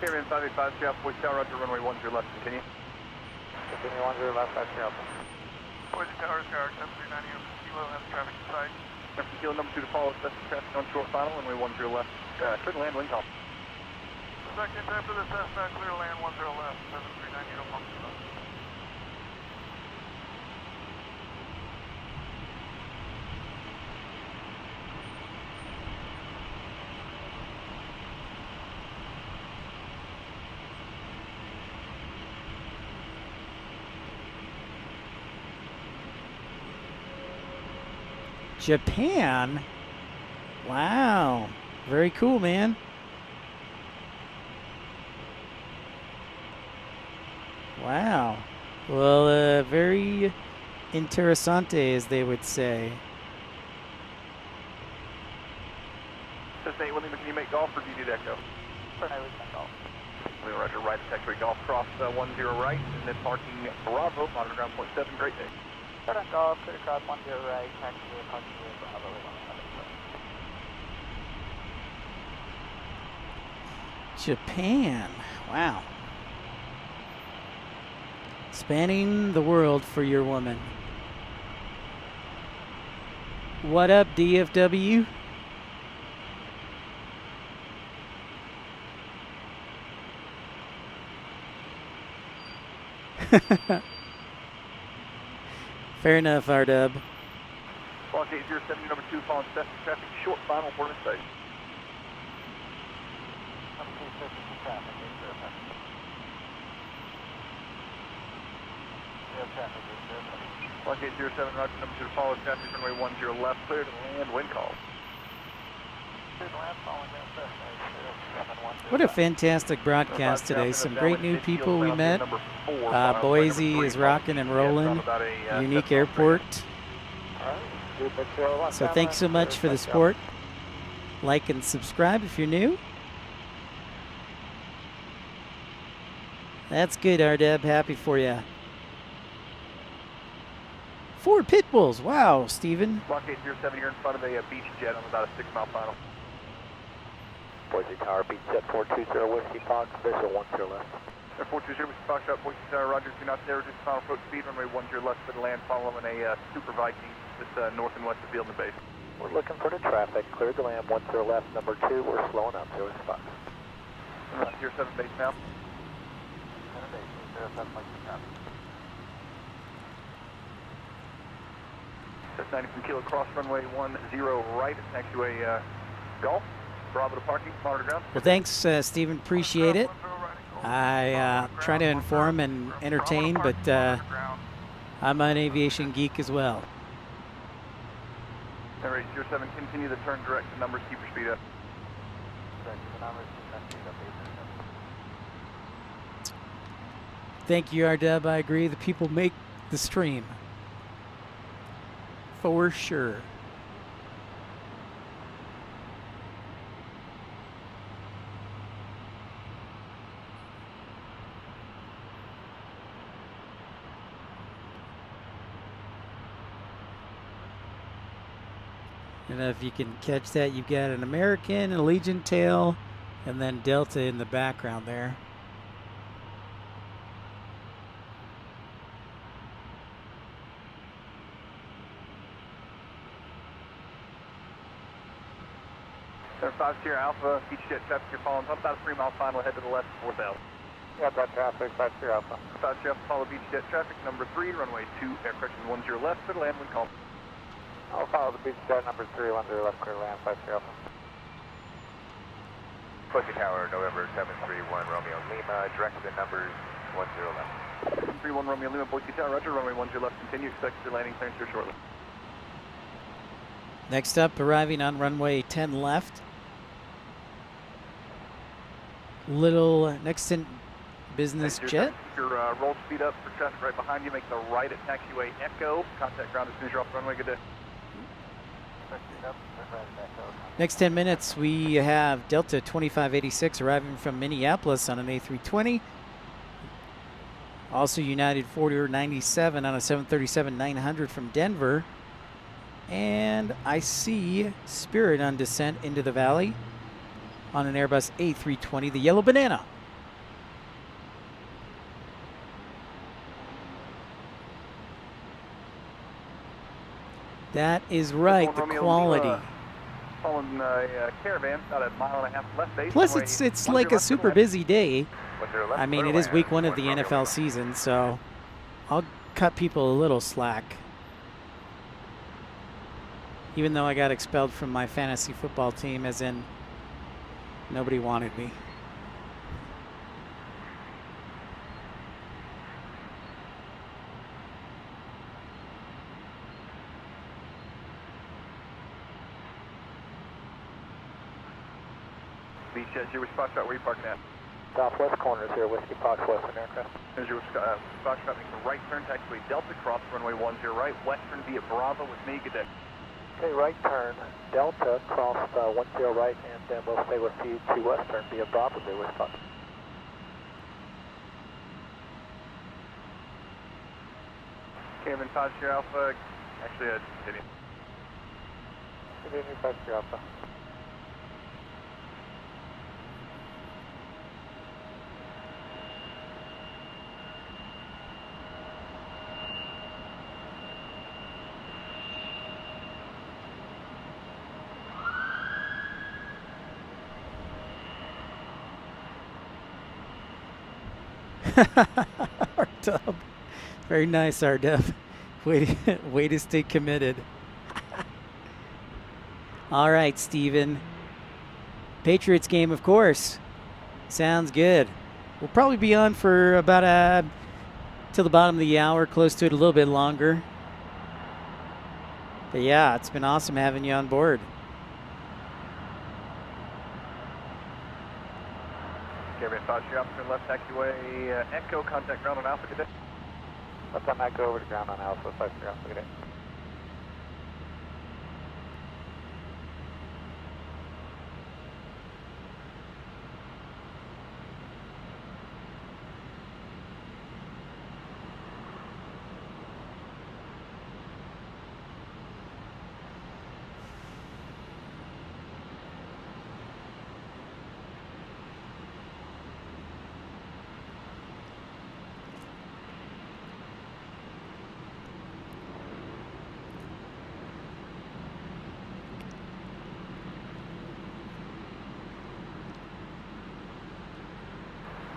Carry 585, Jeff, Boise Tower, Roger, runway 10 left, continue. Continue 10 left, back to Alpha. Boise Tower, Skyark 739, kilo, have traffic inside. Jefferson Kilo number 2 to follow, Cessna traffic on short final, runway 10 left, clear to land, wind calm. Second after the Cessna, clear to land 10 left, 739 uniform. Japan? Wow. Very cool, man. Wow. Well, very interessante, as they would say. Cessna 8 William, can you make golf or do you need echo? For no reason, golf. William Roger, right at taxiway golf, cross 10 right, and then parking Bravo, monitor ground point 7, great day. Start on golf, clear across 10 right, taxiway, parking Bravo, 11. Japan. Wow. Spanning the world for your woman. What up, DFW? Fair enough, R-Dub. Block 807, number 2, following Cessna traffic, short final, Portland State. Block 807, Roger, number 2 to follow, traffic, runway 10 left, clear to land, wind call. What a fantastic broadcast today. Some great new people we met. Boise is rocking and rolling. Unique airport. So thanks so much for the support. Like and subscribe if you're new. That's good, R-Dub. Happy for you. 4 pit bulls. Wow, Steven. Block 807, you're in front of a beach jet on about a 6 mile final. Boise Tower, beach jet 420, Whiskey Fox, visual 10 left. 420, Whiskey Fox, Boise Tower, Roger, 2 knots there, reduce final approach speed, runway 10 left, for the land following a Super Viking, just north and west of field and base. We're looking for the traffic. Cleared the land, 10 left, number 2. We're slowing up, 0 spots. 07 base now. 7 base, 07 like the traffic. That's 90 from Kilo, cross runway 10 right, taxiway Golf. Bravo to parking, monitor ground. Well, thanks, Stephen. Appreciate it. I try to inform and entertain, but I'm an aviation geek as well. Alright, 07, continue the turn direct to numbers, keep your speed up. Thank you, RW. I agree. The people make the stream. For sure. And if you can catch that, you've got an American, a Legion tail, and then Delta in the background there. Center 5 Sierra Alpha, Beach Jet traffic, you're following up about a 3 mile final, head to the left, 4,000. Yeah, that traffic, 5 Sierra Alpha. 5 Sierra Alpha, follow Beach Jet traffic, number 3, runway 2, air correction 10 left, clear to land when called. I'll follow the beach jet, number 3, 10 left, clear to land, 5 Sierra Alpha. Pussy Tower, November 731, Romeo Lima, direct to the numbers 10 left. 31 Romeo Lima, Boise Tower, roger, runway 10 left, continue, expect your landing clearance here shortly. Next up, arriving on runway 10 left. Little next in business jet. Your roll speed up for traffic right behind you, make the right at taxiway Echo, contact ground as soon as you're off the runway, good day. Next 10 minutes, we have Delta 2586 arriving from Minneapolis on an A320. Also United 4097 on a 737-900 from Denver. And I see Spirit on descent into the valley on an Airbus A320, the Yellow Banana. That is right, the quality. Following caravan, about a mile and a half left base. Plus, it's like a super busy day. I mean, it is week 1 of the NFL season, so I'll cut people a little slack. Even though I got expelled from my fantasy football team, as in nobody wanted me. Beach Jet, your Foxtrot, where are you parking at? Southwest corner is here, Whiskey Fox Western aircraft. Here's your Foxtrot, makes a right turn, taxiway Delta, cross runway 10 right, western via Bravo with me, good day. Okay, right turn, Delta, cross 10 right, and then we'll stay with you to western via Bravo, there with Fox. Caravan 5 Sierra Alpha, actually, continue. Continue 5 Sierra Alpha. R-Dub. Very nice, R-Dub. Way to stay committed. All right, Steven. Patriots game, of course. Sounds good. We'll probably be on for about till the bottom of the hour, close to it, a little bit longer. But yeah, it's been awesome having you on board. Caravan 5 Sierra Alpha, turn left, taxiway Echo, contact ground on Alpha, good day. Let's on that go over to ground on Alpha, 5 Sierra Alpha, good day.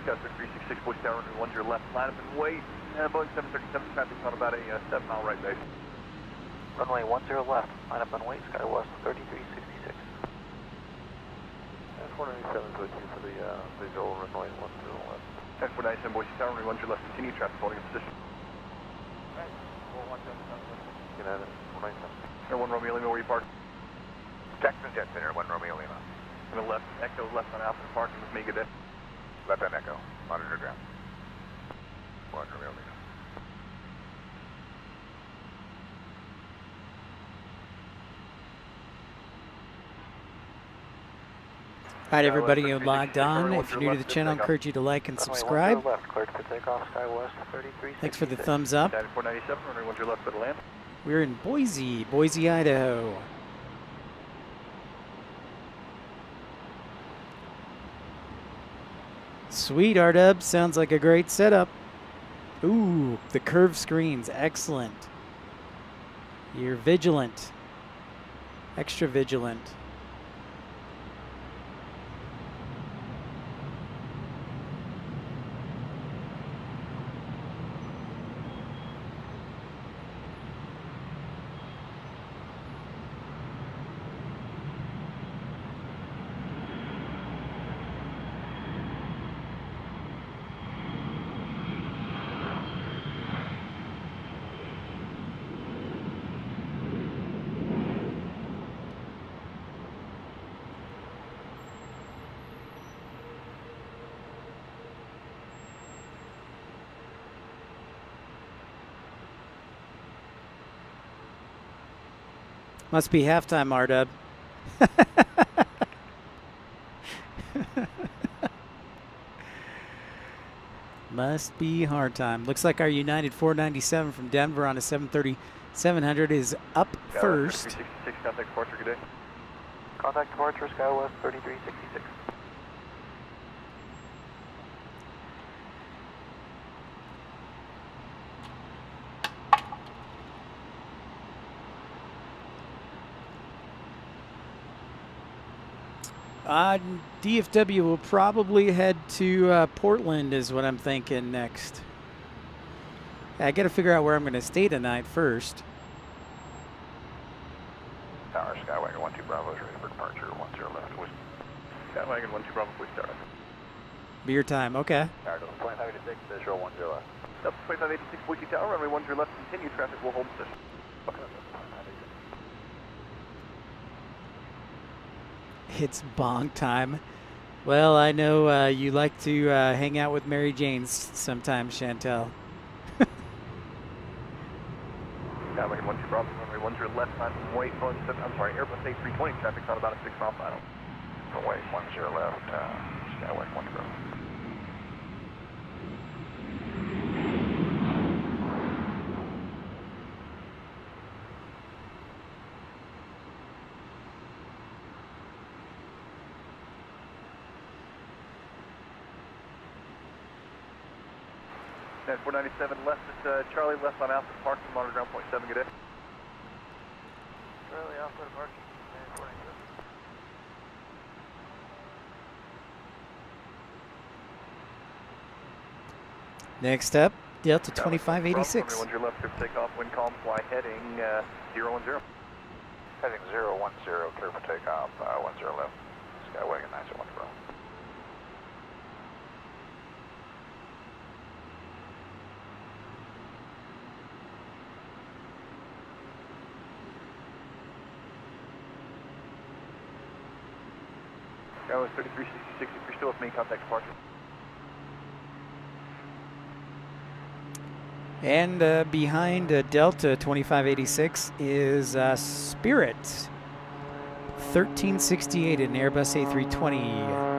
Scout 366, Boise Tower, runway 10 left, line up and wait. Boeing 737 traffic's on about a 7-mile right base. Runway 10 left, line up and wait, SkyWest 3366. And 497 is with you for the visual runway 10 left. And 497, Boise Tower, runway 10 left, continue traffic holding in position. United, 497. Air 1 Romeo Lima, where you park? Jackson Jet Center, 1 Romeo Lima. And the left, Echo left on Alpha parking with me, good day. Left on Echo, monitor ground. 1 Romeo Lima. All right, everybody who logged on. If you're new to the channel, I encourage you to like and subscribe. Left, cleared for takeoff, SkyWest 3366. Thanks for the thumbs up. 497, runway 10 left, for the land. We're in Boise, Idaho. Sweet, R-Dub. Sounds like a great setup. Ooh, the curved screens. Excellent. You're vigilant. Extra vigilant. Must be halftime, R-Dub. Must be hard time. Looks like our United 497 from Denver on a 737-700 is up first. 366, contact departure, good day. Contact departure, SkyWest 3366. DFW will probably head to Portland is what I'm thinking next. I got to figure out where I'm going to stay tonight first. Tower, Skywagon 12 Bravo is ready for departure, 10 left. West. Skywagon 12 Bravo, Boise Tower. Beer time, okay. Tower, 2586, visual 10 left. Delta 2586, Boise Tower, runway 10 left, continue traffic, will hold position. It's bong time. Well, I know you like to hang out with Mary Jane's sometimes, Chantel. Skywagon 12 Bravo, runway 10 left, line from wait, Boeing 7, I'm sorry, Airbus A320 traffic's on about a 6-mile final. Runway 10 left, Skywagon 1 Bravo. And 497 left is Charlie left on Alpha parking, monitor ground point 7, good day. Charlie, Alpha departure, 497. Next up, Delta 2586. Runway 10 left, clear for takeoff, wind calm, fly heading 010. Heading 010, clear for takeoff, 10 left. Skywagon 901 Bravo. Skywagon 3366, if you're still with me, contact departure. And behind Delta 2586 is Spirit 1368, an Airbus A320.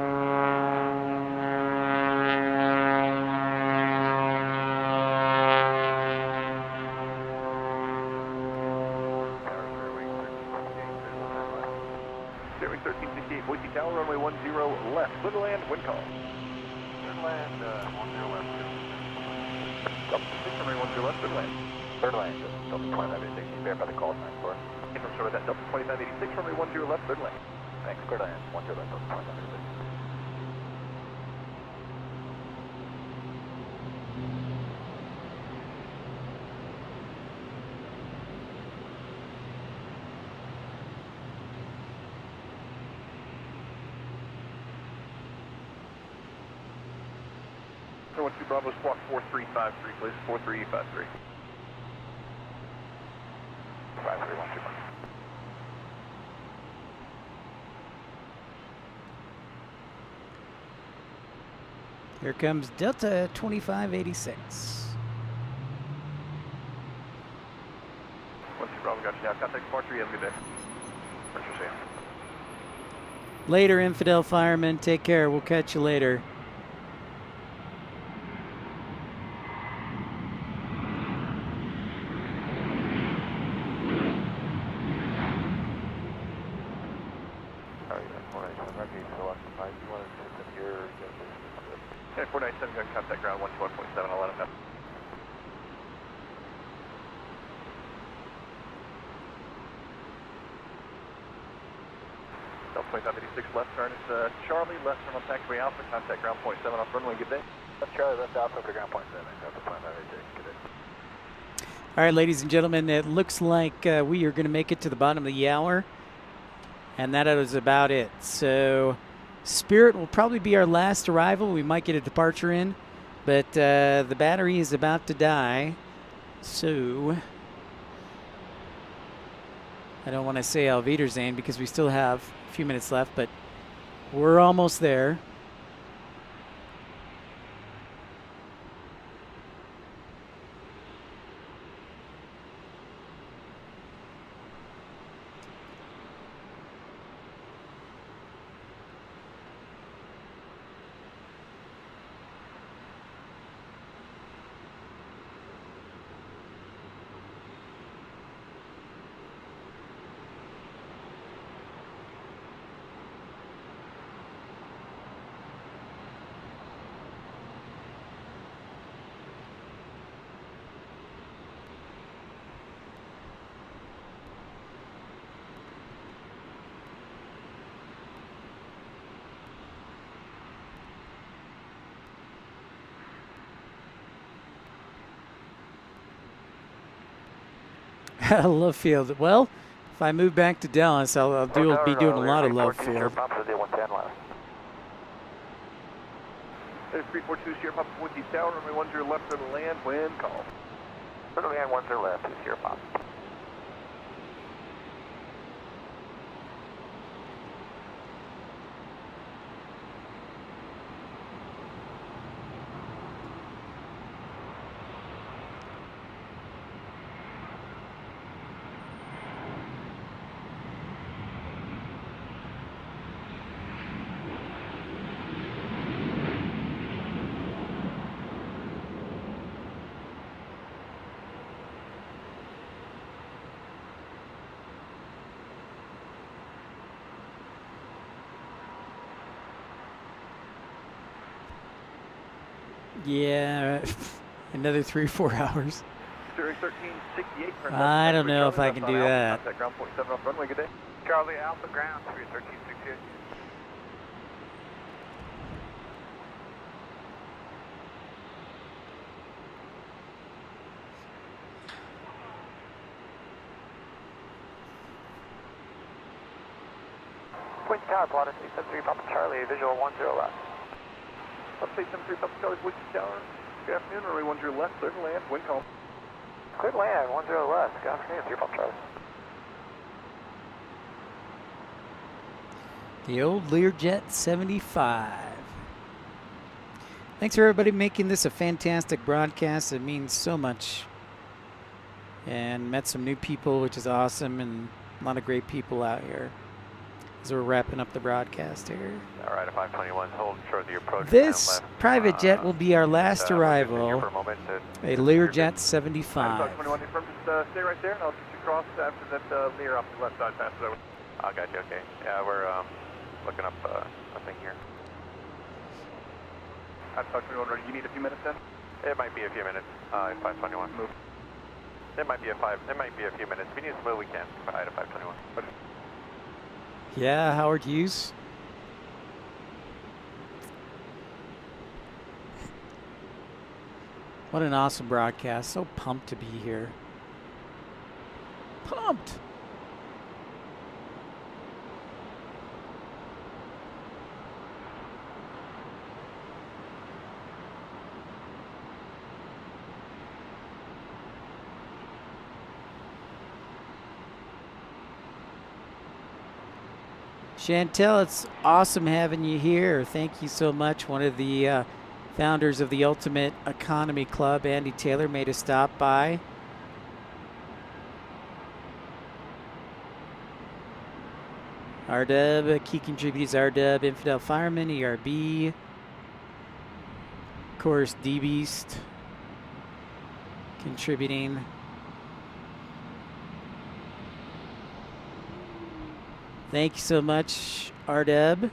Steering 1368, Boise Tower, runway 10 left, clear to land, wind calm. Clear to land, 10 left. Delta 6, runway 10 left, clear to land. Third lane, Delta 2586, you verify the call sign for us. From sort of that Delta 2586, runway 10 left, clear to land. Thanks, clear to land, 10 left, Delta 2586. 312 Bravo, squawk 4353, please. 4353. 5312. Here comes Delta 2586. 12 Bravo, got you now. Contact departure, you have a good day. Roger, see ya. Later, infidel fireman. Take care. We'll catch you later. Okay, 497, got contact ground 121.7, I'll let him know. Delta 2586 left turn, it's Charlie, left turn on taxiway Alpha, contact ground point 7 off runway, good day. That's Charlie, left Alpha for ground point 7. Delta 2586, good day. All right, ladies and gentlemen, it looks like we are going to make it to the bottom of the hour. And that is about it. So Spirit will probably be our last arrival. We might get a departure in. But the battery is about to die. So I don't want to say Auf Wiedersehen because we still have a few minutes left. But we're almost there. Love field. Well, if I move back to Dallas, I'll be doing a lot of love field. 342 Sierra Papa 14 Tower, runway 10 left for the land, wind call. Runway 10 left, Sierra Papa. Yeah, another 3 or 4 hours. Steering 1368. I don't know if I can do that. Contact ground point 7 off runway, good day. Charlie, Alpha ground, 1368. Point Tower, plot 873 Papa Charlie, visual 10 left. Up 873 Papa Charlie, Boise Tower. Good afternoon, runway 10 left, clear to land, wind call. Clear to land, 10 left. Good afternoon, 3 Papa Charlie. The old Learjet 75. Thanks for everybody making this a fantastic broadcast. It means so much. And met some new people, which is awesome, and a lot of great people out here. As we're wrapping up the broadcast here. All right, 521, hold short of the approach. This private jet will be our last arrival. A Learjet 75. 521, just stay right there, and I'll get you across after that Lear off the left side passes over. I got you, okay. Yeah, we're looking up a thing here. 521, you need a few minutes then? It might be a few minutes. 521. Move. It might be a few minutes. If we need to move, we can. Hi to 521. Yeah, Howard Hughes. What an awesome broadcast. So pumped to be here. Pumped. Chantel, it's awesome having you here. Thank you so much. One of the founders of the Ultimate Economy Club, Andy Taylor, made a stop by. RDub, key contributors RDub, Infidel Fireman, ERB, of course, D-Beast contributing. Thank you so much, RDub.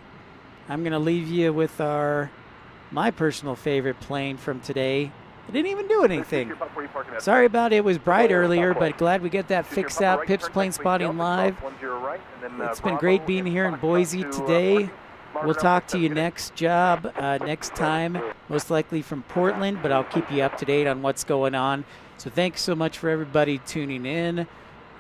I'm going to leave you with my personal favorite plane from today. I didn't even do anything. Sorry about it. It was bright earlier, but glad we get that fixed out. Pips Plane Spotting Live. It's been great being here in Boise today. We'll talk to you next time, most likely from Portland, but I'll keep you up to date on what's going on. So thanks so much for everybody tuning in.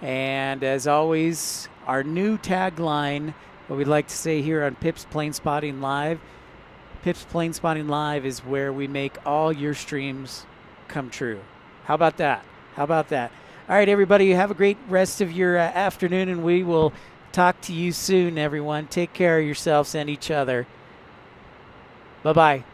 And as always, our new tagline, what we'd like to say here on Pips Plane Spotting Live. Pips Plane Spotting Live is where we make all your streams come true. How about that? How about that? All right, everybody, have a great rest of your afternoon, and we will talk to you soon, everyone. Take care of yourselves and each other. Bye-bye.